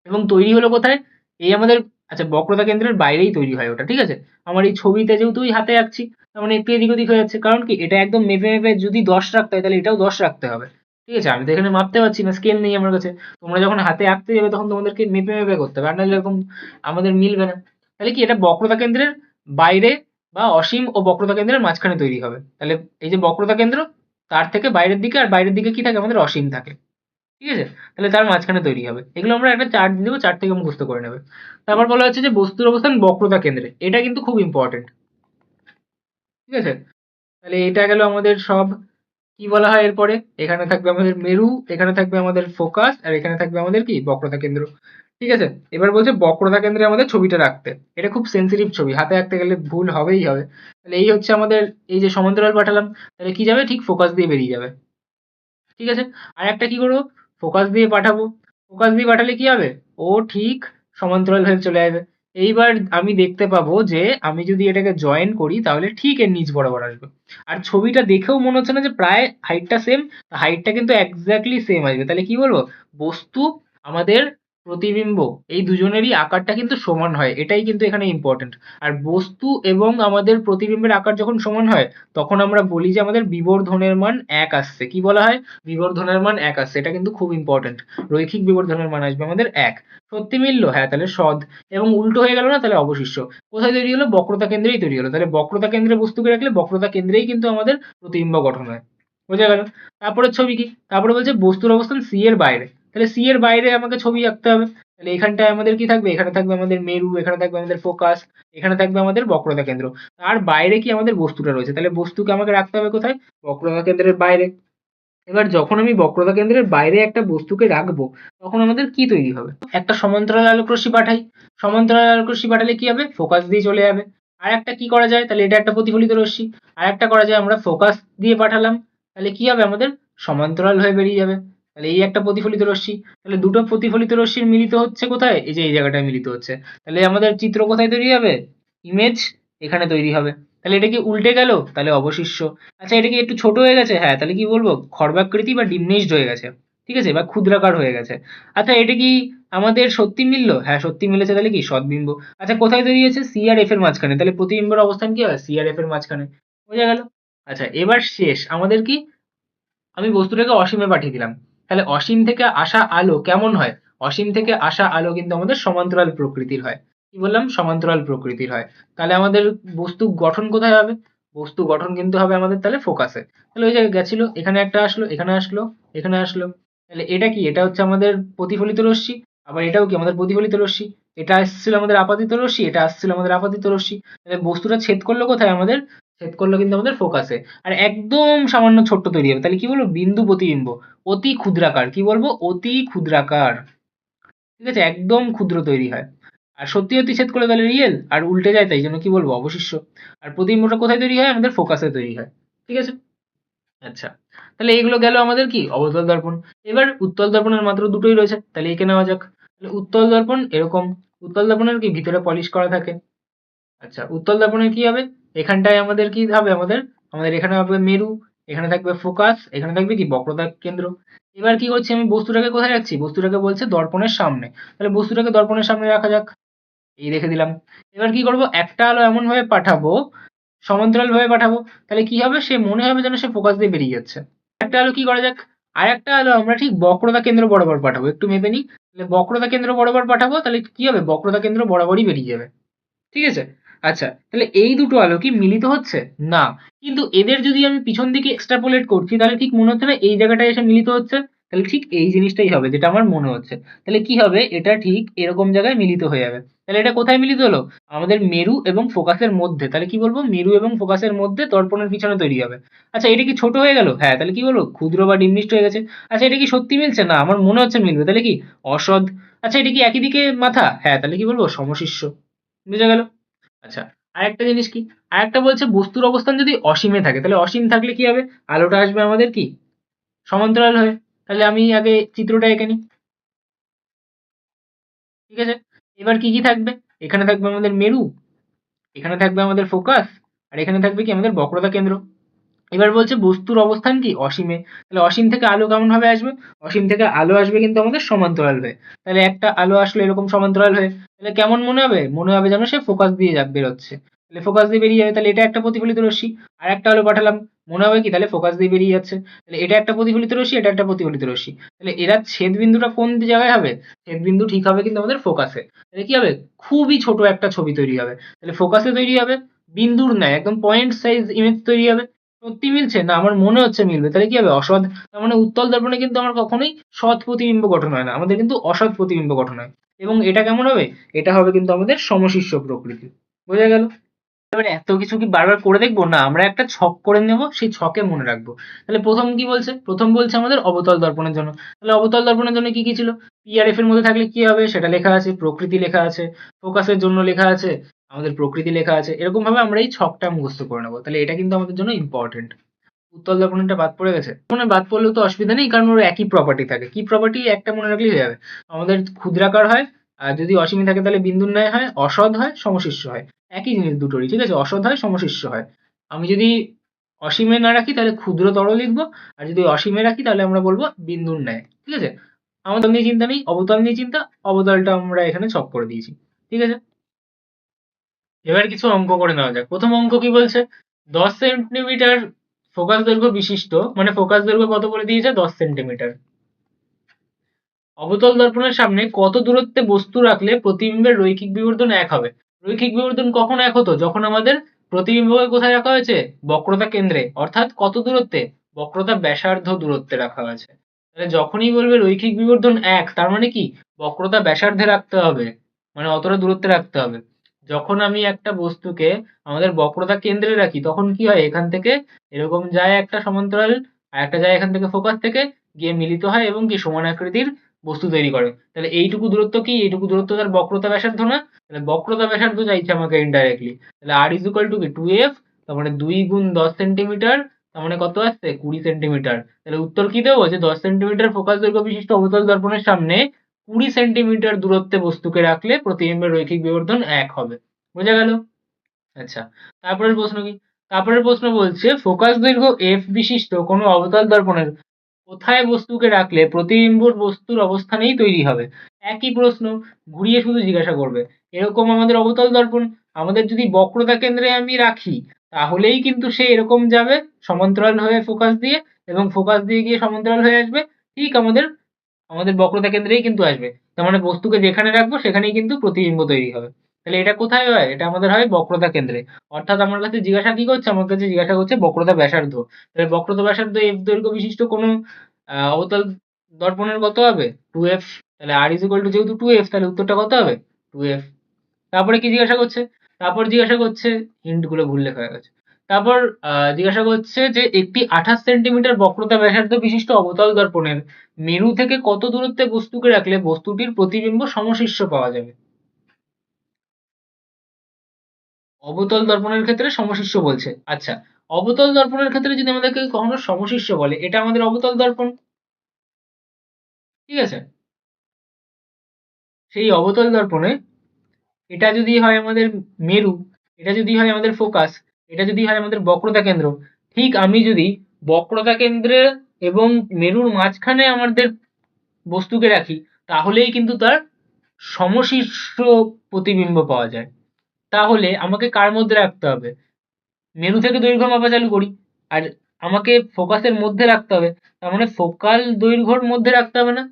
এবং তৈরি হলো কোথায়? এই আমাদের, আচ্ছা, বক্রতা কেন্দ্রের বাইরেই তৈরি হয় ওটা। ঠিক আছে? আমার এই ছবিতে যেহেতু ওই হাতে আঁকছি, তার মানে একটু এদিক ওদিক হয়ে যাচ্ছে। কারণ কি? এটা একদম মেপে মেপে যদি 10 রাখতে হয়, তাহলে এটাও 10 রাখতে হবে। ঠিক আছে? আমি তো এখানে মাপতে পারছি না, স্কেল নেই আমার কাছে। তোমরা যখন হাতে আঁকতে যাবে তখন তোমাদেরকে মেপে মেপে করতে হবে, আর নাহলে এরকম আমাদের মিলবে না। তাহলে কি এটা বক্রতা কেন্দ্রের বাইরে বা অসীম ও বক্রতা কেন্দ্রের মাঝখানে তৈরি হবে। তাহলে এই যে বক্রতা কেন্দ্র, তার থেকে বাইরের দিকে, আর বাইরের দিকে কি থাকে? আমাদের অসীম থাকে। ঠিক আছে? তাহলে তার মাঝখানে তৈরি হবে। এগুলো আমরা একটা চার্ট দিয়ে দেবো, চার্ট থেকে মুখস্থ করে নেবে। তারপর বলা হচ্ছে যে বস্তুর অবস্থান বক্রতা কেন্দ্রে। এটা কিন্তু খুব ইম্পর্টেন্ট। ঠিক আছে? তাহলে এটা গেল আমাদের সব। কি বলা হয় এরপরে? এখানে থাকবে আমাদের মেরু, এখানে থাকবে আমাদের ফোকাস, আর এখানে থাকবে আমাদের কি? বক্রতা কেন্দ্র। ঠিক আছে? এবার বলছে বক্রতা কেন্দ্রে আমাদের ছবিটা রাখতে। এটা খুব সেনসিটিভ ছবি, হাতে আঁকতে গেলে ভুল হবেই হবে। তাহলে এই হচ্ছে আমাদের, এই যে সমান্তরাল পাঠালাম, তাহলে কি যাবে? ঠিক ফোকাস দিয়ে বেরিয়ে যাবে। ঠিক আছে? আর একটা কি করবো? ফোকাস দিয়ে পাঠাবো। ফোকাস দিয়ে পাঠালে কি হবে? ও ঠিক সমান্তরাল হয়ে চলে আসবে। এইবার আমি দেখতে পাবো যে আমি যদি এটাকে জয়েন করি, তাহলে ঠিক এর নিচ বরাবর আসবে। আর ছবিটা দেখেও মনে হচ্ছে না যে প্রায় হাইটটা সেম, হাইটটা কিন্তু এক্স্যাক্টলি সেম আসবে। তাহলে কি বলবো? বস্তু, আমাদের প্রতিবিম্ব, এই দুজনেরই আকারটা কিন্তু সমান হয়। এটাই কিন্তু এখানে ইম্পর্টেন্ট। আর বস্তু এবং আমাদের প্রতিবিম্বের আকার যখন সমান হয়, তখন আমরা বলি যে আমাদের বিবর্ধনের মান 1 আসছে। কি বলা হয়? বিবর্ধনের মান 1 আসছে। এটা কিন্তু খুব ইম্পর্টেন্ট। রৈখিক বিবর্ধনের মান আসবে আমাদের 1। সত্যি মিললো? হ্যাঁ, তাহলে সৎ। এবং উল্টো হয়ে গেল না? তাহলে অবশিষ্ট। কোথায় তৈরি হলো? বক্রতা কেন্দ্রেই তৈরি হলো। তাহলে বক্রতা কেন্দ্রে বস্তুকে রাখলে বক্রতা কেন্দ্রেই কিন্তু আমাদের প্রতিবিম্ব গঠন হয়। বোঝা গেল? তারপরে ছবি কি? তারপরে বলছে বস্তুর অবস্থান সি এর বাইরে। তাহলে সি এর বাইরে আমাকে ছবি আঁকতে হবে। তাহলে এখানটায় আমাদের কি থাকবে? এখানে থাকবে আমাদের মেরু, এখানে থাকবে আমাদের ফোকাস, এখানে থাকবে আমাদের বক্রতা কেন্দ্র। তার বাইরে কি? আমাদের বস্তুটা রয়েছে। তাহলে বস্তুকে আমাকে রাখতে হবে কোথায়? বক্রতা কেন্দ্রের বাইরে। এবার যখন আমি বক্রতা কেন্দ্রের বাইরে একটা বস্তুকে রাখবো তখন আমাদের কি তৈরি হবে? একটা সমান্তরাল আলোক রশ্মি পাঠাই, সমান্তরাল আলোক রশ্মি পাঠালে কি হবে? ফোকাস দিয়ে চলে যাবে। আর একটা কি করা যায়? তাহলে এটা একটা প্রতিফলিত রশ্মি। আর একটা করা যায়, আমরা ফোকাস দিয়ে পাঠালাম, তাহলে কি হবে? আমাদের সমান্তরাল হয়ে বেরিয়ে যাবে। তাহলে এই একটা প্রতিফলিত রশ্মি, তাহলে দুটো প্রতিফলিত রশ্মির মিলিত হচ্ছে কোথায়? এই যে এই জায়গাটায় মিলিত হচ্ছে। তাহলে আমাদের চিত্র কোথায় তৈরি হবে? ইমেজ এখানে তৈরি হবে। তাহলে এটা কি উল্টে গেল? তাহলে অবশিষ্য। আচ্ছা, এটা কি একটু ছোট হয়ে গেছে? হ্যাঁ, তাহলে কি বলবো? খর্বাকৃতি বা ডিমনিশড হয়ে গেছে, ঠিক আছে, বা ক্ষুদ্রাকার হয়ে গেছে। আচ্ছা, এটা কি আমাদের সত্যি মিললো? হ্যাঁ, সত্যি মিলেছে। তাহলে কি সদ্বিম্ব। আচ্ছা, কোথায় তৈরি হয়েছে? সি আর এফ এর মাঝখানে। তাহলে প্রতিবিম্বের অবস্থান কি হয়? সি আর এফ এর মাঝখানে। বোঝা গেল? আচ্ছা, এবার শেষ আমাদের কি, আমি বস্তুটাকে অসীমে পাঠিয়ে দিলাম। তাহলে অসীম থেকে আসা আলো কেমন হয়? অসীম থেকে আসা আলো কিন্তু আমাদের সমান্তরাল প্রকৃতির হয়। কি বললাম? সমান্তরাল প্রকৃতির হয়। তাহলে আমাদের বস্তু গঠন কোথায় হবে? বস্তু গঠন কিন্তু হবে আমাদের তাহলে ফোকাসে। তাহলে ওই যে গেছিল, এখানে একটা আসলো, এখানে আসলো, এখানে আসলো। তাহলে এটা কি? এটা হচ্ছে আমাদের প্রতিফলিত রশ্মি। আবার এটাও কি? আমাদের প্রতিফলিত রশ্মি। এটা আসছিল আমাদের আপাতিত রশ্মি, এটা আসছিল আমাদের আপাতিত রশ্মি। তাহলে বস্তুটা ছেদ করলো কোথায় আমাদের? ছেদ করলো কিন্তু আমাদের ফোকাসে। আর একদম সামান্য ছোট্ট তৈরি হবে। তাহলে কি বলবো? বিন্দু প্রতিবিম্ব। অতি ক্ষুদ্রাকার। কি বলবো? অতি ক্ষুদ্রাকার। ঠিক আছে? একদম ক্ষুদ্র তৈরি হয়। আর সত্যি সত্যি ছেদ করলে তাহলে রিয়েল, আর উল্টে যায় তাই জন্য কি বলবো? অবশিষ্য। আর প্রতিবিম্বটা কোথায় তৈরি হয়? আমাদের ফোকাসে তৈরি হয়। ঠিক আছে? আচ্ছা, তাহলে এগুলো গেল আমাদের কি? অবতল দর্পণ। এবার উত্তল দর্পণের মাত্র দুটোই রয়েছে, তাহলে এঁকে নেওয়া যাক। তাহলে উত্তল দর্পণ এরকম। উত্তল দর্পণের কি ভিতরে পলিশ করা থাকে। আচ্ছা, উত্তল দর্পণের কি হবে? এখানটায় আমাদের কি হবে? আমাদের আমাদের এখানে হবে মেরু, এখানে থাকবে ফোকাস, এখানে থাকবে কি? বক্রতার কেন্দ্র। এবার কি করছি আমি? বস্তুটাকে কোথায় রাখছি? বস্তুটাকে বলছে দর্পণের সামনে। তাহলে বস্তুটাকে দর্পণের সামনে রাখা যাক। এই রেখে দিলাম। এবার কি করব? একটা আলো এমন ভাবে পাঠাবো, সমান্তরাল ভাবে পাঠাবো, তাহলে কি হবে? সে মনে হবে যেন সে ফোকাস দিয়ে বেরিয়ে যাচ্ছে। একটা আলো কি করা যাক? আর একটা আলো আমরা ঠিক বক্রতা কেন্দ্র বরাবর পাঠাবো। একটু মেপে নিই। তাহলে বক্রতা কেন্দ্র বরাবর পাঠাবো, তাহলে কি হবে? বক্রতা কেন্দ্র বরাবরই বেরিয়ে যাবে। ঠিক আছে? আচ্ছা, তাহলে এই দুটো আলো কি মিলিত হচ্ছে? না। কিন্তু এদের যদি আমি পিছন দিকে এক্সট্রাপোলেট করছি তাহলে ঠিক মনে হচ্ছে না এই জায়গাটায় এসে মিলিত হচ্ছে? তাহলে ঠিক এই জিনিসটাই হবে যেটা আমার মনে হচ্ছে। তাহলে কি হবে? এটা ঠিক এরকম জায়গায় মিলিত হয়ে যাবে। তাহলে এটা কোথায় মিলিত হলো? আমাদের মেরু এবং ফোকাসের মধ্যে। তাহলে কি বলবো? মেরু এবং ফোকাসের মধ্যে দর্পণের পিছনে তৈরি হবে। আচ্ছা, এটা কি ছোট হয়ে গেল? হ্যাঁ, তাহলে কি বলবো? ক্ষুদ্র বা ডিমনিষ্ট হয়ে গেছে। আচ্ছা, এটা কি সত্যি মিলছে? না, আমার মনে হচ্ছে মিলবে। তাহলে কি? অসৎ। আচ্ছা, এটা কি একই দিকে মাথা? হ্যাঁ, তাহলে কি বলবো? সমশিষ্য। বুঝা গেল? আচ্ছা, আরেকটা জিনিস কি? আরেকটা বলছে বস্তুর অবস্থান যদি অসীমে থাকে, তাহলে অসীম থাকলে কি হবে? আলোটা আসবে আমাদের কি? সমান্তরাল হয়ে। তাহলে আমি আগে চিত্রটা এঁকে নিই। ঠিক আছে? এবার কি কি থাকবে? এখানে থাকবে আমাদের মেরু, এখানে থাকবে আমাদের ফোকাস, আর এখানে থাকবে কি? আমাদের বক্রতা কেন্দ্র। এবার বলছে বস্তুর অবস্থান কি? অসীমে। তাহলে অসীম থেকে আলো কেমন ভাবে আসবে? অসীম থেকে আলো আসবে কিন্তু আমাদের সমান্তরাল হয়ে। তাহলে একটা আলো আসলো এরকম সমান্তরাল হয়ে, তাহলে কেমন মনে হবে? মনে হবে যেন সে ফোকাস দিয়ে বেরোচ্ছে। তাহলে ফোকাস দিয়ে বেরিয়ে যাবে, তাহলে এটা একটা প্রতিফলিত রশ্মি। আর একটা আলো পাঠালাম, মনে হবে কি? তাহলে ফোকাস দিয়ে বেরিয়ে যাচ্ছে। তাহলে এটা একটা প্রতিফলিত রশ্মি, এটা একটা প্রতিফলিত রশ্মি। তাহলে এরা ছেদ বিন্দুটা কোন জায়গায় হবে? ছেদ বিন্দু ঠিক হবে কিন্তু আমাদের ফোকাসে। তাহলে কি হবে? খুবই ছোট একটা ছবি তৈরি হবে। তাহলে ফোকাসে তৈরি হবে, বিন্দুর ন্যায় একদম পয়েন্ট সাইজ ইমেজ তৈরি হবে। সত্যি মিলছে? না, আমার মনে হচ্ছে মিলবে। তাহলে কি হবে? অসৎ। তার মানে উত্তল দর্পণে কিন্তু আমার কখনোই সৎ প্রতিবিম্ব গঠন হয় না, আমাদের কিন্তু অসৎ প্রতিবিম্ব গঠন হয়। এবং এটা কেমন হবে? এটা হবে কিন্তু আমাদের সমশিষ্য প্রকৃতি। বোঝা গেল? এবারে এত কিছু কি বারবার করে দেখবো? না, আমরা একটা ছক করে নেব, সেই ছকে মনে রাখবো। তাহলে প্রথম কি বলছে? প্রথম বলছে আমাদের অবতল দর্পণের জন্য। তাহলে অবতল দর্পণের জন্য কি কি ছিল? পিআরএফ এর মধ্যে থাকলে কি হবে সেটা লেখা আছে, প্রকৃতি লেখা আছে, ফোকাসের জন্য লেখা আছে, আমাদের প্রকৃতি লেখা আছে। এরকম ভাবে আমরা এই ছকটা মুখস্থ করে নেবো। তাহলে এটা কিন্তু আমাদের জন্য ইম্পর্টেন্ট। উত্তল দর্পণটা বাদ পড়ে গেছে। মানে বাদ পড়লেও তো অসুবিধা নেই, কারণ ওর একই প্রপার্টি থাকে। কি প্রপার্টি? একটা মনে রাখলেই হয়ে যাবে। আমাদের ক্ষুদ্রাকার হয়, আর যদি অসীমে থাকে তাহলে বিন্দুর ন্যায় হয়, অসৎ হয়, সমশিষ্য হয়। একই জিনিস দুটোরই, ঠিক আছে? অসৎ হয়, সমশিষ্য হয়। আমি যদি অসীমে না রাখি তাহলে ক্ষুদ্রতর লিখবো, আর যদি অসীমে রাখি তাহলে আমরা বলবো বিন্দুর ন্যায়। ঠিক আছে? আমাদের নিয়ে চিন্তা নেই, অবতল নিয়ে চিন্তা। অবতলটা আমরা এখানে ছক করে দিয়েছি। ঠিক আছে? এবার কিছু অঙ্ক করে নেওয়া যাক। প্রথম অঙ্ক কি বলছে? 10 সেন্টিমিটার ফোকাস দৈর্ঘ্য বিশিষ্ট, মানে ফোকাস দৈর্ঘ্য কত বলে দিয়েছে? 10 সেন্টিমিটার। অবতল দর্পণের সামনে কত দূরত্বে বস্তু রাখলে প্রতিবিম্বের রৈখিক বিবর্ধন 1 হবে? রৈখিক বিবর্ধন কখন 1 হতো? যখন আমাদের প্রতিবিম্বকে কোথায় রাখা হয়েছে? বক্রতা কেন্দ্রে। অর্থাৎ কত দূরত্বে? বক্রতা ব্যাসার্ধ দূরত্বে রাখা হয়েছে। তাহলে যখনই বলবে রৈখিক বিবর্ধন 1, তার মানে কি? বক্রতা ব্যাসার্ধে রাখতে হবে, মানে অতটা দূরত্বে রাখতে হবে। যখন আমি একটা বস্তুকে আমাদের বক্রতা কেন্দ্রে রাখি তখন কি হয়? এখান থেকে এরকম যায় একটা সমান্তরাল, আর একটা যায় এখান থেকে ফোকাস থেকে গিয়ে মিলিত হয় এবং কি সমান আকৃতির বস্তু তৈরি করে। তাহলে এইটুকু দূরত্ব কি? এইটুকু দূরত্ব তার বক্রতা ব্যাসার্ধ না? তাহলে বক্রতা ব্যাসার্ধ চাইছে আমাকে ইনডাইরেক্টলি। তাহলে আর ইজ ইকুয়াল টু কি 2f, তার মানে 2 গুণ 10 সেন্টিমিটার, তার মানে কত আসছে 20 সেন্টিমিটার। তাহলে উত্তর কি দেবো? যে 10 সেন্টিমিটার ফোকাস দৈর্ঘ্য বিশিষ্ট অবতল দর্পণের সামনে 20 সেন্টিমিটার দূরত্বে বস্তুকে রাখলে প্রতিবিম্বের রৈখিক বিবর্ধন 1 হবে। বোঝা গেল? আচ্ছা, তারপরের প্রশ্ন কি? তারপরের প্রশ্ন বলছে ফোকাস দৈর্ঘ্য f বিশিষ্ট কোনো অবতল দর্পণের কোথায় বস্তুকে রাখলে প্রতিবিম্ব বস্তুর অবস্থানেই তৈরি হবে? একই প্রশ্ন ঘুরিয়ে শুধু জিজ্ঞাসা করবে। এরকম আমাদের অবতল দর্পণ, আমাদের যদি বক্রতা কেন্দ্রে আমি রাখি তাহলেই কিন্তু সে এরকম যাবে সমান্তরাল হয়ে ফোকাস দিয়ে, এবং ফোকাস দিয়ে গিয়ে সমান্তরাল হয়ে আসবে ঠিক আমাদের আমাদের বক্রতা কেন্দ্রেই কিন্তু আসবে। তার মানে বস্তুকে যেখানে রাখবো সেখানেই কিন্তু প্রতিবিম্ব তৈরি হবে। তাহলে এটা কোথায় হয়? এটা আমাদের হয় বক্রতা কেন্দ্রে। অর্থাৎ আমার কাছে জিজ্ঞাসা কি করছে? আমার কাছে জিজ্ঞাসা করছে বক্রতা ব্যাসার্ধ। তাহলে বক্রতা ব্যাসার্ধ f দৈর্ঘ্য বিশিষ্ট কোনো অবতল দর্পণের কত হবে? 2f। তাহলে r ইজ ইকুয়াল টু যেহেতু 2f, তাহলে উত্তরটা কত হবে? 2f। তারপরে কি জিজ্ঞাসা করছে? তারপর জিজ্ঞাসা করছে, হিন্ট গুলো ভুল লেখা হয়ে গেছে। তারপর জিজ্ঞাসা করছে যে একটি 28 সেন্টিমিটার বক্রতা ব্যাসার্ধ বিশিষ্ট অবতল দর্পণের মেরু থেকে কত দূরত্বে বস্তুকে রাখলে বস্তুটির প্রতিবিম্ব সমশীর্ষ পাওয়া যাবে? অবতল দর্পণের ক্ষেত্রে সমশীর্ষ বলছে। আচ্ছা, অবতল দর্পণের ক্ষেত্রে যদি আমাদেরকে কখনো সমশীর্ষ বলে, এটা আমাদের অবতল দর্পণ, ঠিক আছে? সেই অবতল দর্পণে এটা যদি হয় আমাদের মেরু, এটা যদি হয় আমাদের ফোকাস, এটা যদি হয় আমাদের বক্রতা কেন্দ্র, ঠিক আমি যদি বক্রতা কেন্দ্রে এবং মেরুর মাঝখানে আমাদের বস্তুকে রাখি তাহলেই কিন্তু তার সমশীর্ষ প্রতিবিম্ব পাওয়া যায়। তাহলে আমাকে কার মধ্যে রাখতে হবে? মেরু থেকে দৈর্ঘ্য মাপা চালু করি, আর আমাকে ফোকাসের মধ্যে রাখতে হবে। তার মানে ফোকাল দৈর্ঘ্যর মধ্যে রাখতে হবে না?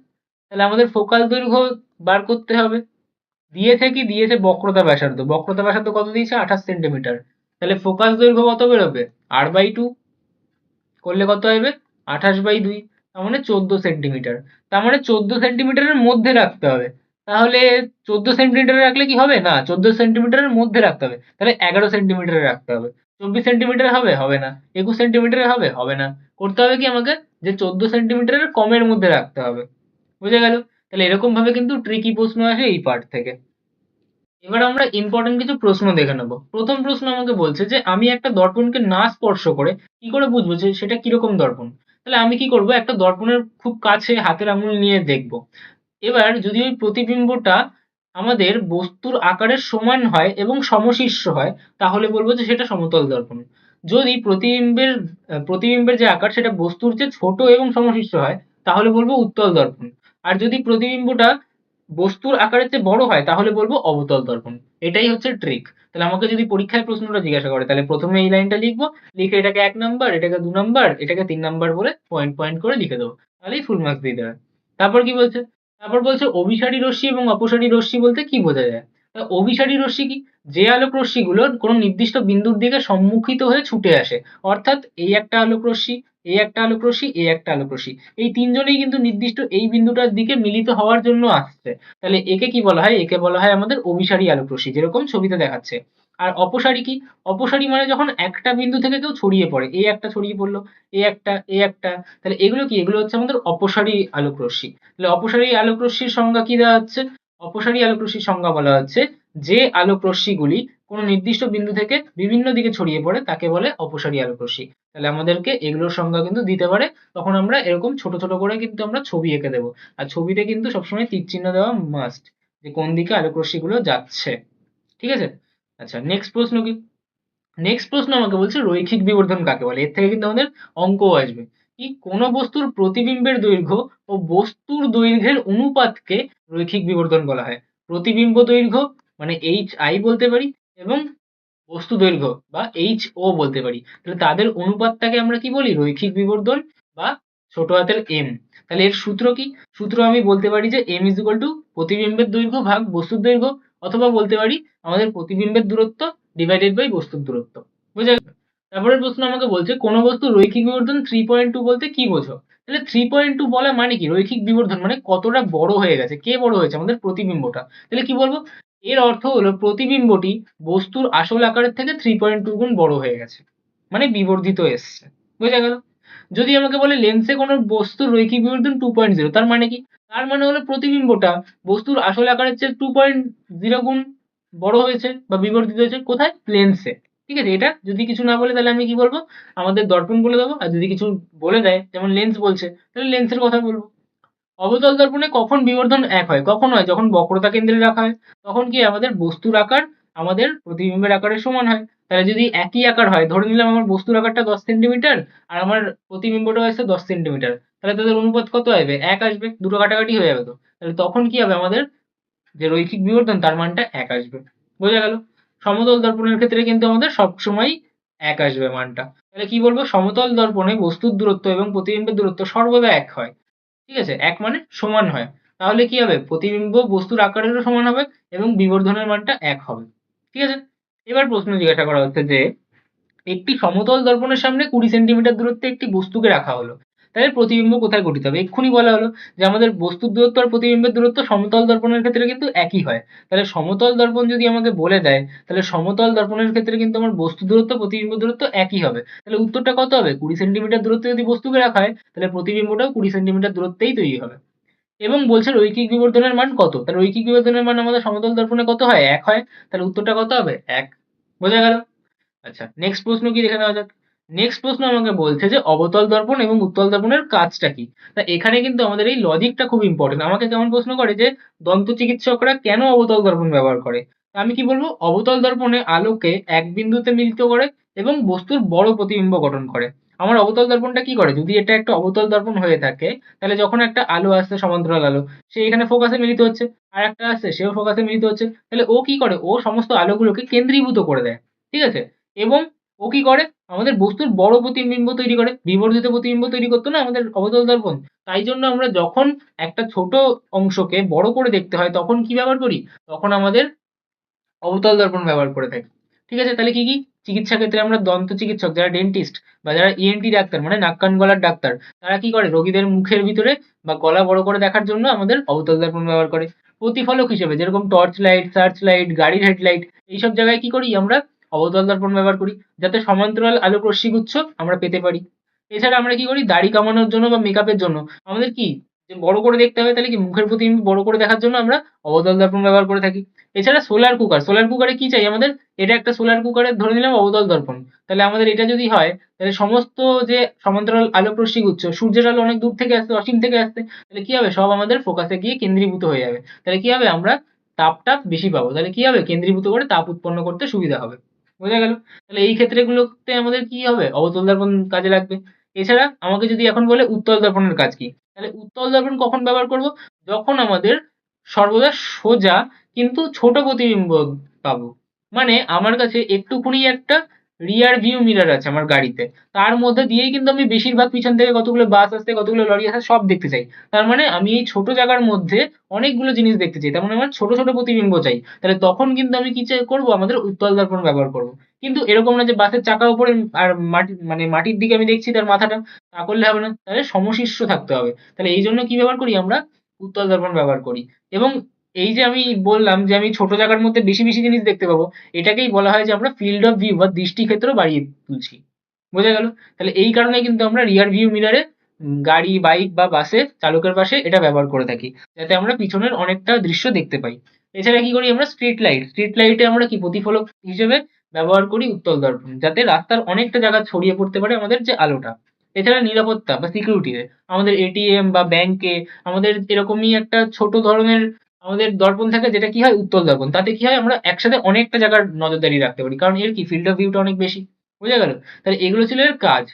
তাহলে আমাদের ফোকাল দৈর্ঘ্য বার করতে হবে। দিয়েছে কি? দিয়েছে বক্রতা ব্যাসার্ধ। বক্রতা ব্যাসার্ধ কত দিয়েছে? 28 সেন্টিমিটার। তাহলে ফোকাস দৈর্ঘ্য কত বেরোবে? r/2 করলে কত হবে? 28/2, তার মানে 14 সেন্টিমিটার। তার মানে 14 সেন্টিমিটারের মধ্যে রাখতে হবে। তাহলে 14 সেন্টিমিটারে রাখলে কি হবে? না, 14 সেন্টিমিটারের মধ্যে রাখতে হবে। তাহলে 11 সেন্টিমিটারে রাখতে হবে। 24 সেন্টিমিটারে হবে? হবে না। 21 সেন্টিমিটারে হবে? হবে না। করতে হবে কি আমাকে? যে 14 সেন্টিমিটারের কমের মধ্যে রাখতে হবে। বুঝে গেল? তাহলে এরকম ভাবে কিন্তু ট্রিকি প্রশ্ন আসে এই পার্ট থেকে। এবার আমরা ইম্পর্টেন্ট কিছু প্রশ্ন দেখে নেব। প্রথম প্রশ্ন আমাকে বলছে যে আমি একটা দর্পণকে না স্পর্শ করে কি করে বুঝবো যে সেটা কিরকম দর্পণ? তাহলে আমি কি করব? একটা দর্পণের খুব কাছে হাতের আঙুল নিয়ে দেখব। এবার যদি ওই প্রতিবিম্বটা আমাদের বস্তুর আকারের সমান হয় এবং সমশীর্ষ হয় তাহলে বলবো যে সেটা সমতল দর্পণ। যদি প্রতিবিম্বের যে আকার সেটা বস্তুর চেয়ে ছোট এবং সমশীর্ষ হয় তাহলে বলবো উত্তল দর্পণ। আর যদি প্রতিবিম্বটা বস্তুর আকারের চেয়ে বড় হয় তাহলে বলবো অবতল দর্পণ। এটাই হচ্ছে ট্রিক। তাহলে আমাকে যদি পরীক্ষায় প্রশ্নটা জিজ্ঞাসা করে তাহলে প্রথমে এই লাইনটা লিখবো, লিখে এটাকে 1 নাম্বার, এটাকে 2 নাম্বার, এটাকে 3 নাম্বার বলে পয়েন্ট পয়েন্ট করে লিখে দেবো, তাহলেই ফুল মার্কস দিয়ে দেবে। তারপর কি বলছে? তারপর বলছে অভিসারী রশ্মি এবং অপসারী রশ্মি বলতে কি বোঝা যায়? তা অভিসারী রশ্মি কি? যে আলোক রশ্মিগুলো কোনো নির্দিষ্ট বিন্দুর দিকে সম্মুখিত হয়ে ছুটে আসে। অর্থাৎ এই একটা আলোক রশ্মি, এই একটা আলোক রশ্মি, এই একটা আলোক রশ্মি, এই তিনজনেই কিন্তু নির্দিষ্ট এই বিন্দুটার দিকে মিলিত হওয়ার জন্য আসছে। তাহলে একে কি বলা হয়? একে বলা হয় আমাদের অভিসারী আলোক রশ্মি, যেরকম ছবিতে দেখাচ্ছে। আর অপসারী কি? অপসারী মানে যখন একটা বিন্দু থেকে কেউ ছড়িয়ে পড়ে, এই একটা ছড়িয়ে পড়লো, এই একটা, এই একটা, তাহলে এগুলো কি? এগুলো হচ্ছে আমাদের অপসারী আলোক রশ্মি। তাহলে অপসারী আলোক রশ্মির সংজ্ঞা কি দেওয়া হচ্ছে? অপসারী আলোক রশ্মির সংজ্ঞা বলা হচ্ছে যে আলোক রশ্মিগুলি কোনো নির্দিষ্ট বিন্দু থেকে বিভিন্ন দিকে ছড়িয়ে পড়ে তাকে বলে অপসারী আলোক রশ্মি। তাহলে আমাদেরকে এগুলোর সংজ্ঞা কিন্তু দিতে পারে, তখন আমরা এরকম ছোট ছোট করে কিন্তু আমরা ছবি এঁকে দেবো। আর ছবিতে কিন্তু সবসময় তীর চিহ্ন দেওয়া মাস্ট, যে কোন দিকে আলোক রশ্মিগুলো যাচ্ছে। ঠিক আছে? আচ্ছা, নেক্সট প্রশ্ন কি? নেক্সট প্রশ্ন আমাকে বলছে রৈখিক বিবর্ধন কাকে বলে? এর থেকে কিন্তু আমাদের অঙ্কও আসবে। কি? কোনো বস্তুর প্রতিবিম্বের দৈর্ঘ্য ও বস্তুর দৈর্ঘ্যের অনুপাতকে রৈখিক বিবর্ধন বলা হয়। প্রতিবিম্ব দৈর্ঘ্য মানে hi বলতে পারি, এবং বস্তু দৈর্ঘ্য বা ho বলতে পারি। তাহলে তাদের অনুপাতটাকে আমরা কি বলি? রৈখিক বিবর্ধন বা ছোট হাতের m। তাহলে এর সূত্র কি? সূত্র আমি বলতে পারি যে m ইজ ইকুয়াল টু প্রতিবিম্বের দৈর্ঘ্য ভাগ বস্তুর দৈর্ঘ্য, অথবা বলতে পারি আমাদের প্রতিবিম্বের দূরত্ব ডিভাইডেড বাই বস্তুর দূরত্ব। বুঝা গেল? তারপরের প্রশ্ন আমাকে বলছে কোন বস্তুর রৈখিক বিবর্ধন 3.2 বলতে কি বোঝো? তাহলে 3.2 বলা মানে কি? রৈখিক বিবর্ধন মানে কতটা বড় হয়ে গেছে। কে বড় হয়েছে? আমাদের প্রতিবিম্বটা। তাহলে কি বলবো? এর অর্থ হলো প্রতিবিম্বটি বস্তুর আসল আকারের থেকে 3.2 গুণ বড় হয়ে গেছে, মানে বিবর্ধিত এসছে। বোঝা গেল? যদি আমাকে বলে লেন্সে কোনো বস্তুর রৈখিক বিবর্ধন 2.0, তার মানে কি? তার মানে হলো প্রতিবিম্বটা বস্তুর আসল আকারের চেয়ে 2.0 গুণ বড় হয়েছে বা বিবর্ধিত হয়েছে। কোথায়? লেন্সে। ঠিক আছে, এটা যদি কিছু না বলে তাহলে আমি কি বলবো? আমাদের দর্পণ বলে দেবো। আর যদি কিছু বলে দেয় যেমন লেন্স বলছে, তাহলে লেন্সের কথা বলবো। অবতল দর্পণে কখন বিবর্ধন এক হয়? কখন হয়? যখন বক্রতা কেন্দ্রে রাখা হয়। তখন কি আমাদের বস্তুর আকার আমাদের প্রতিবিম্বের আকারের সমান হয়। তাহলে যদি একই আকার হয়, ধরে নিলাম আমার বস্তুর আকারটা 10 সেন্টিমিটার আর আমার প্রতিবিম্বটা হচ্ছে 10 সেন্টিমিটার, তাহলে তাদের অনুপাত কত আসবে? 1 আসবে। দুটো কাটাকাটি হয়ে যাবে তো। তাহলে তখন কি হবে? আমাদের যে রৈখিক বিবর্ধন তার মানটা 1 আসবে। বোঝা গেল? সমতল দর্পণের ক্ষেত্রে কিন্তু আমাদের সবসময়ই 1 আসবে মানটা। তাহলে কি বলবো? সমতল দর্পণে বস্তুর দূরত্ব এবং প্রতিবিম্বের দূরত্ব সর্বদা 1 হয়। ঠিক আছে, এক মানে সমান হয়। তাহলে কি হবে? প্রতিবিম্ব বস্তুর আকারেরও সমান হবে এবং বিবর্ধনের মানটা 1 হবে। ঠিক আছে, এবার প্রশ্ন জিজ্ঞাসা করা হচ্ছে যে একটি সমতল দর্পণের সামনে 20 সেন্টিমিটার দূরত্বে একটি বস্তুকে রাখা হলো, তাহলে প্রতিবিম্ব কোথায় গঠিত হবে? এক্ষুনি বলা হলো যে আমাদের বস্তুর দূরত্ব আর প্রতিবিম্বের দূরত্ব সমতল দর্পণের ক্ষেত্রে কিন্তু একই হয়। তাহলে সমতল দর্পণ যদি আমাকে বলে দেয়, তাহলে সমতল দর্পণের ক্ষেত্রে কিন্তু আমার বস্তু দূরত্ব প্রতিবিম্ব দূরত্ব একই হবে। তাহলে উত্তরটা কত হবে? 20 সেন্টিমিটার দূরত্বে যদি বস্তুকে রাখা হয়, তাহলে প্রতিবিম্বটাও 20 সেন্টিমিটার দূরত্বেই তৈরি হবে। এবং বলছে রৈখিক বিবর্ধনের মান কত? তাহলে রৈখিক বিবর্ধনের মান আমাদের সমতল দর্পণে কত হয়? 1 হয়। তাহলে উত্তরটা কত হবে? 1। বোঝা গেল? আচ্ছা, নেক্সট প্রশ্ন কি দেখে নেওয়া যাক। নেক্সট প্রশ্ন আমাকে বলছে যে অবতল দর্পণ এবং উত্তল দর্পণের কাজটা কি? তা এখানে কিন্তু আমাদের এই লজিকটা খুব ইম্পর্টেন্ট। আমাকে কেমন প্রশ্ন করে যে দন্ত চিকিৎসকরা কেন অবতল দর্পণ ব্যবহার করে? তা আমি কি বলবো? অবতল দর্পণে আলোকে এক বিন্দুতে মিলিত করে এবং বস্তুর বড় প্রতিবিম্ব গঠন করে। আমার অবতল দর্পণটা কি করে? যদি এটা একটা অবতল দর্পণ হয়ে থাকে, তাহলে যখন একটা আলো আসছে, সমান্তরাল আলো, সে এখানে ফোকাসে মিলিত হচ্ছে, আর একটা আসছে সেও ফোকাসে মিলিত হচ্ছে, তাহলে ও কি করে? ও সমস্ত আলোগুলোকে কেন্দ্রীভূত করে দেয়। ঠিক আছে, এবং ও কি করে? আমাদের বস্তুর বড় প্রতিবিম্ব তৈরি করে। বিবর্ধিত প্রতিবিম্ব তৈরি করতো না আমাদের অবতল দর্পণ। তাই জন্য আমরা যখন একটা ছোট অংশকে বড় করে দেখতে হয় তখন কি ব্যবহার করি? তখন আমাদের অবতল দর্পণ ব্যবহার করে থাকি। ঠিক আছে, তাহলে কি কি? চিকিৎসা ক্ষেত্রে আমরা দন্ত চিকিৎসক যারা ডেন্টিস্ট বা যারা ইএনটি ডাক্তার মানে নাক কান গলার ডাক্তার, তারা কি করে? রোগীদের মুখের ভিতরে বা গলা বড় করে দেখার জন্য আমাদের অবতল দর্পণ ব্যবহার করে। প্রতিফলক হিসেবে যেরকম টর্চ লাইট, সার্চ লাইট, গাড়ির হেডলাইট, এইসব জায়গায় কি করি আমরা? অবতল দর্পণ ব্যবহার করি, যাতে সমান্তরাল আলোক রশ্মিগুচ্ছ আমরা পেতে পারি। এছাড়া আমরা কি করি? দাড়ি কামানোর জন্য বা মেকআপের জন্য আমাদের কি যে বড় করে দেখতে হবে, তাহলে কি মুখের প্রতিবিম্ব বড় করে দেখার জন্য আমরা অবতল দর্পণ ব্যবহার করে থাকি। এছাড়া সোলার কুকার, সোলার কুকারে কি চাই আমাদের? এটা একটা সোলার কুকারের ধরে নিলাম অবতল দর্পণ। তাহলে আমাদের এটা যদি হয়, তাহলে সমস্ত যে সমান্তরাল আলোক রশ্মিগুচ্ছ, সূর্যের আলো অনেক দূর থেকে আসছে, অসীম থেকে আসছে, তাহলে কি হবে? সব আমাদের ফোকাসে গিয়ে কেন্দ্রীভূত হয়ে যাবে। তাহলে কি হবে? আমরা তাপটা বেশি পাবো। তাহলে কি হবে? কেন্দ্রীভূত করে তাপ উৎপন্ন করতে সুবিধা হবে। বোঝা গেল? তাহলে এই ক্ষেত্রগুলোতে আমাদের কি হবে? অবতল দর্পণ কাজে লাগবে। এছাড়া আমাকে যদি এখন বলে উত্তল দর্পণের কাজ কি? তাহলে উত্তল দর্পণ কখন ব্যবহার করব? যখন আমাদের সর্বদা সোজা কিন্তু ছোট প্রতিবিম্ব পাবো। মানে আমার কাছে একটুখানি একটা রিয়ার ভিউ মিরর আছে আমার গাড়িতে, তার মধ্যে দিয়েই কিন্তু আমি বেশিরভাগ পিছন থেকে কতগুলো বাস আসছে, কতগুলো লরি আসছে সব দেখতে চাই। তার মানে আমি এই ছোট জায়গার মধ্যে অনেকগুলো জিনিস দেখতে চাই, তার মানে আমার ছোট ছোট প্রতিবিম্ব চাই। তাহলে তখন কিন্তু আমি কি করব? আমাদের উত্তল দর্পণ ব্যবহার করব। কিন্তু এরকম না যে বাসের চাকা উপরে আর মাটি মানে মাটির দিকে আমি দেখছি তার মাথাটা, তা করলে হবে না। তাহলে সমশীর্ষ থাকতে হবে। তাহলে এই জন্য কি ব্যবহার করি আমরা? উত্তল দর্পণ ব্যবহার করি। এবং এই যে আমি বললাম যে আমি ছোট জায়গার মধ্যে বেশি বেশি জিনিস দেখতে পাবো, এটাকেই বলা হয় যে আমরা ফিল্ড অফ ভিউ বা দৃষ্টিক্ষেত্র বাড়িয়ে তুলছি। বোঝা গেল? তাহলে এই কারণে কিন্তু আমরা রিয়ার ভিউ মিররে গাড়ি, বাইক বা বাসে চালকের পাশে এটা ব্যবহার করে থাকি, যাতে আমরা পিছনের অনেকটা দৃশ্য দেখতে পাই। এছাড়া কি করি আমরা? স্ট্রিট লাইট, স্ট্রিট লাইটে আমরা কি প্রতিফলক হিসেবে ব্যবহার করি উত্তল দর্পণ, যাতে রাস্তার অনেকটা জায়গা ছড়িয়ে পড়তে পারে আমাদের যে আলোটা। এছাড়া নিরাপত্তা বা সিকিউরিটিতে আমাদের এটিএম বা ব্যাংকে আমাদের এরকমই একটা ছোট ধরনের আমাদের দর্পণ থাকে, যেটা কি হয়? উত্তল দর্পণ। তাতে কি হয়? আমরা একসাথে অনেকটা জায়গার নজরদারি রাখতে পারি, কারণ এর কি ফিল্ড অফ ভিউটা অনেক বেশি। বোঝা গেল? তাহলে এগুলো ছিল এর কাজ।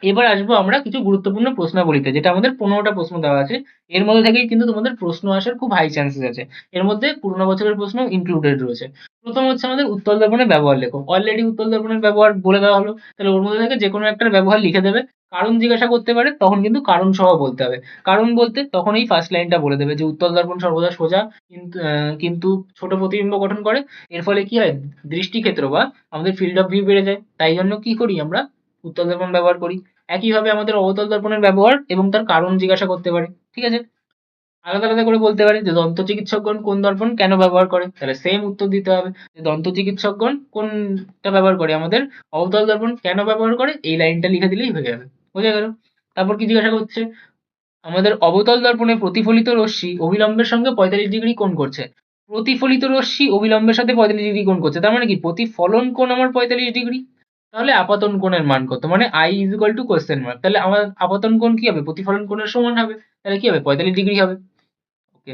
এবার আসবো আমরা কিছু গুরুত্বপূর্ণ প্রশ্নাবলীতে, যেটা আমাদের 15টা প্রশ্ন দেওয়া আছে। এর মধ্যে থেকেই কিন্তু তোমাদের প্রশ্ন আসার খুব হাই চান্সেস আছে। এর মধ্যে পুরোনো বছরের প্রশ্ন ইনক্লুডেড রয়েছে। প্রথম হচ্ছে আমাদের উত্তল দর্পণের ব্যবহার লেখো। অলরেডি উত্তল দর্পণের ব্যবহার বলে দেওয়া হলো। তাহলে ওর মধ্যে থেকে যে কোনো একটার ব্যবহার লিখে দেবে। কারণ জিজ্ঞাসা করতে পারে তখন কিন্তু কারণ সহ বলতে হবে। কারণ বলতে তখন এই ফার্স্ট লাইনটা বলে দেবে যে উত্তল দর্পণ সর্বদা সোজা কিন্তু ছোট প্রতিবিম্ব গঠন করে। এর ফলে কি হয়? দৃষ্টিক্ষেত্র বা আমাদের ফিল্ড অফ ভিউ বেড়ে যায়। তাই জন্য কি করি আমরা? উত্তল দর্পণ ব্যবহার করি। একইভাবে আমাদের অবতল দর্পণের ব্যবহার এবং তার কারণ জিজ্ঞাসা করতে পারে। ঠিক আছে, আলাদা আলাদা করে বলতে পারে যে দন্ত চিকিৎসকগণ কোন দর্পণ কেন ব্যবহার করে, তাহলে সেম উত্তর দিতে হবে যে দন্ত চিকিৎসকগণ কোনটা ব্যবহার করে? আমাদের অবতল দর্পণ কেন ব্যবহার করে, এই লাইনটা লিখে দিলেই হয়ে যাবে। বোঝা গেল? তারপর কি জিজ্ঞাসা করছে, আমাদের অবতল দর্পণে প্রতিফলিত রশ্মি অভিলম্বের সঙ্গে 45 ডিগ্রি কোণ করছে। প্রতিফলিত রশ্মি অভিলম্বের সাথে 45 ডিগ্রি কোণ করছে, তার মানে কি প্রতিফলন কোণ আমার 45 ডিগ্রি। তাহলে আপতন কোণের মান কত, মানে I is equal two question mark, তাহলে আমার আপতন কোণ কি হবে, প্রতিফলন কোণের সমান হবে, তাহলে কি হবে 45 ডিগ্রি হবে। ওকে,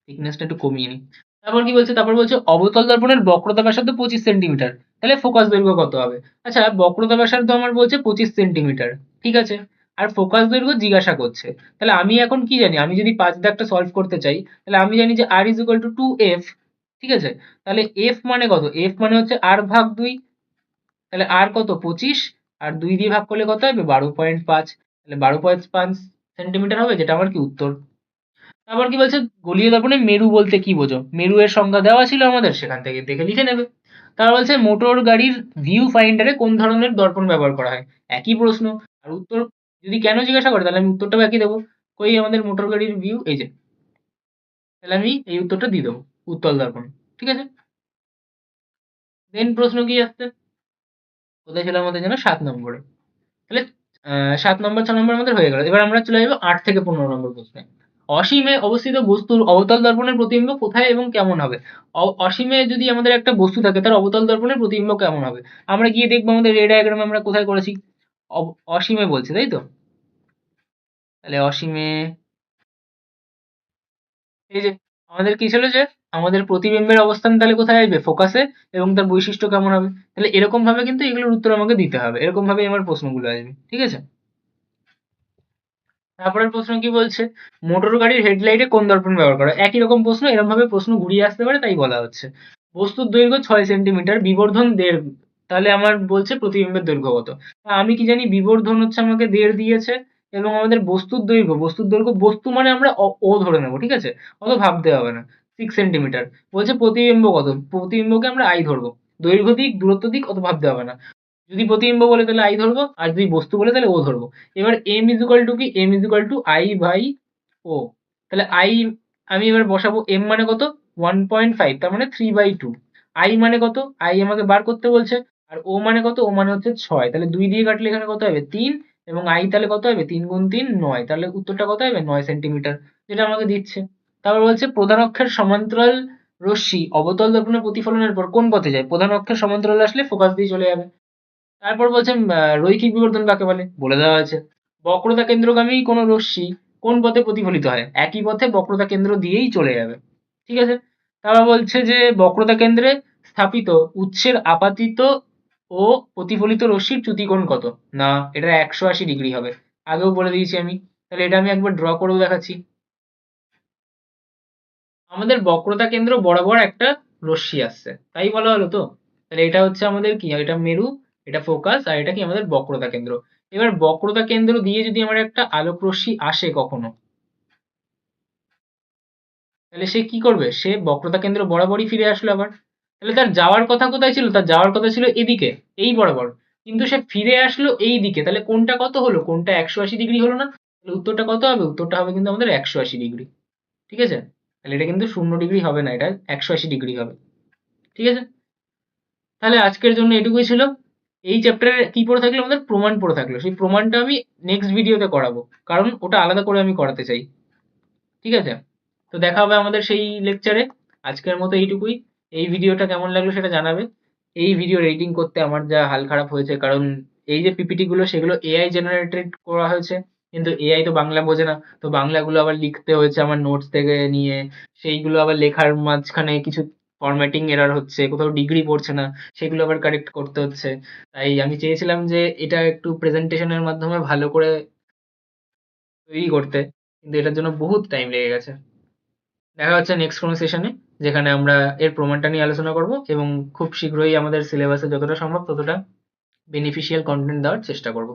থিকনেসটা একটু কমিয়ে নিই। তারপর কি বলছে, তারপর বলছে অবতল দর্পণের বক্রতা ব্যাসার্ধ 25 সেন্টিমিটার, তাহলে ফোকাস দৈর্ঘ্য কত হবে। আচ্ছা, বক্রতা ব্যাসার্ধ আমার বলছে 25 সেন্টিমিটার, ঠিক আছে, আর ফোকাস দৈর্ঘ্য জিজ্ঞাসা করছে। তাহলে আমি এখন কি জানি, আমি যদি 5 দাগটা সলভ করতে চাই, তাহলে আমি জানি যে আর ইজ ইকুয়াল টু 2f, ঠিক আছে। তাহলে এফ মানে কত, এফ মানে হচ্ছে আর ভাগ 2, তাহলে আর কত 25, আর 2 দিয়ে ভাগ করলে কত হবে 12.5, তাহলে 12.5 সেন্টিমিটার হবে, যেটা আমার কি উত্তর। আবার কি বলছে, গলীয় দর্পণে মেরু বলতে কি বোঝো, মেরু এর সংজ্ঞা দেওয়া ছিল আমাদের, সেখান থেকে দেখে লিখে নেবে। তারপর বলছে মোটর গাড়ির ভিউ ফাইন্ডারে কোন ধরনের দর্পণ ব্যবহার করা হয়, একই প্রশ্ন। আর উত্তর যদি কেন জিজ্ঞাসা করে, তাহলে আমি উত্তরটাও একই দেবো। কই আমাদের মোটর গাড়ির ভিউ, এই যে, তাহলে আমি এই উত্তরটা দিয়ে দেবো, উত্তল দর্পণ, ঠিক আছে। দেন প্রশ্ন কি আসছে, কোথায় ছিল আমাদের যেন 7 নম্বরে, তাহলে 7 নম্বর 6 নম্বর আমাদের হয়ে গেল। এবার আমরা চলে যাবো 8 থেকে 15 নম্বর প্রশ্নে। অসীমে অবস্থিত বস্তুর অবতল দর্পণের প্রতিবিম্ব কোথায় এবং কেমন হবে। অসীমে যদি আমাদের একটা বস্তু থাকে, তার অবতল দর্পণের প্রতিবিম্ব কেমন হবে, আমরা গিয়ে দেখবো আমাদের রে ডায়াগ্রামে আমরা কোথায় করেছি। অসীমে বলছে, তাই তো, তাহলে অসীমে এই যে আমাদের কি ছিল, যে আমাদের প্রতিবিম্বের অবস্থান তাহলে কোথায় আসবে, ফোকাসে, এবং তার বৈশিষ্ট্য কেমন হবে। তাহলে এরকম ভাবে কিন্তু এগুলোর উত্তর আমাকে দিতে হবে, এরকম ভাবে আমার প্রশ্নগুলো আসবে, ঠিক আছে। তারপরের প্রশ্ন কি বলছে, মোটর গাড়ির হেডলাইটে কোন দর্পণ ব্যবহার করা হয়? একই রকম প্রশ্ন, এরকম ভাবে প্রশ্ন ঘুরিয়ে আসতে পারে, তাই বলা হচ্ছে। বস্তুর দৈর্ঘ্য 6 সেন্টিমিটার, বিবর্ধন 1.5, তাহলে আমার বলছে প্রতিবিম্বের দৈর্ঘ্য কত। আমি কি জানি, বিবর্ধন হচ্ছে আমাকে 1.5 দিয়েছে, এবং আমাদের বস্তুর দৈর্ঘ্য বস্তু মানে আমরা ও ধরে নেবো, ঠিক আছে, অত ভাবতে হবে না। 6 সেন্টিমিটার বলছে, প্রতিবিম্ব কত, প্রতিবিম্বকে আমরা আই ধরবো, দৈর্ঘ্য দিক দূরত্ব দিক অত ভাবতে হবে না। যদি প্রতিবিম্ব বলে তাহলে আই ধরবো, আর যদি বস্তু বলে তাহলে ও ধরবো। এবার এম ইজ ইকুয়াল টু কি, M is equal to I by O, তাহলে আই আমি এবার বসাবো, এম মানে কত 1.5, তার মানে 3/2। আই মানে কত, আই আমাকে বার করতে বলছে, আর ও মানে কত, ও মানে হচ্ছে 6, তাহলে 2 দিয়ে কাটলে এখানে কত হবে 3, এবং আই তাহলে কত হবে 3 গুণ 3 9, তাহলে উত্তরটা কত হবে 9 সেন্টিমিটার, যেটা আমাকে দিচ্ছে। তারপর বলছে প্রধান অক্ষের সমান্তরাল রশ্মি অবতল দর্পণের প্রতিফলনের পর কোন পথে যায়, প্রধান অক্ষের সমান্তরাল আসলে ফোকাস দিয়ে চলে যাবে। তারপর বলছেন রৈখিক বিবর্ধন কাকে বলে, বলে দেওয়া আছে। বক্রতা কেন্দ্রগামী কোন রশ্মি কোন পথে প্রতিফলিত হয়, একই পথে বক্রতা কেন্দ্র দিয়েই চলে যাবে, ঠিক আছে। তারপর বলছে যে বক্রতা কেন্দ্রে স্থাপিত উৎসের আপাতিত ও প্রতিফলিত রশ্মির চ্যুতিকোণ কত, না এটা 180 ডিগ্রি হবে, আগেও বলে দিয়েছি আমি। তাহলে এটা আমি একবার ড্র করেও দেখাচ্ছি। আমাদের বক্রতা কেন্দ্র বরাবর একটা রশ্মি আসছে, তাই বলা হলো তো। তাহলে এটা হচ্ছে আমাদের কি, এটা মেরু, এটা ফোকাস, আর এটা কি আমাদের বক্রতা কেন্দ্র। এবার বক্রতা কেন্দ্র দিয়ে যদি আমার একটা আলোক রশ্মি আসে কখনো, তাহলে সে কি করবে, সে বক্রতা কেন্দ্র বরাবরই ফিরে আসলো আবার। তাহলে তার যাওয়ার কথা কোথায় ছিল, তার যাওয়ার কথা ছিল এদিকে, এই বরাবর, কিন্তু সে ফিরে আসলো এই দিকে, তাহলে কোনটা কত হলো, কোনটা 180 ডিগ্রি হলো না। তাহলে উত্তরটা কত হবে, উত্তরটা হবে কিন্তু আমাদের 180 ডিগ্রি, ঠিক আছে। তাহলে এটা কিন্তু 0 ডিগ্রি হবে না, এটা 180 ডিগ্রি হবে, ঠিক আছে। তাহলে আজকের জন্য এটুকুই ছিল। এই চ্যাপ্টারে কি পড়ে থাকলো, আমাদের প্রমাণ পড়ে থাকলো, সেই প্রমাণটা আমি নেক্সট ভিডিওতে করাবো, কারণ ওটা আলাদা করে আমি করাতে চাই, ঠিক আছে। তো দেখা হবে আমাদের সেই লেকচারে। আজকের মতো এইটুকুই। এই ভিডিওটা কেমন লাগলো সেটা জানাবে। এই ভিডিও এডিটিং করতে আমার যা হাল খারাপ হয়েছে, কারণ এই যে পিপিটি গুলো সেগুলো এআই জেনারেটেড করা হয়েছে, কিন্তু এআই তো বাংলা বোঝে না, তো বাংলাগুলো আবার লিখতে হয়েছে আমার নোটস থেকে নিয়ে, সেইগুলো আবার লেখার মাঝখানে কিছু ফরম্যাটিং এরর হচ্ছে, কোথাও ডিগ্রি পড়ছে না, সেগুলো আবার কারেক্ট করতে হচ্ছে। তাই আমি চেয়েছিলাম যে এটা একটু প্রেজেন্টেশনের মাধ্যমে ভালো করে তৈরি করতে, কিন্তু এটার জন্য বহুত টাইম লেগে গেছে। দেখা হচ্ছে নেক্সট কোনো সেশনে, যেখানে আমরা এর প্রমাণটা নিয়ে আলোচনা করব, এবং খুব শীঘ্রই আমাদের সিলেবাসে যতটা সম্ভব ততটা বেনিফিশিয়াল কন্টেন্ট দেওয়ার চেষ্টা করব।